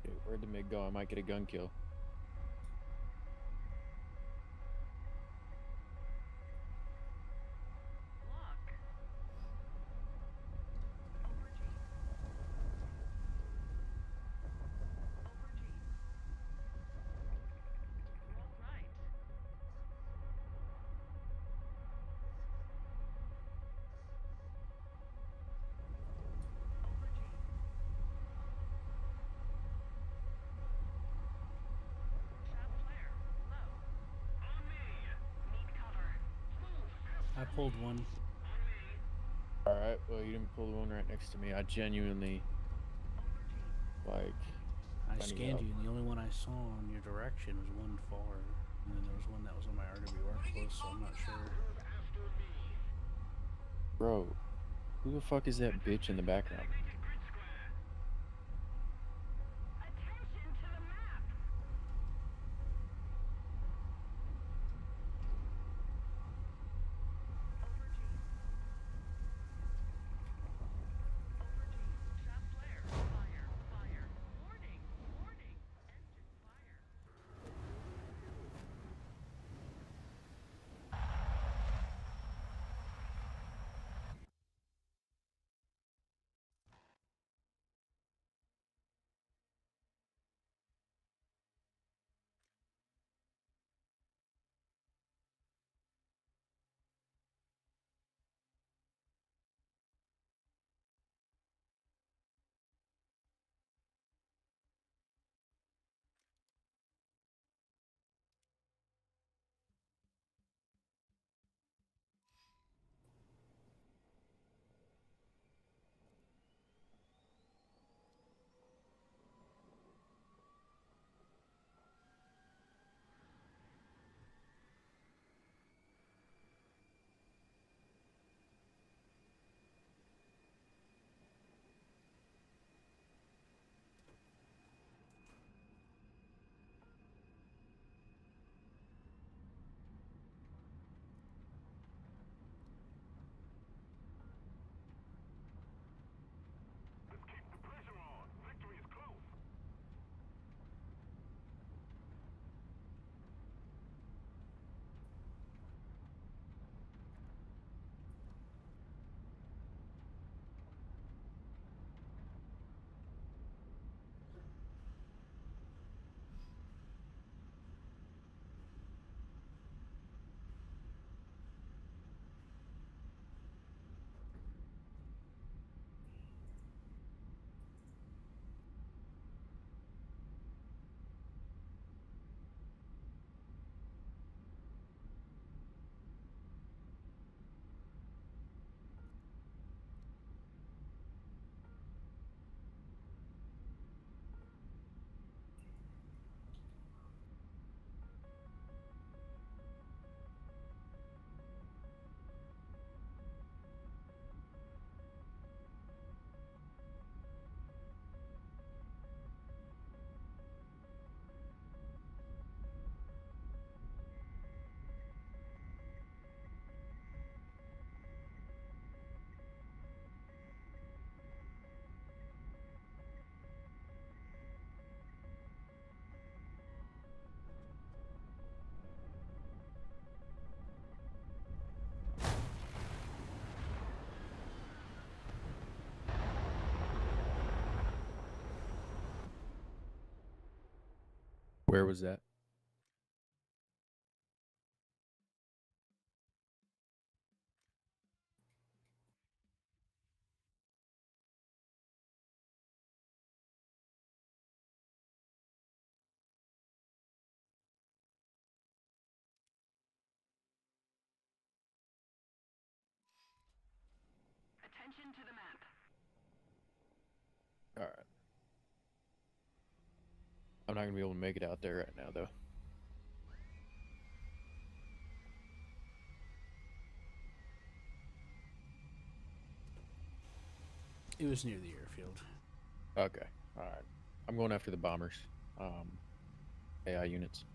Okay, where'd the MiG go? I might get a gun kill. I pulled one. All right. Well, you didn't pull the one right next to me. I genuinely like. I I need scanned help, you, and the only one I saw in your direction was one far. And then there was one that was on my RWR close, so I'm not sure. bro. Who the fuck is that bitch in the background? Where was that? All right. I'm not gonna be able to make it out there right now, though. It was near the airfield. Okay. All right. I'm going after the bombers. Um, AI units.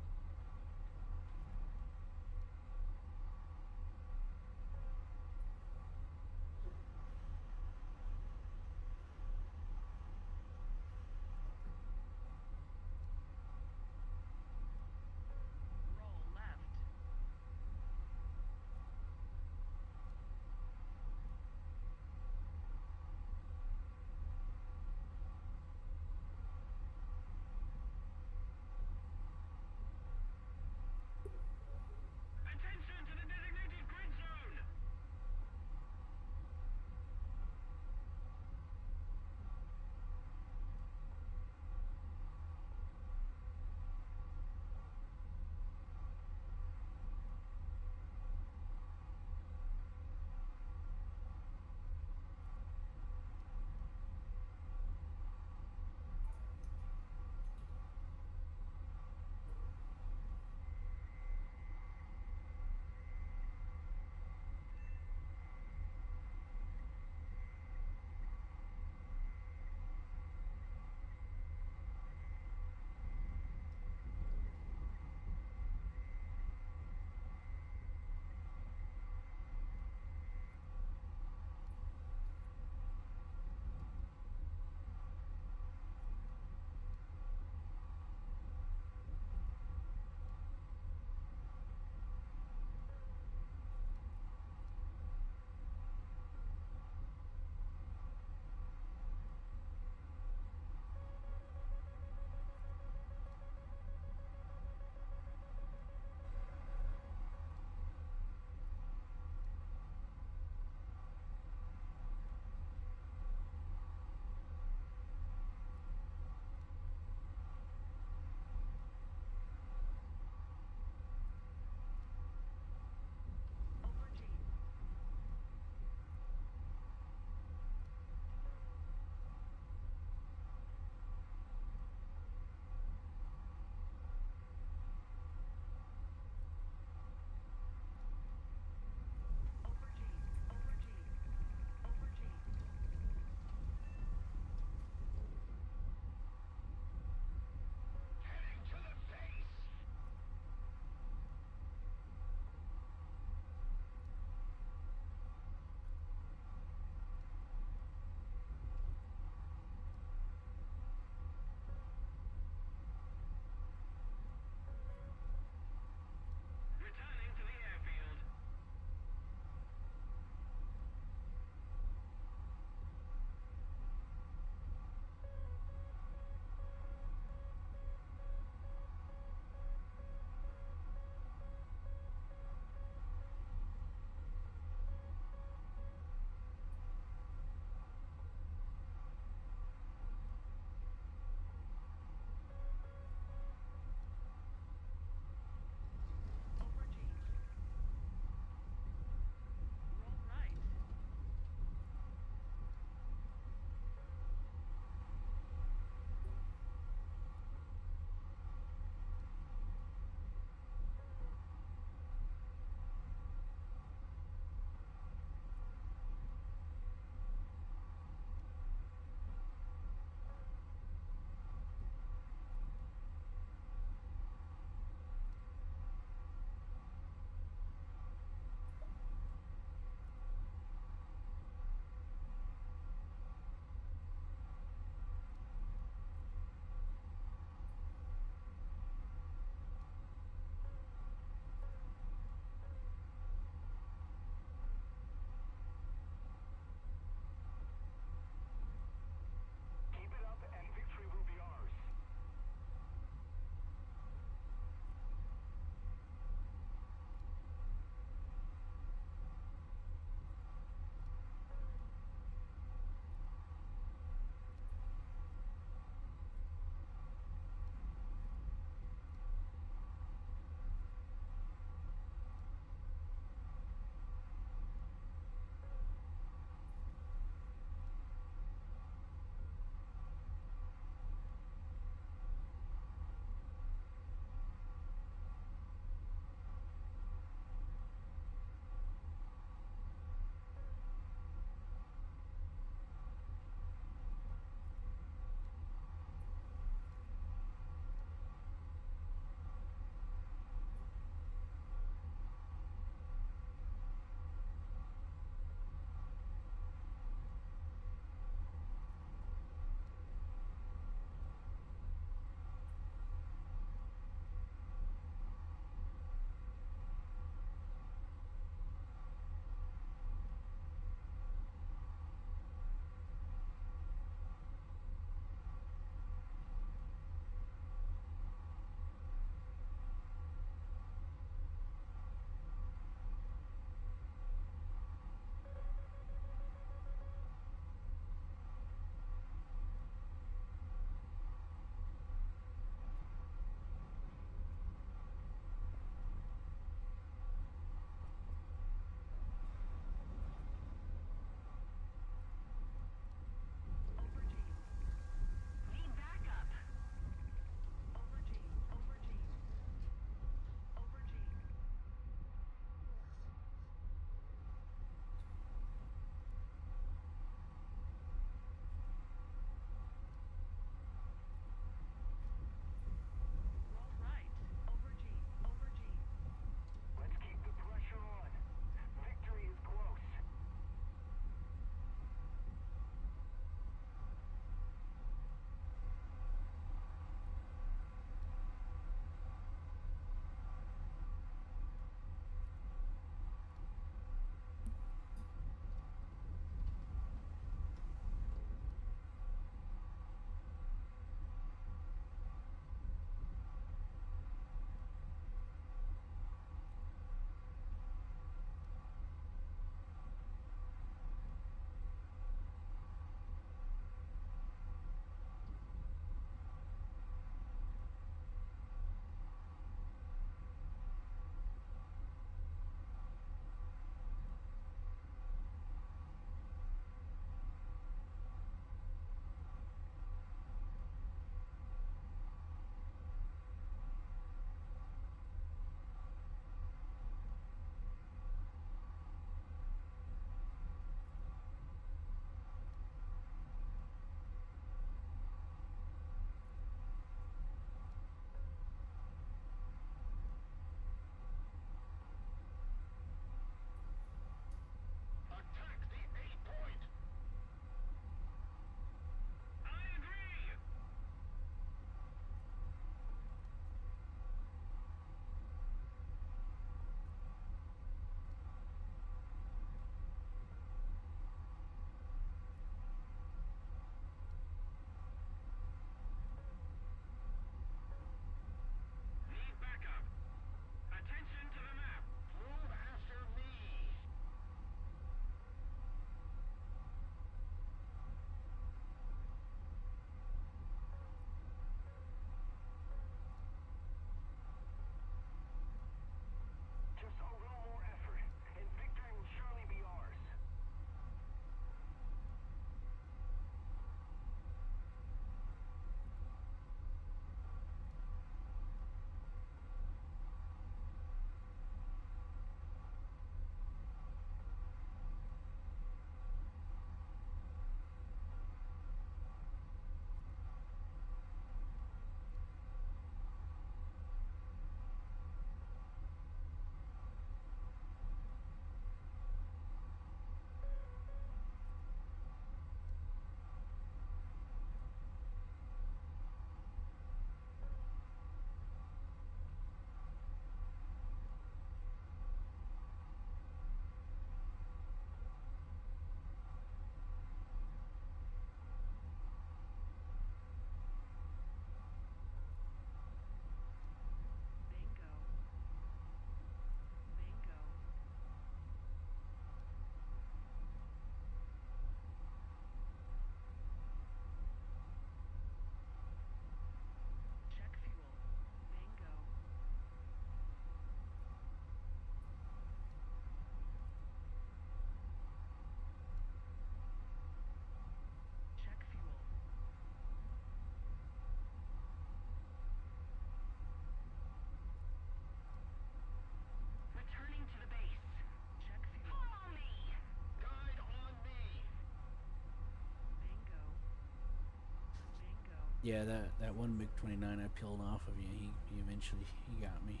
Yeah, that one MiG 29 I peeled off of you. He eventually he got me.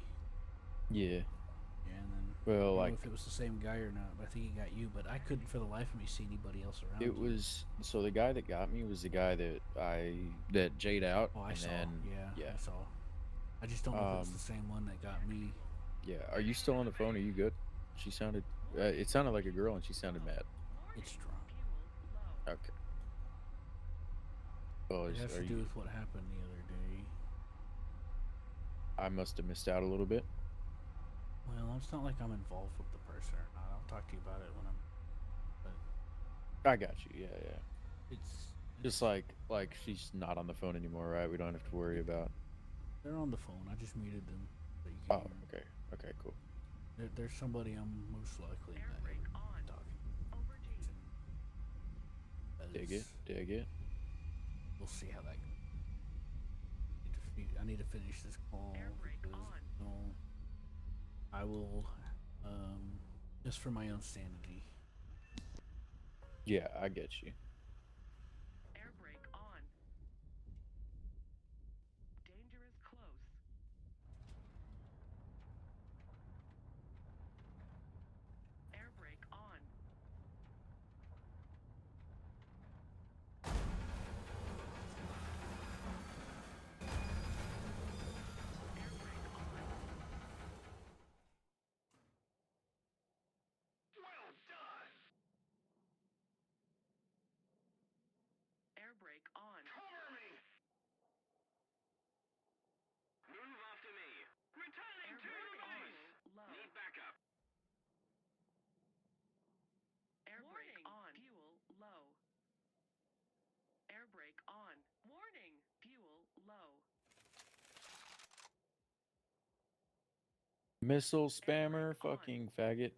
Yeah. Yeah, and then Well, I don't know like if it was the same guy or not, but I think he got you. But I couldn't for the life of me see anybody else around it you. was so the guy that got me was the guy that Jade out, Oh, I and saw. then Yeah, yeah. I saw. I just don't know if it was the Um, same one that got me. yeah. Are you still on the phone? Are you good? She sounded. It sounded like a girl, and she sounded mad. It's strong. Okay. Well, It has are to do you? with what happened the other day. I must have missed out a little bit. Well, it's not like I'm involved with the person or not. I'll talk to you about it when I'm. But I got you. Yeah, yeah. it's Just like she's not on the phone anymore, right? We don't have to worry yeah, about. they're on the phone. I just muted them so you can Oh, hear them. okay. Okay, cool. There's somebody I'm most likely not ever be talking to Dig it. because Dig it. we'll see how that goes. I need to finish this call because you know, I will, um, just for my own sanity. Yeah, I get you. Missile spammer, fucking faggot.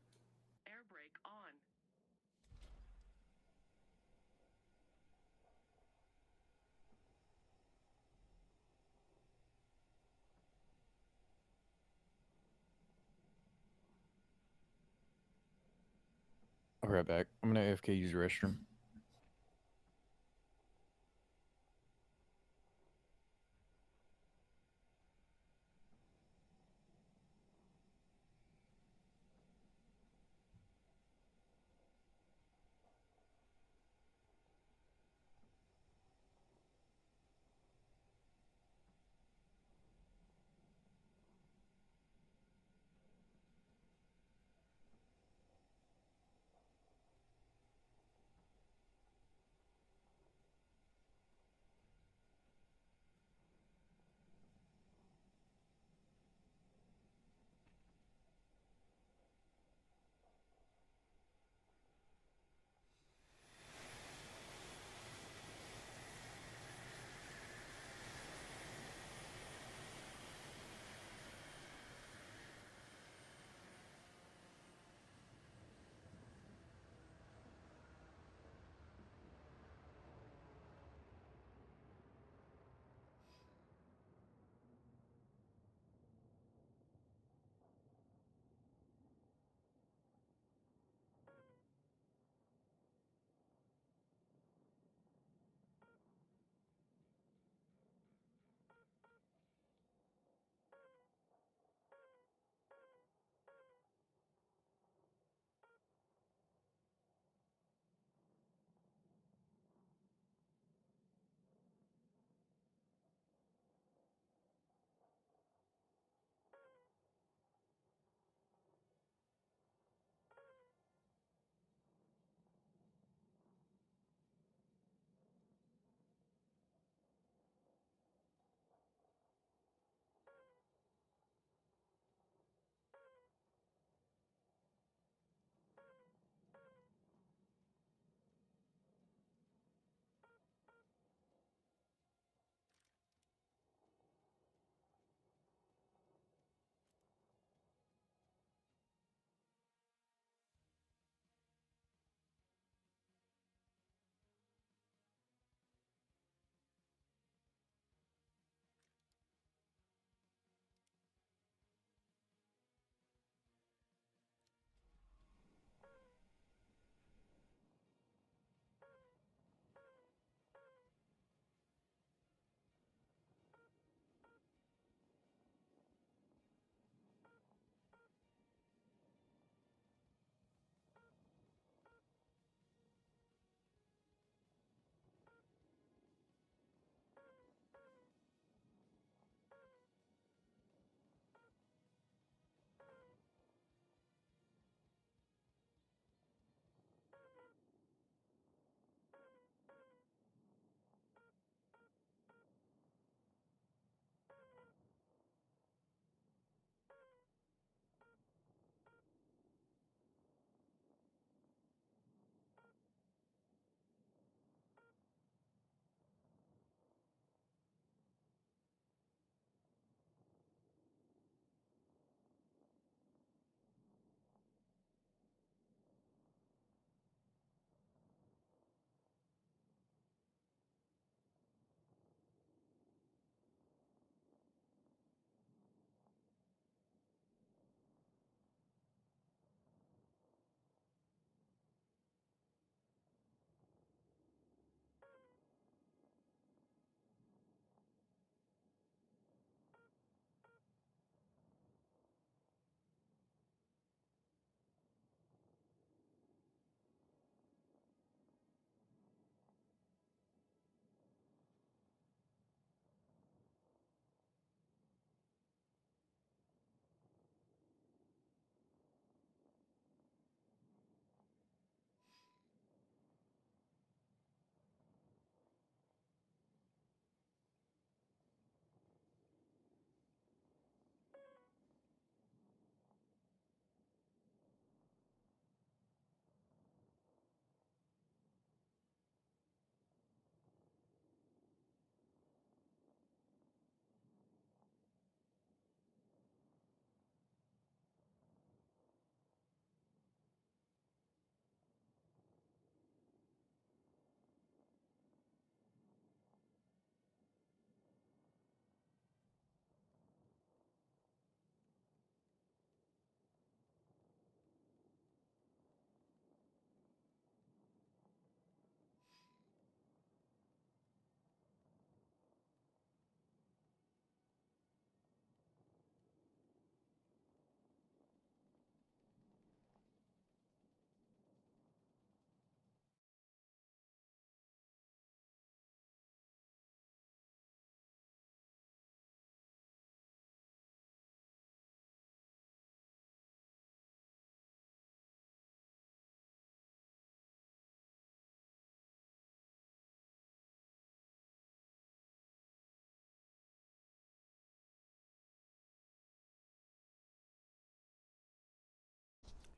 I'll be right back. I'm gonna AFK use the restroom.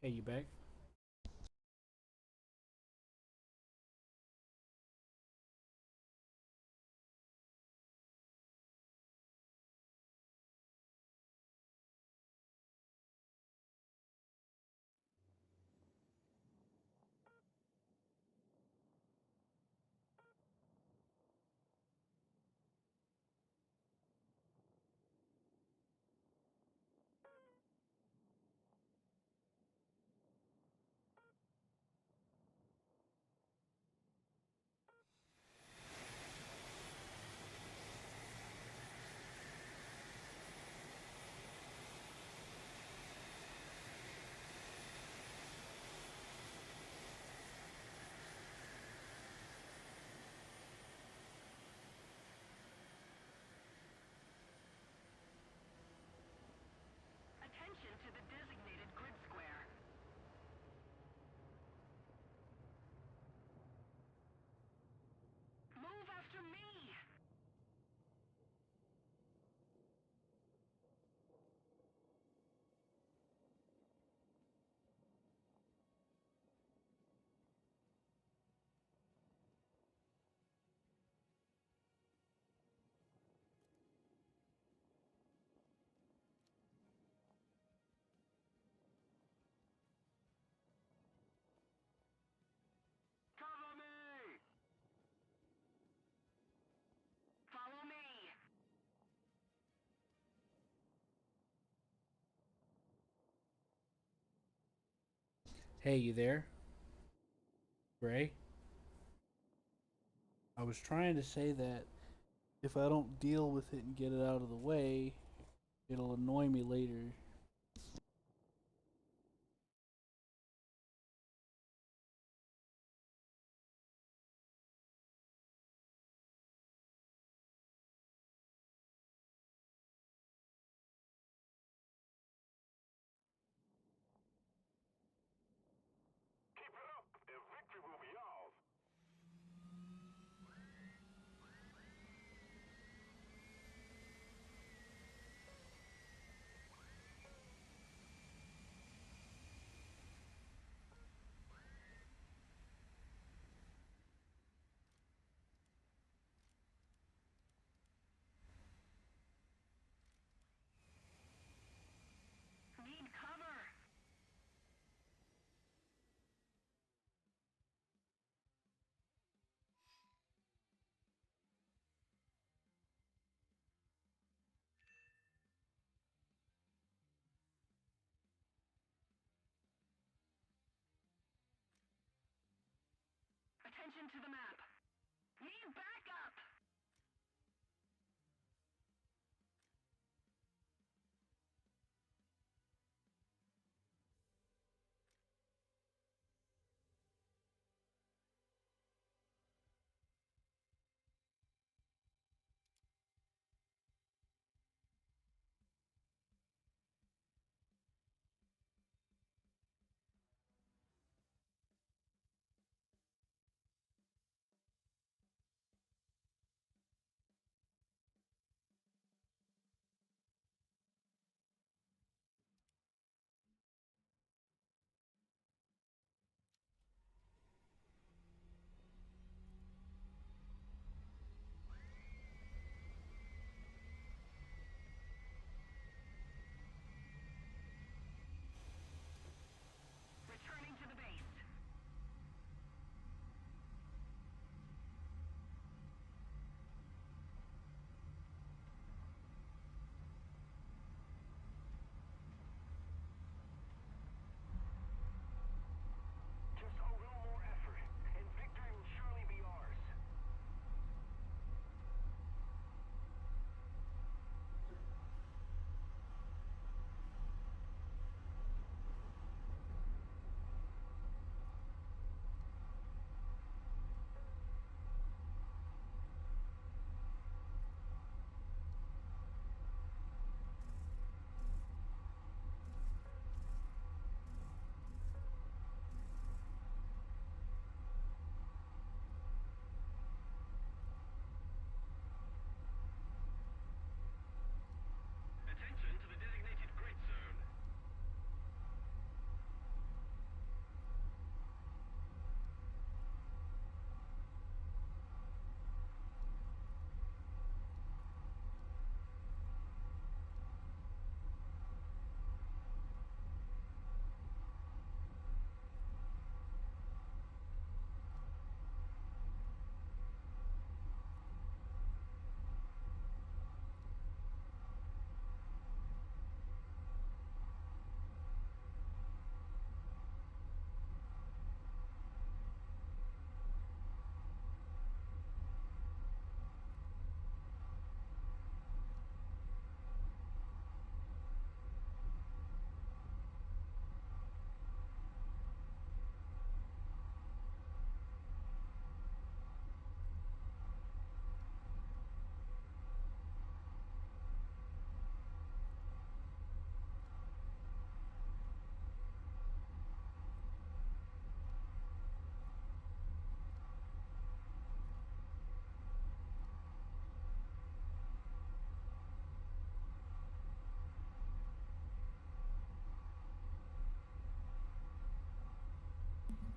Hey, you back? Attention to the designated grid square. Move after me! Cover me! Follow me! Hey, you there, Gray? I was trying to say that if I don't deal with it and get it out of the way, it'll annoy me later. Keep it up, and victory will be ours!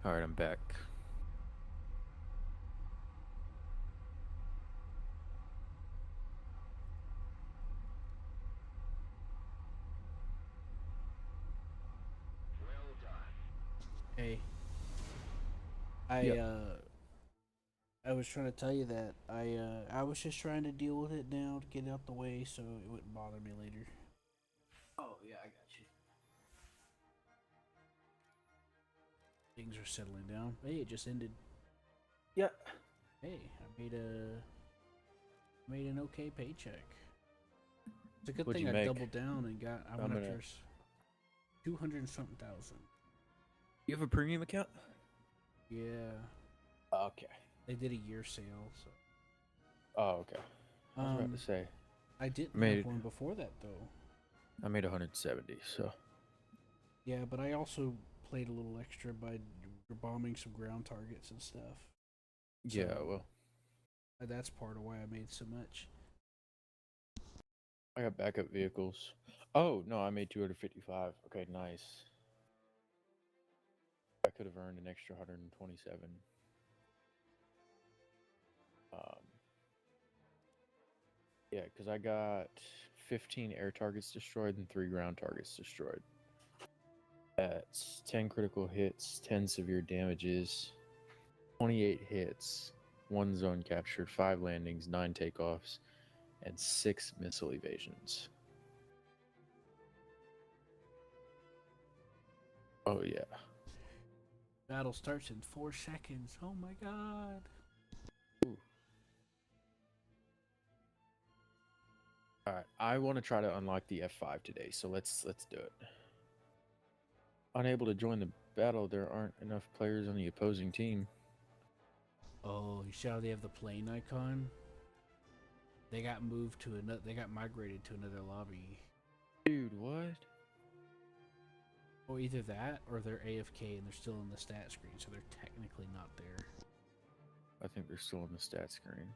All right, I'm back. Well done. Hey, I Yep. I was trying to tell you that I was just trying to deal with it now to get it out the way so it wouldn't bother me later. Oh yeah, I got you. Things are settling down. Hey, it just ended. Yeah. Hey, I made an okay paycheck. It's a good What'd thing you I make? doubled down and got. I I'm went gonna. after 200 and something thousand. You have a premium account? Yeah, Okay. they did a year sale. So Oh, okay. I was about to say I didn't have made one before that though. I made 170. So Yeah, but I also played a little extra by bombing some ground targets and stuff. So yeah, well, that's part of why I made so much. I got backup vehicles. Oh no, I made 255. Okay, nice. I could have earned an extra 127. Um, yeah, because I got 15 air targets destroyed and 3 ground targets destroyed. That's 10 critical hits, 10 severe damages, 28 hits, 1 zone captured, 5 landings, 9 takeoffs, and 6 missile evasions. Oh yeah. Battle starts in 4 seconds. Oh my god. Ooh. All right, I want to try to unlock the F5 today, so let's do it. Unable to join the battle, there aren't enough players on the opposing team. Oh, you see how they have the plane icon? They got moved to another. They got migrated to another lobby. Dude, what? Or either that, or they're AFK and they're still in the stat screen, so they're technically not there. I think they're still on the stat screen.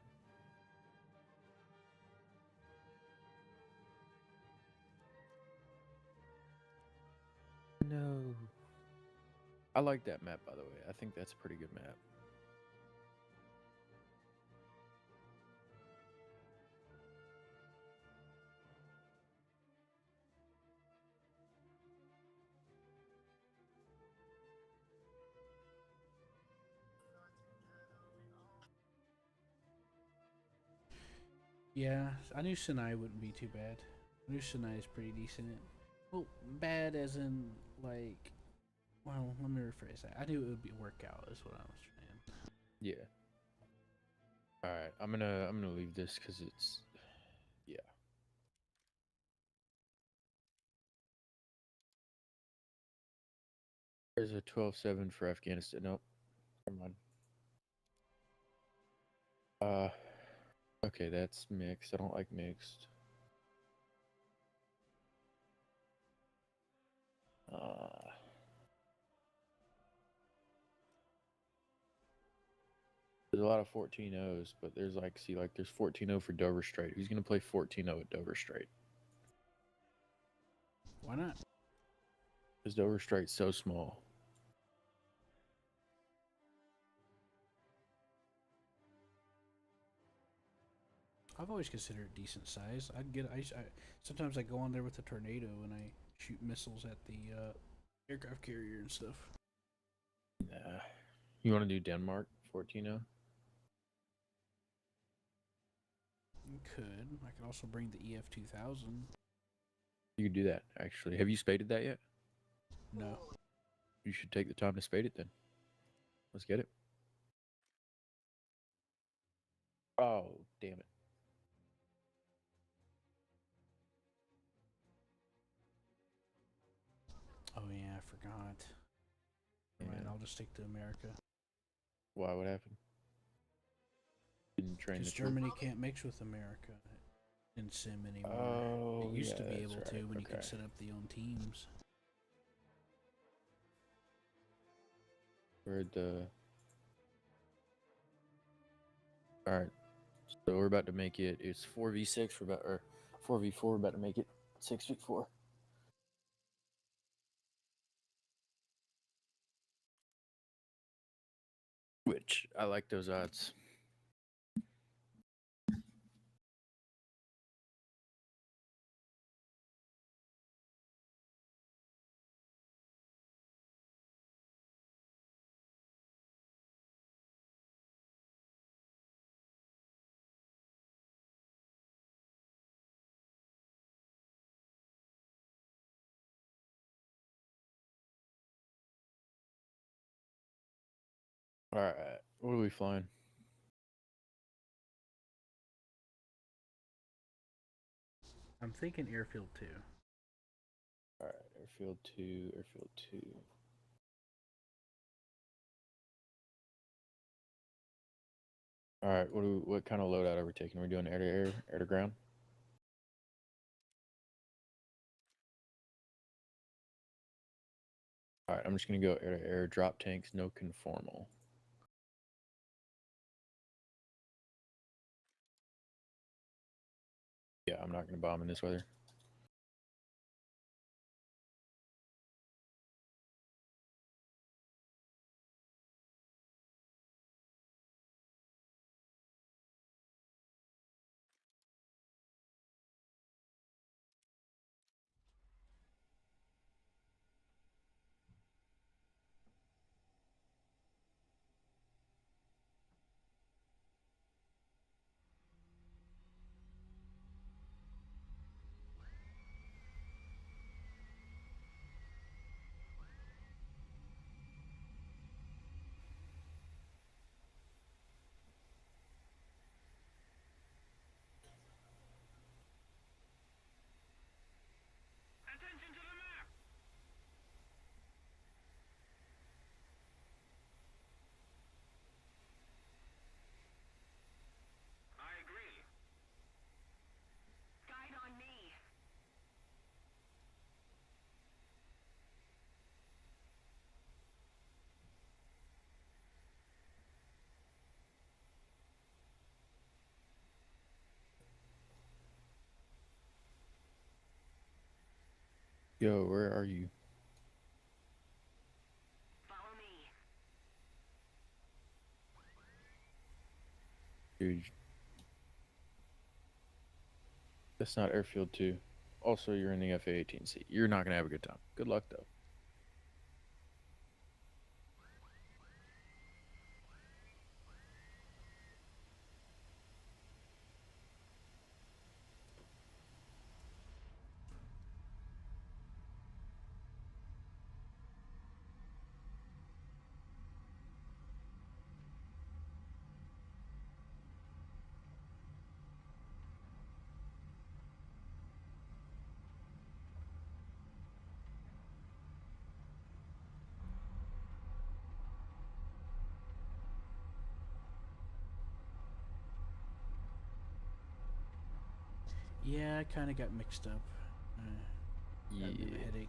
No. I like that map, by the way. I think that's a pretty good map. Yeah, I knew Sinai wouldn't be too bad. I knew Sinai is pretty decent. Well, bad as in like. Well, let me rephrase that. I knew it would be workout, is what I was saying. Yeah. All right, I'm gonna leave this because it's yeah. There's a 12-7 for Afghanistan. Nope, never mind. Uh, okay, that's mixed. I don't like mixed. Uh, there's a lot of 14-0s, but there's like, see, like there's 14-0 for Dover Strait. Who's gonna play 14-0 at Dover Strait? Why not? Because Dover Strait's so small. I've always considered it decent size. I'd get. Sometimes I go on there with a tornado and I shoot missiles at the aircraft carrier and stuff. Nah. You want to do Denmark 14-0? You could. I could also bring the EF 2000. You could do that, actually. Have you spaded that yet? No. You should take the time to spade it then. Let's get it. Oh, damn it. Oh yeah, I forgot. Yeah. Right, I'll just stick to America. Why? What happened? Didn't train the Because troop. Germany can't mix with America in Sim anymore. Oh, It used yeah, to be that's able to right. when you Okay. could set up the own teams. Where'd the... All right. So we're about to make it. It's 4v6. We're about, or 4v4. We're about to make it 6v4. Which I like those odds. All right, what are we flying? I'm thinking airfield 2. All right, airfield 2, airfield 2. All right, what kind of loadout are we taking? We're doing air to air, air to ground. All right, I'm just gonna go air to air, drop tanks, no conformal. Yeah, I'm not gonna bomb in this weather. Attention to the map! I agree. Guide on me. Yo, where are you? Follow me. Dude, that's not airfield 2. Also, you're in the FA-18C. You're not gonna have a good time. Good luck though. Yeah, I kind of got mixed up. Got a bit of a Yeah, headache.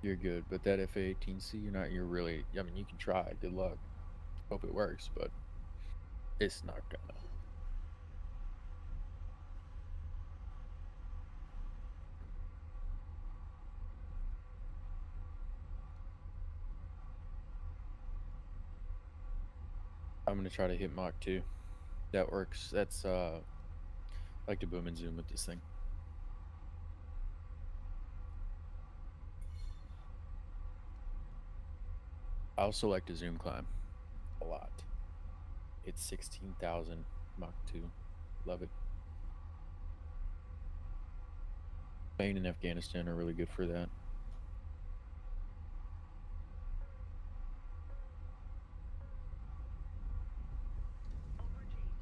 you're good. But that FA-18C, you're really. I mean, you can try. Good luck. Hope it works, but it's not gonna. I'm gonna try to hit Mach 2. That works. That's I like to boom and zoom with this thing. I also like to zoom climb a lot. It's 16,000 Mach 2. Love it. Spain and Afghanistan are really good for that. Overachieved.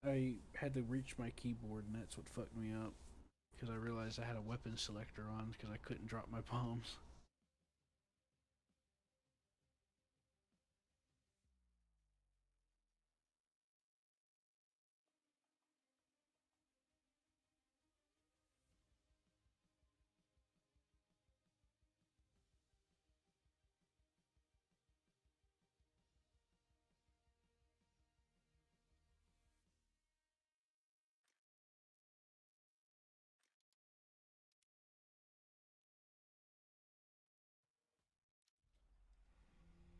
I had to reach my keyboard, and that's what fucked me up. Because I realized I had a weapon selector on because I couldn't drop my bombs.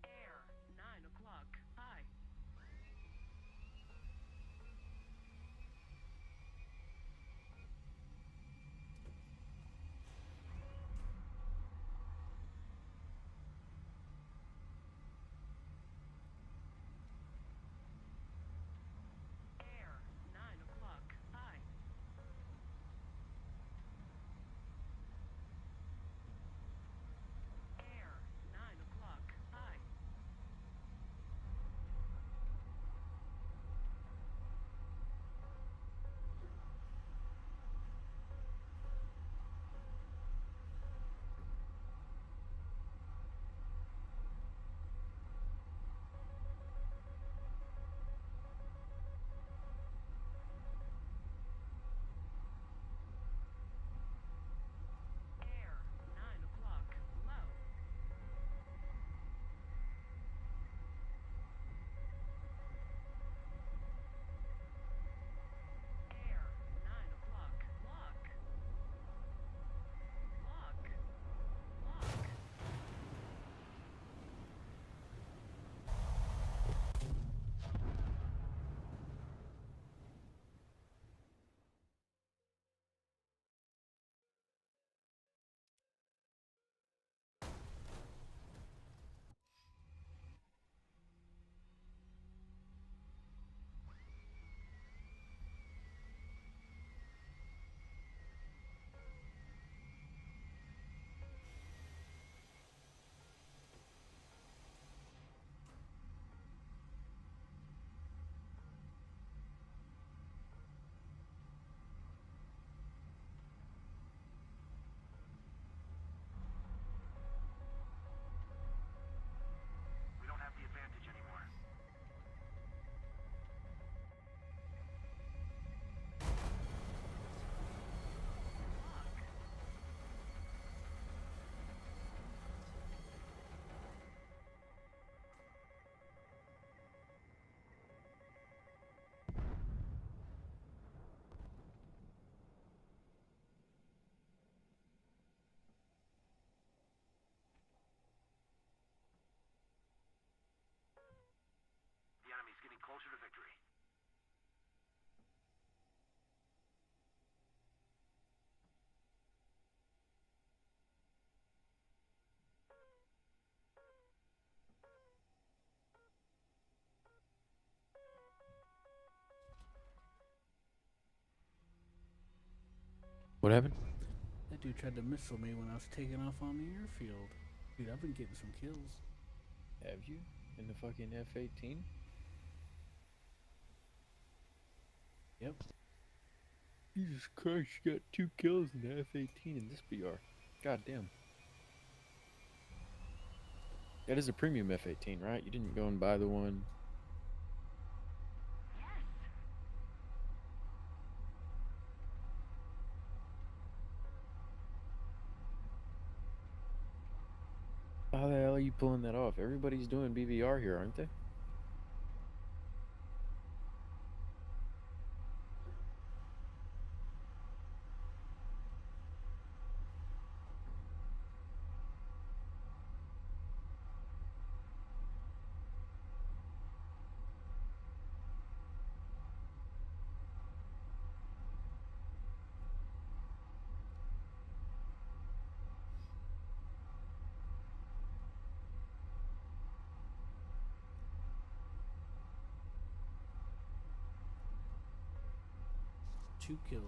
Air, 9 o'clock. High. Air, 9 o'clock. High. Air, 9 o'clock. High. Air, 9 o'clock. Low. Air, 9 o'clock. Lock. Lock. Lock. We don't have the advantage anymore. Lock. The enemy's getting closer to victory. What happened? That dude tried to missile me when I was taking off on the airfield. Dude, I've been getting some kills. Have you in the fucking F-18? Yep. Jesus Christ, you got 2 kills in the F-18 in this BR. God damn. That is a premium F-18, right? You didn't go and buy the one. Yes. How the hell are you pulling that off? Everybody's doing BVR here, aren't they? Two kills.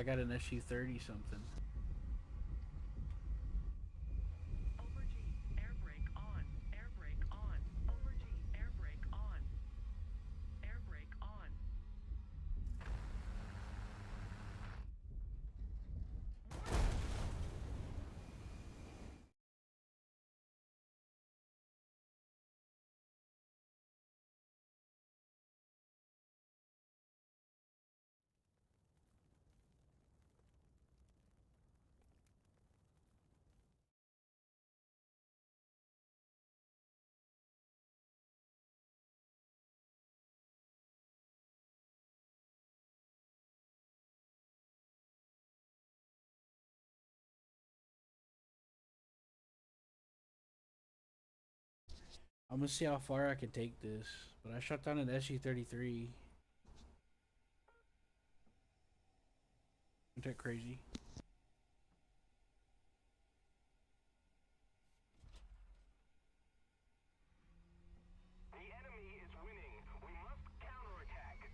I got an SU-30 something. Over G. Air brake on. Air brake on. Over G. Air brake on. Air brake on. I'm gonna see how far I can take this. But I shot down an SU-33. Isn't that crazy? The enemy is winning. We must counterattack.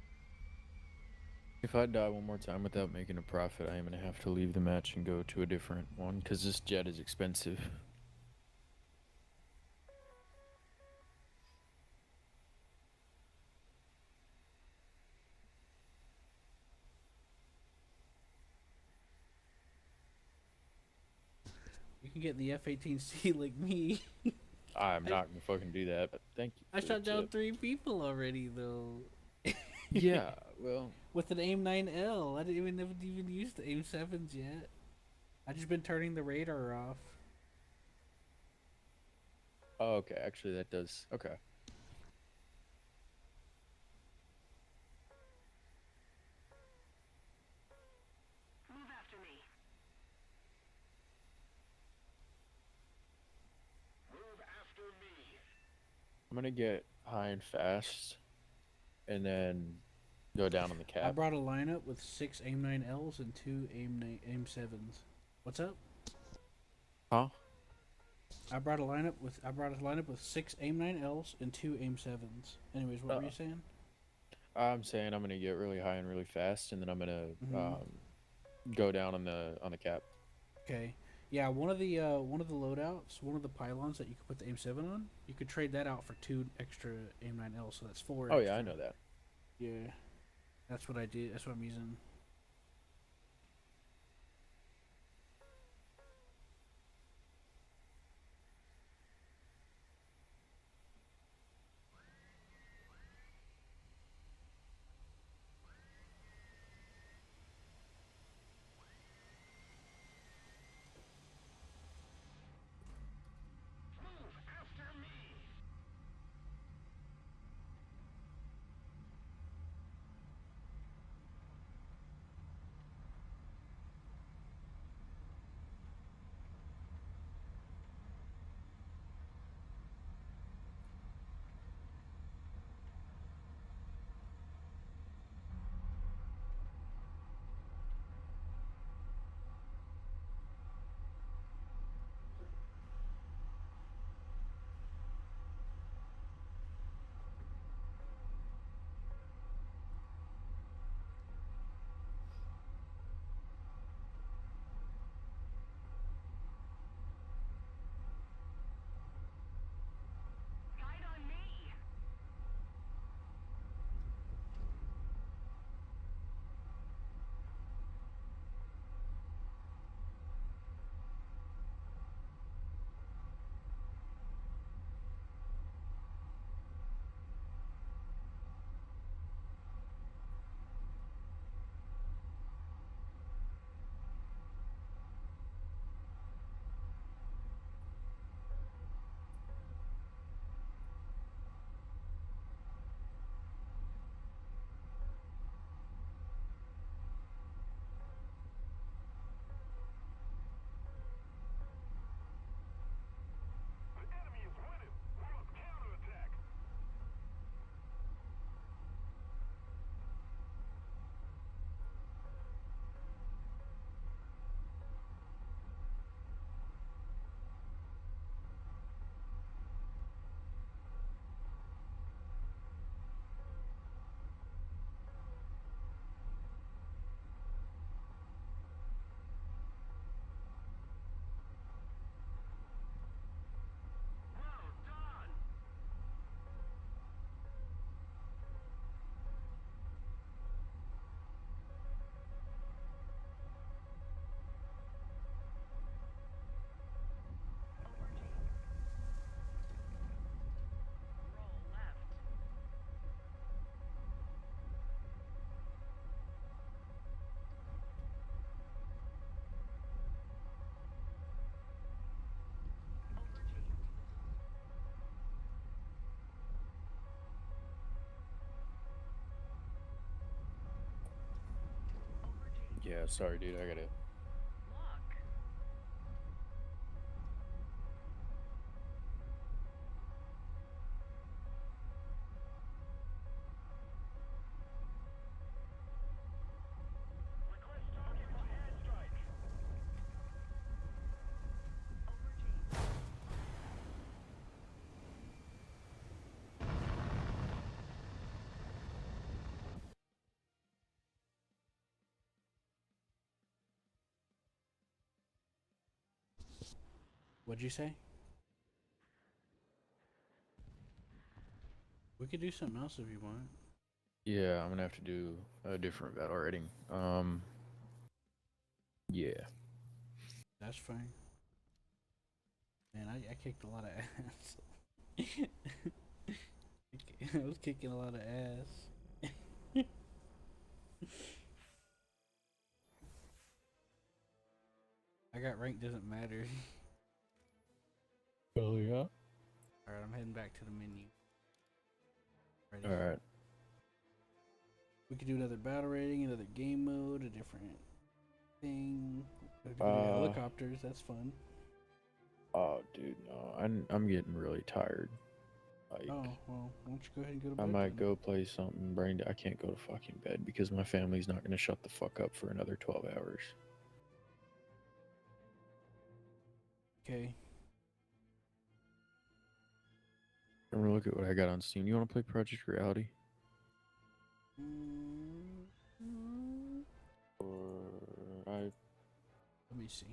If I die one more time without making a profit, I am gonna have to leave the match and go to a different one because this jet is expensive. You can get the F-18C like me. I'm I, not gonna fucking do that, but thank you I for the shot down tip. 3 people already though. Yeah, well, With an AIM-9L. I didn't even never even use the AIM-7s yet. I just been turning the radar off. oh, okay, actually that does, okay. Move after me. Move after me. I'm gonna get high and fast, and then go down on the I cap. brought a lineup with 6 AIM-9Ls and 2 AIM-7s. What's up? Huh? I brought a lineup with 6 AIM-9Ls and 2 AIM-7s. Anyways, what were you saying? I'm saying I'm gonna get really high and really fast, and then I'm gonna Mm-hmm. go down on the cap. Okay. Yeah, one of the loadouts, one of the pylons that you could put the AIM-7 on, you could trade that out for 2 extra AIM-9Ls, so that's 4 Oh extra. yeah, I know that. Yeah. That's what I did. That's what I'm using. Move after me. Yeah, sorry, dude. I gotta. Lock. Request target for airstrike. Over G. What'd you say? We could do something else if you want. Yeah, I'm gonna have to do a different battle rating. Yeah. That's fine. Man, I kicked a lot of ass. I was kicking a lot of ass. I got rank doesn't matter. Oh yeah. Alright, I'm heading back to the menu. Ready. All right. We could do another battle rating, another game mode, a different thing. We could do Uh. helicopters, that's fun. Oh, dude, no. I'm getting really tired. Like, Oh, well, why don't you go ahead and go to I bed might then? go play something. I can't go to fucking bed because my family's not gonna shut the fuck up for another 12 hours. Okay. I'm gonna look at what I got on Steam. You wanna play Project Reality? Mm, mm, Or I Let me see.